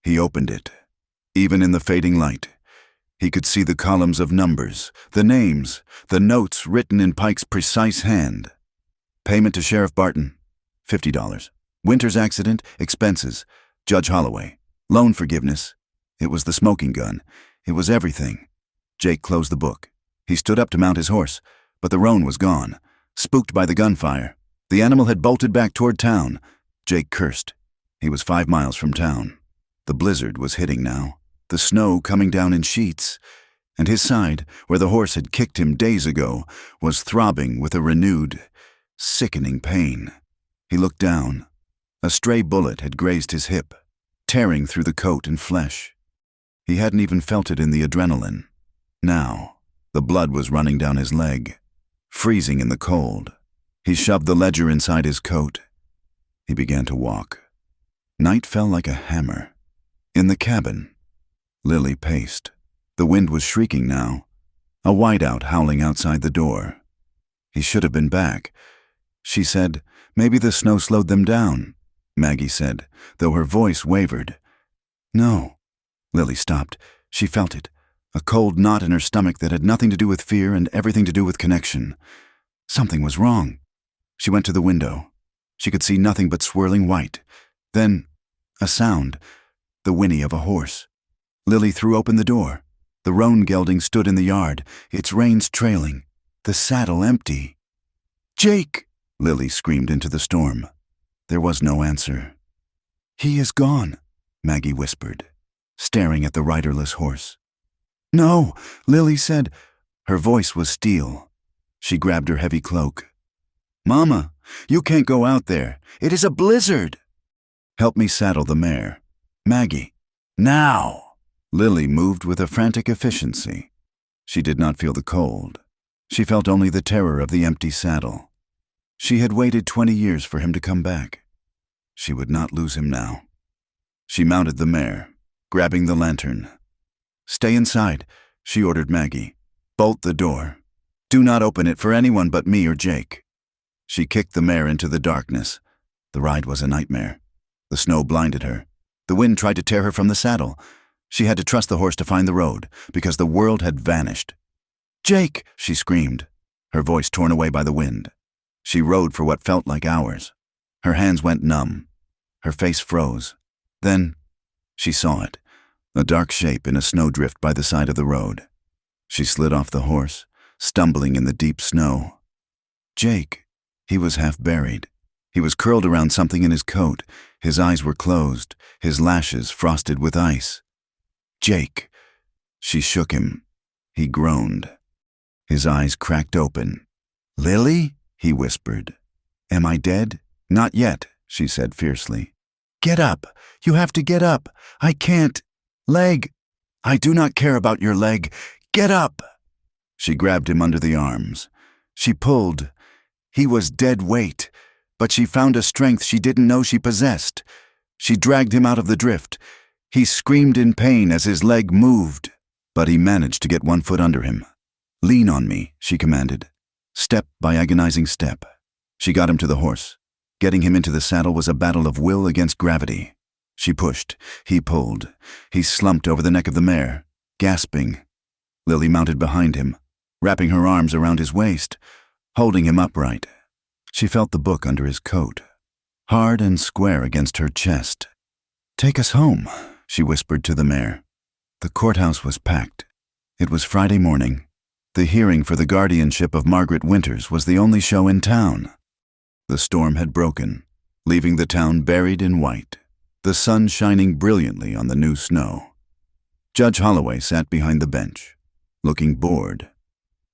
He opened it. Even in the fading light, he could see the columns of numbers, the names, the notes written in Pike's precise hand. Payment to Sheriff Barton, $50. Winter's accident, expenses, Judge Holloway. Loan forgiveness. It was the smoking gun. It was everything. Jake closed the book. He stood up to mount his horse, but the roan was gone, spooked by the gunfire. The animal had bolted back toward town. Jake cursed. He was 5 miles from town. The blizzard was hitting now, the snow coming down in sheets, and his side, where the horse had kicked him days ago, was throbbing with a renewed, sickening pain. He looked down. A stray bullet had grazed his hip, tearing through the coat and flesh. He hadn't even felt it in the adrenaline. Now, The blood was running down his leg, freezing in the cold. He shoved the ledger inside his coat. He began to walk. Night fell like a hammer. In the cabin, Lily paced. The wind was shrieking now, a whiteout howling outside the door. He should have been back. She said, maybe the snow slowed them down. Maggie said, though her voice wavered. No. Lily stopped. She felt it, a cold knot in her stomach that had nothing to do with fear and everything to do with connection. Something was wrong. She went to the window. She could see nothing but swirling white. Then, a sound, the whinny of a horse. Lily threw open the door. The roan gelding stood in the yard, its reins trailing, the saddle empty. "Jake!" Lily screamed into the storm. There was no answer. "He is gone," Maggie whispered, staring at the riderless horse. "No," Lily said. Her voice was steel. She grabbed her heavy cloak. "Mama, you can't go out there. It is a blizzard." "Help me saddle the mare." "Maggie, now!" Lily moved with a frantic efficiency. She did not feel the cold. She felt only the terror of the empty saddle. She had waited 20 years for him to come back. She would not lose him now. She mounted the mare, grabbing the lantern. "Stay inside," she ordered Maggie. "Bolt the door. Do not open it for anyone but me or Jake." She kicked the mare into the darkness. The ride was a nightmare. The snow blinded her. The wind tried to tear her from the saddle. She had to trust the horse to find the road, because the world had vanished. "Jake!" she screamed, her voice torn away by the wind. She rode for what felt like hours. Her hands went numb. Her face froze. Then, she saw it, a dark shape in a snowdrift by the side of the road. She slid off the horse, stumbling in the deep snow. Jake. He was half buried. He was curled around something in his coat. His eyes were closed, his lashes frosted with ice. "Jake." She shook him. He groaned. His eyes cracked open. "Lily?" he whispered. "Am I dead?" "Not yet," she said fiercely. "Get up. You have to get up. I can't. Leg. I do not care about your leg. Get up." She grabbed him under the arms. She pulled. He was dead weight, but she found a strength she didn't know she possessed. She dragged him out of the drift. He screamed in pain as his leg moved, but he managed to get one foot under him. "Lean on me," she commanded, step by agonizing step. She got him to the horse. Getting him into the saddle was a battle of will against gravity. She pushed. He pulled. He slumped over the neck of the mare, gasping. Lily mounted behind him, wrapping her arms around his waist, holding him upright. She felt the book under his coat, hard and square against her chest. "Take us home," she whispered to the mare. The courthouse was packed. It was Friday morning. The hearing for the guardianship of Margaret Winters was the only show in town. The storm had broken, leaving the town buried in white, the sun shining brilliantly on the new snow. Judge Holloway sat behind the bench, looking bored.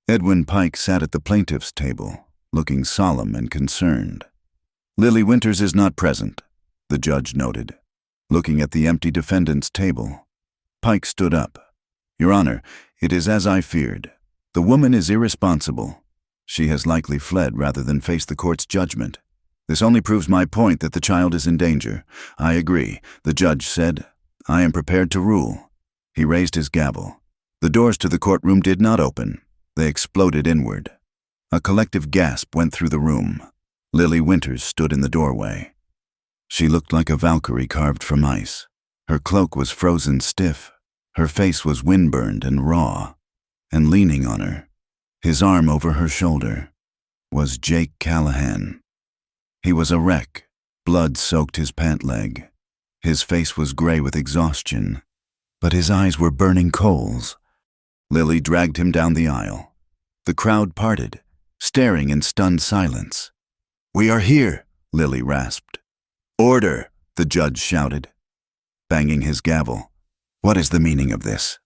Edwin Pike sat at the plaintiff's table, looking solemn and concerned. "Lily Winters is not present," the judge noted, looking at the empty defendant's table. Pike stood up. "Your Honor, it is as I feared. The woman is irresponsible. She has likely fled rather than face the court's judgment. This only proves my point that the child is in danger. I agree," the judge said. "I am prepared to rule." He raised his gavel. The doors to the courtroom did not open. They exploded inward. A collective gasp went through the room. Lily Winters stood in the doorway. She looked like a Valkyrie carved from ice. Her cloak was frozen stiff. Her face was windburned and raw. And leaning on her, his arm over her shoulder, was Jake Callahan. He was a wreck. Blood soaked his pant leg. His face was gray with exhaustion, but his eyes were burning coals. Lily dragged him down the aisle. The crowd parted, staring in stunned silence. "We are here," Lily rasped. "Order," the judge shouted, banging his gavel. "What is the meaning of this?"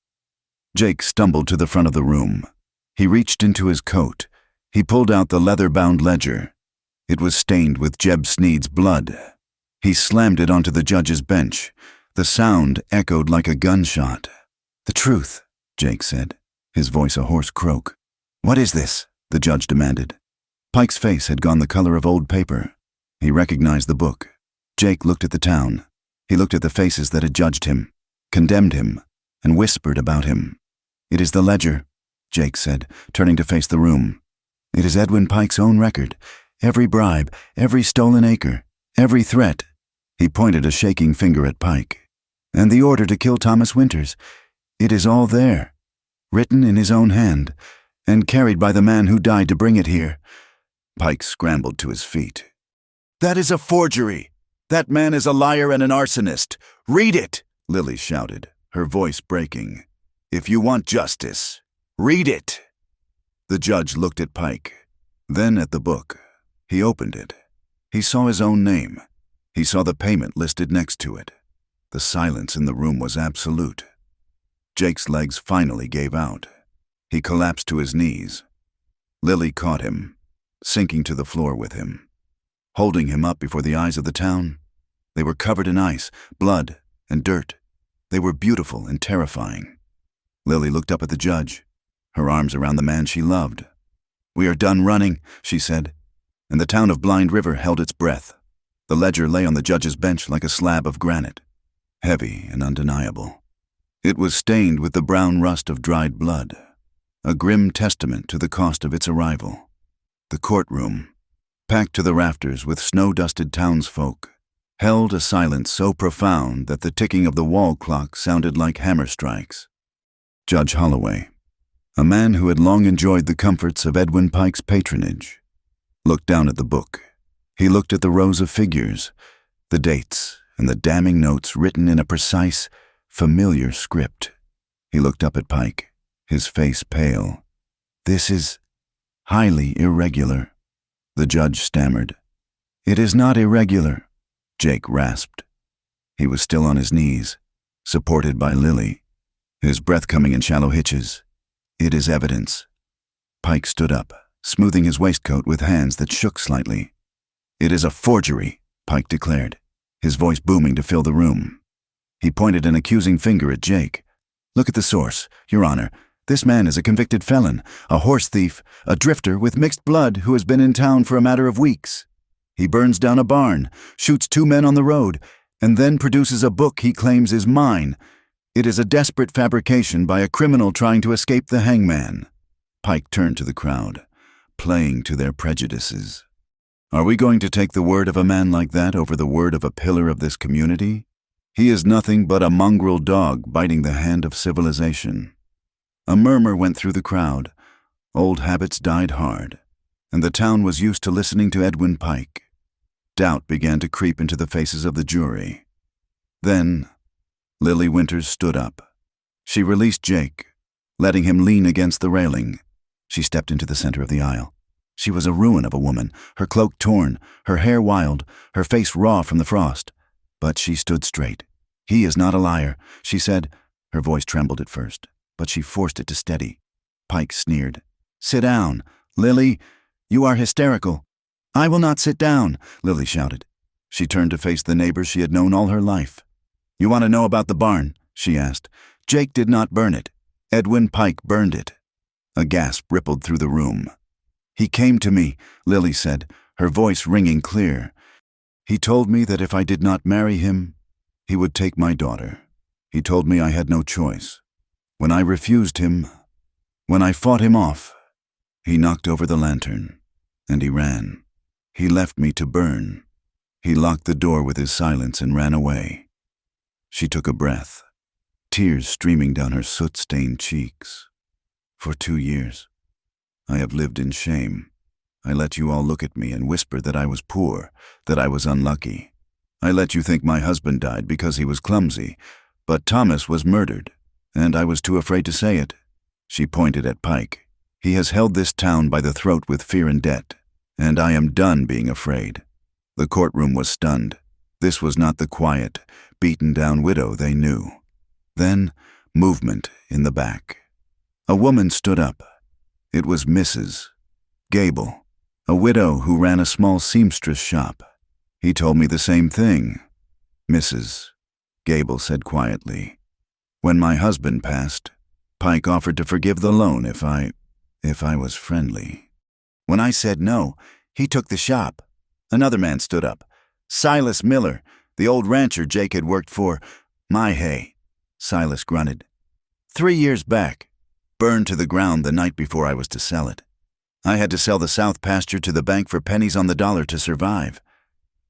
Jake stumbled to the front of the room. He reached into his coat. He pulled out the leather-bound ledger. It was stained with Jeb Sneed's blood. He slammed it onto the judge's bench. The sound echoed like a gunshot. "The truth," Jake said. his voice a hoarse croak. "What is this?" the judge demanded. Pike's face had gone the color of old paper. He recognized the book. Jake looked at the town. He looked at the faces that had judged him, condemned him, and whispered about him. "It is the ledger," Jake said, turning to face the room. "It is Edwin Pike's own record. Every bribe, every stolen acre, every threat." He pointed a shaking finger at Pike. "And the order to kill Thomas Winters. It is all there, written in his own hand, and carried by the man who died to bring it here." Pike scrambled to his feet. "That is a forgery! That man is a liar and an arsonist! Read it!" Lily shouted, her voice breaking. "If you want justice, read it!" The judge looked at Pike, then at the book. He opened it. He saw his own name. He saw the payment listed next to it. The silence in the room was absolute. Jake's legs finally gave out. He collapsed to his knees. Lily caught him, sinking to the floor with him, holding him up before the eyes of the town. They were covered in ice, blood, and dirt. They were beautiful and terrifying. Lily looked up at the judge, her arms around the man she loved. "We are done running," she said, and the town of Blind River held its breath. The ledger lay on the judge's bench like a slab of granite, heavy and undeniable. It was stained with the brown rust of dried blood, a grim testament to the cost of its arrival. The courtroom, packed to the rafters with snow-dusted townsfolk, held a silence so profound that the ticking of the wall clock sounded like hammer strikes. Judge Holloway, a man who had long enjoyed the comforts of Edwin Pike's patronage, looked down at the book. He looked at the rows of figures, the dates, and the damning notes written in a precise, familiar script. He looked up at Pike, his face pale. "This is highly irregular," the judge stammered. "It is not irregular," Jake rasped. He was still on his knees, supported by Lily, his breath coming in shallow hitches. "It is evidence." Pike stood up, smoothing his waistcoat with hands that shook slightly. "It is a forgery," Pike declared, his voice booming to fill the room. He pointed an accusing finger at Jake. "Look at the source, Your Honor. This man is a convicted felon, a horse thief, a drifter with mixed blood who has been in town for a matter of weeks. He burns down a barn, shoots 2 men on the road, and then produces a book he claims is mine. It is a desperate fabrication by a criminal trying to escape the hangman." Pike turned to the crowd, playing to their prejudices. "Are we going to take the word of a man like that over the word of a pillar of this community? He is nothing but a mongrel dog biting the hand of civilization." A murmur went through the crowd. Old habits died hard, and the town was used to listening to Edwin Pike. Doubt began to creep into the faces of the jury. Then, Lily Winters stood up. She released Jake, letting him lean against the railing. She stepped into the center of the aisle. She was a ruin of a woman, her cloak torn, her hair wild, her face raw from the frost. But she stood straight. "He is not a liar," she said. Her voice trembled at first, but she forced it to steady. Pike sneered. "Sit down, Lily. You are hysterical." "I will not sit down," Lily shouted. She turned to face the neighbors she had known all her life. "You want to know about the barn?" she asked. "Jake did not burn it. Edwin Pike burned it." A gasp rippled through the room. "He came to me," Lily said, her voice ringing clear. "He told me that if I did not marry him, he would take my daughter. He told me I had no choice. When I refused him, when I fought him off, he knocked over the lantern, and he ran. He left me to burn. He locked the door with his silence and ran away." She took a breath, tears streaming down her soot-stained cheeks. "For 2 years, I have lived in shame. I let you all look at me and whisper that I was poor, that I was unlucky. I let you think my husband died because he was clumsy, but Thomas was murdered, and I was too afraid to say it." She pointed at Pike. "He has held this town by the throat with fear and debt, and I am done being afraid." The courtroom was stunned. This was not the quiet, beaten-down widow they knew. Then, movement in the back. A woman stood up. It was Mrs. Gable, a widow who ran a small seamstress shop. "He told me the same thing," Mrs. Gable said quietly. "When my husband passed, Pike offered to forgive the loan if I was friendly. When I said no, he took the shop. Another man stood up. Silas Miller, the old rancher Jake had worked for. My hay. Silas grunted. 3 years back. Burned to the ground the night before I was to sell it. I had to sell the south pasture to the bank for pennies on the dollar to survive.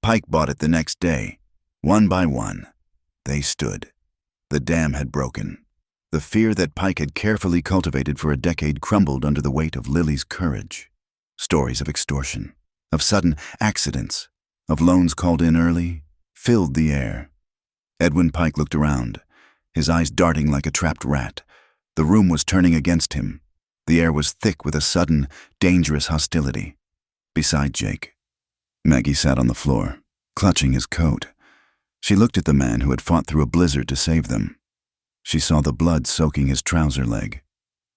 Pike bought it the next day. One by one. They stood. The dam had broken. The fear that Pike had carefully cultivated for a decade crumbled under the weight of Lily's courage. Stories of extortion, of sudden accidents, of loans called in early, filled the air. Edwin Pike looked around, his eyes darting like a trapped rat. The room was turning against him. The air was thick with a sudden, dangerous hostility. Beside Jake, Maggie sat on the floor, clutching his coat. She looked at the man who had fought through a blizzard to save them. She saw the blood soaking his trouser leg.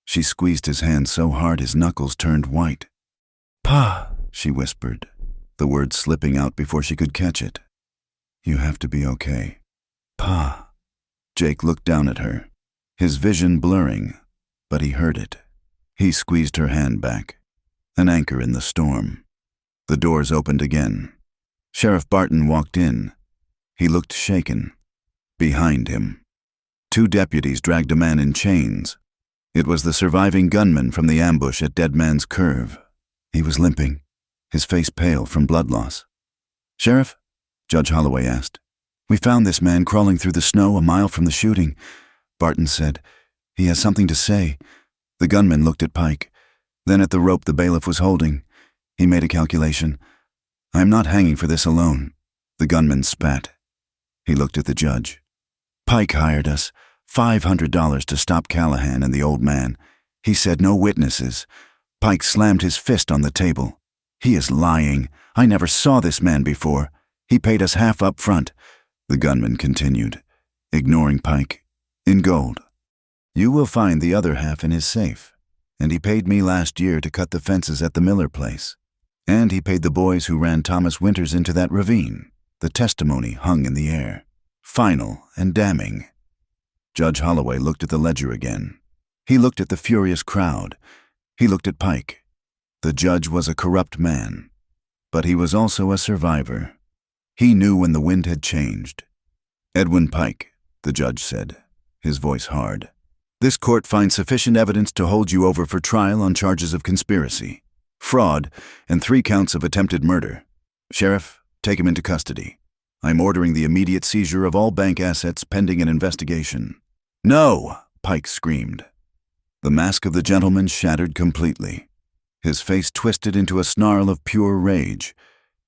She squeezed his hand so hard his knuckles turned white. "Pa," she whispered, the word slipping out before she could catch it. "You have to be okay. Pa." Jake looked down at her, his vision blurring, but he heard it. He squeezed her hand back, an anchor in the storm. The doors opened again. Sheriff Barton walked in. He looked shaken. Behind him, 2 deputies dragged a man in chains. It was the surviving gunman from the ambush at Dead Man's Curve. He was limping, his face pale from blood loss. "Sheriff?" Judge Holloway asked. "We found this man crawling through the snow a mile from the shooting," Barton said. "He has something to say." The gunman looked at Pike, then at the rope the bailiff was holding. He made a calculation. "I am not hanging for this alone." The gunman spat. He looked at the judge. "Pike hired us, $500 to stop Callahan and the old man. He said no witnesses." Pike slammed his fist on the table. "He is lying. I never saw this man before. He paid us half up front." The gunman continued, ignoring Pike. "In gold. You will find the other half in his safe. And he paid me last year to cut the fences at the Miller place. And he paid the boys who ran Thomas Winters into that ravine." The testimony hung in the air, final and damning. Judge Holloway looked at the ledger again. He looked at the furious crowd. He looked at Pike. The judge was a corrupt man, but he was also a survivor. He knew when the wind had changed. "Edwin Pike," the judge said, his voice hard. "This court finds sufficient evidence to hold you over for trial on charges of conspiracy, fraud, and 3 counts of attempted murder. Sheriff, take him into custody. I'm ordering the immediate seizure of all bank assets pending an investigation." "No!" Pike screamed. The mask of the gentleman shattered completely. His face twisted into a snarl of pure rage.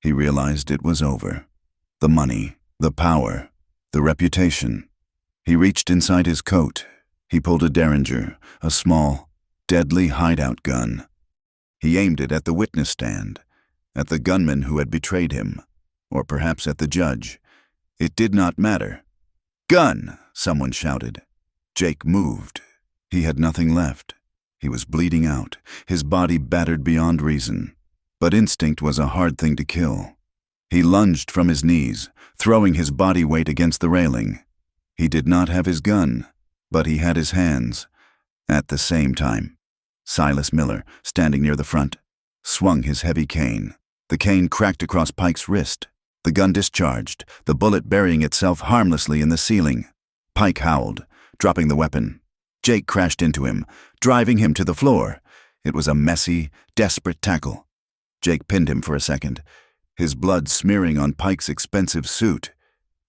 He realized it was over. The money, the power, the reputation. He reached inside his coat. He pulled a Derringer, a small, deadly hideout gun. He aimed it at the witness stand, at the gunman who had betrayed him, or perhaps at the judge. It did not matter. "Gun!" someone shouted. Jake moved. He had nothing left. He was bleeding out, his body battered beyond reason. But instinct was a hard thing to kill. He lunged from his knees, throwing his body weight against the railing. He did not have his gun, but he had his hands. At the same time, Silas Miller, standing near the front, swung his heavy cane. The cane cracked across Pike's wrist. The gun discharged, the bullet burying itself harmlessly in the ceiling. Pike howled, dropping the weapon. Jake crashed into him, driving him to the floor. It was a messy, desperate tackle. Jake pinned him for a second, his blood smearing on Pike's expensive suit.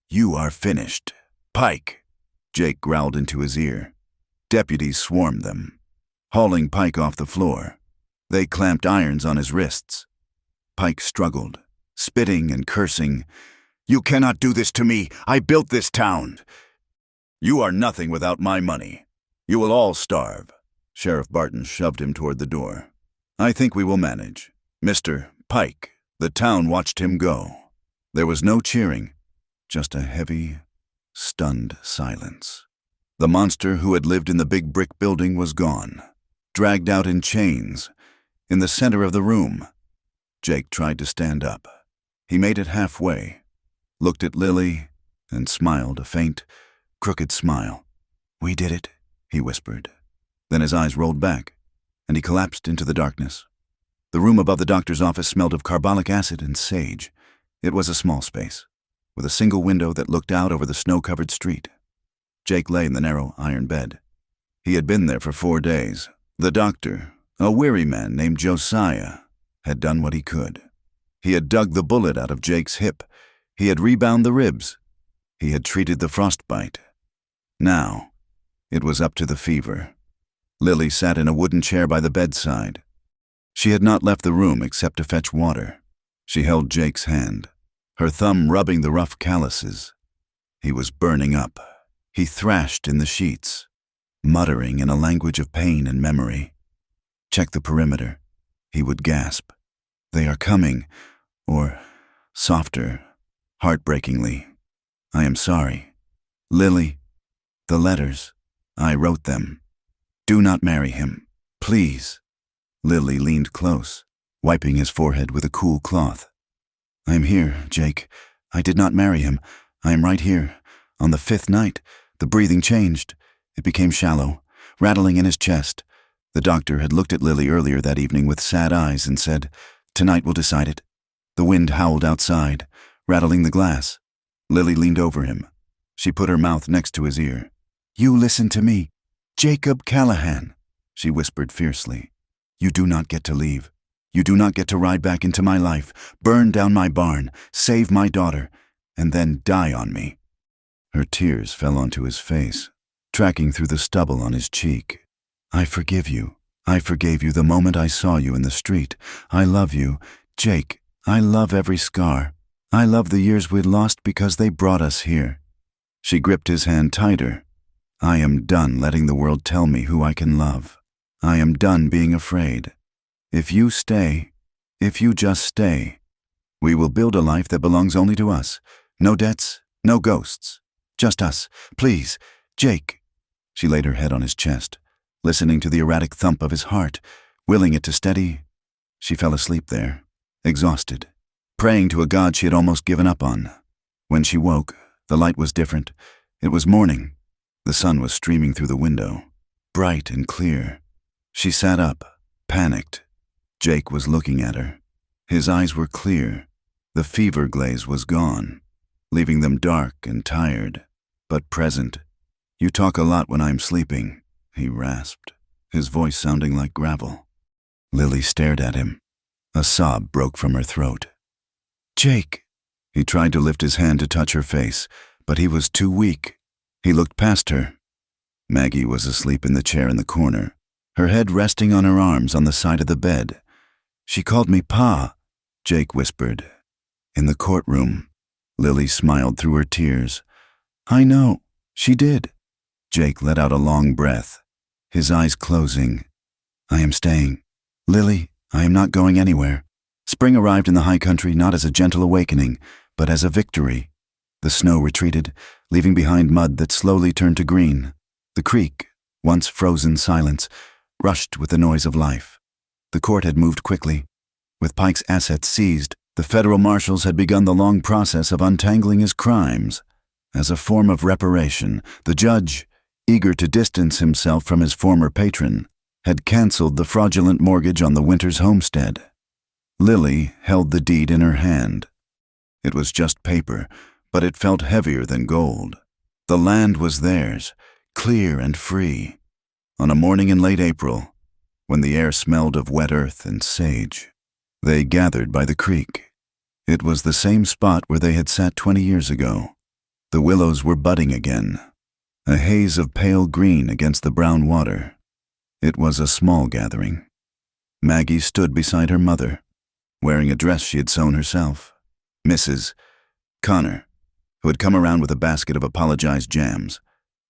"You are finished, Pike," Jake growled into his ear. Deputies swarmed them, hauling Pike off the floor. They clamped irons on his wrists. Pike struggled, spitting and cursing. "You cannot do this to me. I built this town. You are nothing without my money. You will all starve." Sheriff Barton shoved him toward the door. "I think we will manage. Mr. Pike." The town watched him go. There was no cheering, just a heavy, stunned silence. The monster who had lived in the big brick building was gone, dragged out in chains, in the center of the room. Jake tried to stand up. He made it halfway, looked at Lily, and smiled a faint, crooked smile. "We did it," he whispered. Then his eyes rolled back, and he collapsed into the darkness. The room above the doctor's office smelled of carbolic acid and sage. It was a small space, with a single window that looked out over the snow-covered street. Jake lay in the narrow iron bed. He had been there for 4 days. The doctor, a weary man named Josiah, had done what he could. He had dug the bullet out of Jake's hip. He had rebound the ribs. He had treated the frostbite. Now, it was up to the fever. Lily sat in a wooden chair by the bedside. She had not left the room except to fetch water. She held Jake's hand, her thumb rubbing the rough calluses. He was burning up. He thrashed in the sheets, muttering in a language of pain and memory. "Check the perimeter," he would gasp. "They are coming," or, softer, heartbreakingly, "I am sorry. Lily, the letters, I wrote them. Do not marry him, please." Lily leaned close, wiping his forehead with a cool cloth. "I am here, Jake. I did not marry him. I am right here. On the 5th night, the breathing changed. It became shallow, rattling in his chest. The doctor had looked at Lily earlier that evening with sad eyes and said, 'Tonight will decide it.' The wind howled outside, rattling the glass. Lily leaned over him. She put her mouth next to his ear. "You listen to me. Jacob Callahan," she whispered fiercely. "You do not get to leave. You do not get to ride back into my life, burn down my barn, save my daughter, and then die on me." Her tears fell onto his face, tracking through the stubble on his cheek. "I forgive you. I forgave you the moment I saw you in the street. I love you, Jake. I love every scar. I love the years we'd lost because they brought us here." She gripped his hand tighter. "I am done letting the world tell me who I can love. I am done being afraid. If you stay, if you just stay, we will build a life that belongs only to us. No debts, no ghosts. Just us. Please, Jake." She laid her head on his chest, listening to the erratic thump of his heart, willing it to steady. She fell asleep there, exhausted, praying to a God she had almost given up on. When she woke, the light was different. It was morning. The sun was streaming through the window, bright and clear. She sat up, panicked. Jake was looking at her. His eyes were clear. The fever glaze was gone, leaving them dark and tired, but present. "You talk a lot when I'm sleeping," he rasped, his voice sounding like gravel. Lily stared at him. A sob broke from her throat. "Jake." He tried to lift his hand to touch her face, but he was too weak. He looked past her. Maggie was asleep in the chair in the corner, her head resting on her arms on the side of the bed. "She called me Pa," Jake whispered. "In the courtroom." Lily smiled through her tears. "I know, she did." Jake let out a long breath, his eyes closing. "I am staying. Lily, I am not going anywhere." Spring arrived in the high country not as a gentle awakening, but as a victory. The snow retreated, leaving behind mud that slowly turned to green. The creek, once frozen silence, rushed with the noise of life. The court had moved quickly. With Pike's assets seized, the federal marshals had begun the long process of untangling his crimes. As a form of reparation, the judge, eager to distance himself from his former patron, had canceled the fraudulent mortgage on the Winters homestead. Lily held the deed in her hand. It was just paper, but it felt heavier than gold. The land was theirs, clear and free. On a morning in late April, when the air smelled of wet earth and sage, they gathered by the creek. It was the same spot where they had sat 20 years ago. The willows were budding again, a haze of pale green against the brown water. It was a small gathering. Maggie stood beside her mother, wearing a dress she had sewn herself. Mrs. Connor, who had come around with a basket of apologized jams,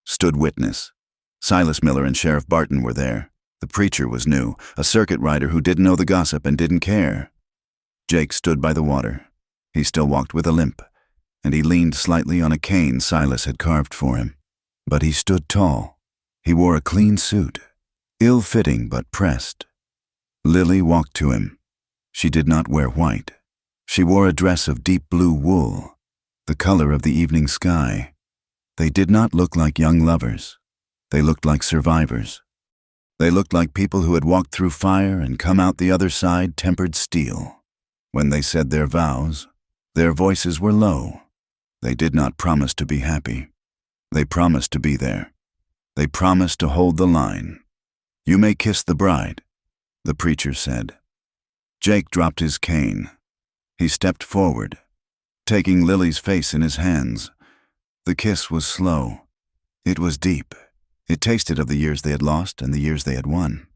stood witness. Silas Miller and Sheriff Barton were there. The preacher was new, a circuit rider who didn't know the gossip and didn't care. Jake stood by the water. He still walked with a limp, and he leaned slightly on a cane Silas had carved for him. But he stood tall. He wore a clean suit, ill-fitting but pressed. Lily walked to him. She did not wear white. She wore a dress of deep blue wool, the color of the evening sky. They did not look like young lovers. They looked like survivors. They looked like people who had walked through fire and come out the other side tempered steel. When they said their vows, their voices were low. They did not promise to be happy. They promised to be there. They promised to hold the line. "You may kiss the bride," the preacher said. Jake dropped his cane. He stepped forward, taking Lily's face in his hands. The kiss was slow. It was deep. It tasted of the years they had lost and the years they had won.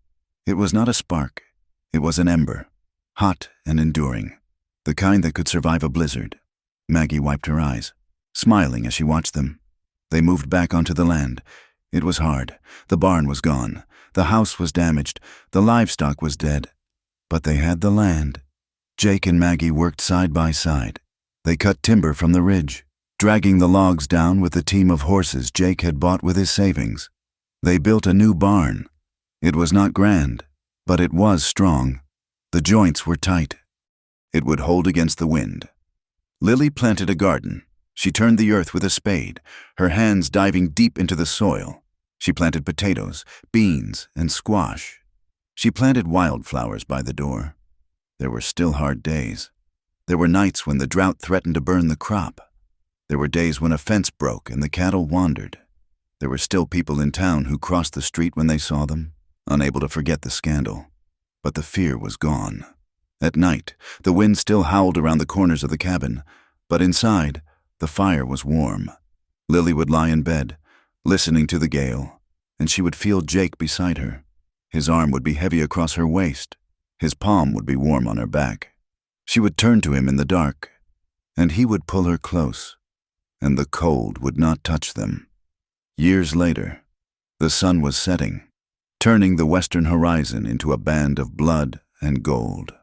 It was not a spark. It was an ember, hot and enduring, the kind that could survive a blizzard. Maggie wiped her eyes, smiling as she watched them. They moved back onto the land. It was hard. The barn was gone. The house was damaged. The livestock was dead. But they had the land. Jake and Maggie worked side by side. They cut timber from the ridge, dragging the logs down with the team of horses Jake had bought with his savings. They built a new barn. It was not grand, but it was strong. The joints were tight. It would hold against the wind. Lily planted a garden. She turned the earth with a spade, her hands diving deep into the soil. She planted potatoes, beans, and squash. She planted wildflowers by the door. There were still hard days. There were nights when the drought threatened to burn the crop. There were days when a fence broke and the cattle wandered. There were still people in town who crossed the street when they saw them, unable to forget the scandal. But the fear was gone. At night, the wind still howled around the corners of the cabin, but inside, the fire was warm. Lily would lie in bed, listening to the gale, and she would feel Jake beside her. His arm would be heavy across her waist. His palm would be warm on her back. She would turn to him in the dark, and he would pull her close, and the cold would not touch them. Years later, the sun was setting, turning the western horizon into a band of blood and gold.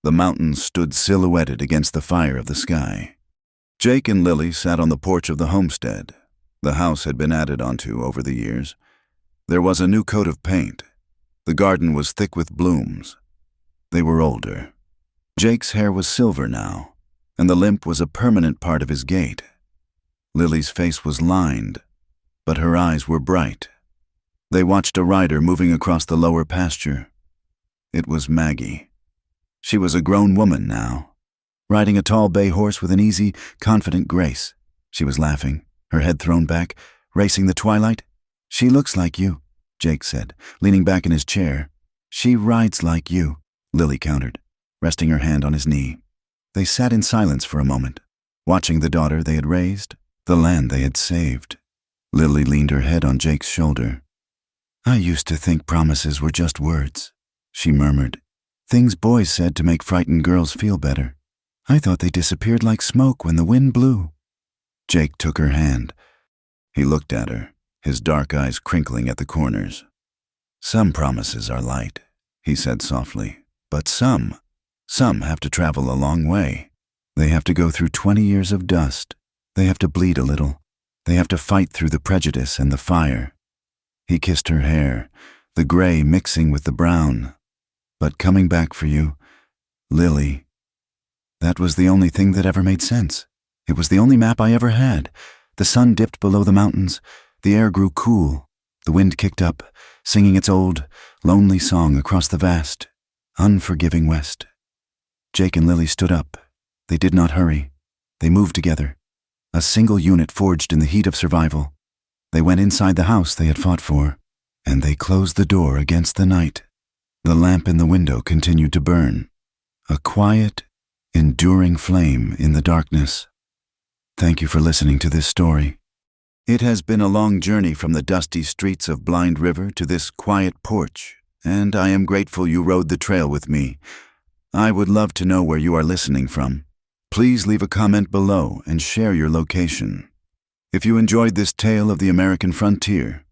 The mountains stood silhouetted against the fire of the sky. Jake and Lily sat on the porch of the homestead. The house had been added onto over the years. There was a new coat of paint. The garden was thick with blooms. They were older. Jake's hair was silver now, and the limp was a permanent part of his gait. Lily's face was lined, but her eyes were bright. They watched a rider moving across the lower pasture. It was Maggie. She was a grown woman now, riding a tall bay horse with an easy, confident grace. She was laughing, her head thrown back, racing the twilight. "She looks like you," Jake said, leaning back in his chair. "She rides like you," Lily countered, resting her hand on his knee. They sat in silence for a moment, watching the daughter they had raised, the land they had saved. Lily leaned her head on Jake's shoulder. "I used to think promises were just words," she murmured. "Things boys said to make frightened girls feel better. I thought they disappeared like smoke when the wind blew." Jake took her hand. He looked at her, his dark eyes crinkling at the corners. "Some promises are light," he said softly, "but some have to travel a long way. They have to go through 20 years of dust. They have to bleed a little. They have to fight through the prejudice and the fire." He kissed her hair, the gray mixing with the brown. "But coming back for you, Lily, that was the only thing that ever made sense. It was the only map I ever had. The sun dipped below the mountains. The air grew cool. The wind kicked up, singing its old, lonely song across the vast, unforgiving west." Jake and Lily stood up. They did not hurry. They moved together, a single unit forged in the heat of survival. They went inside the house they had fought for, and they closed the door against the night. The lamp in the window continued to burn, a quiet, enduring flame in the darkness. Thank you for listening to this story. It has been a long journey from the dusty streets of Blind River to this quiet porch, and I am grateful you rode the trail with me. I would love to know where you are listening from. Please leave a comment below and share your location. If you enjoyed this tale of the American frontier,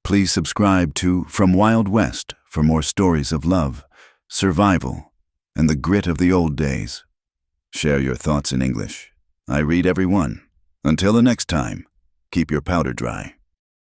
please subscribe to From Wild West for more stories of love, survival, and the grit of the old days. Share your thoughts in English. I read every one. Until the next time, keep your powder dry.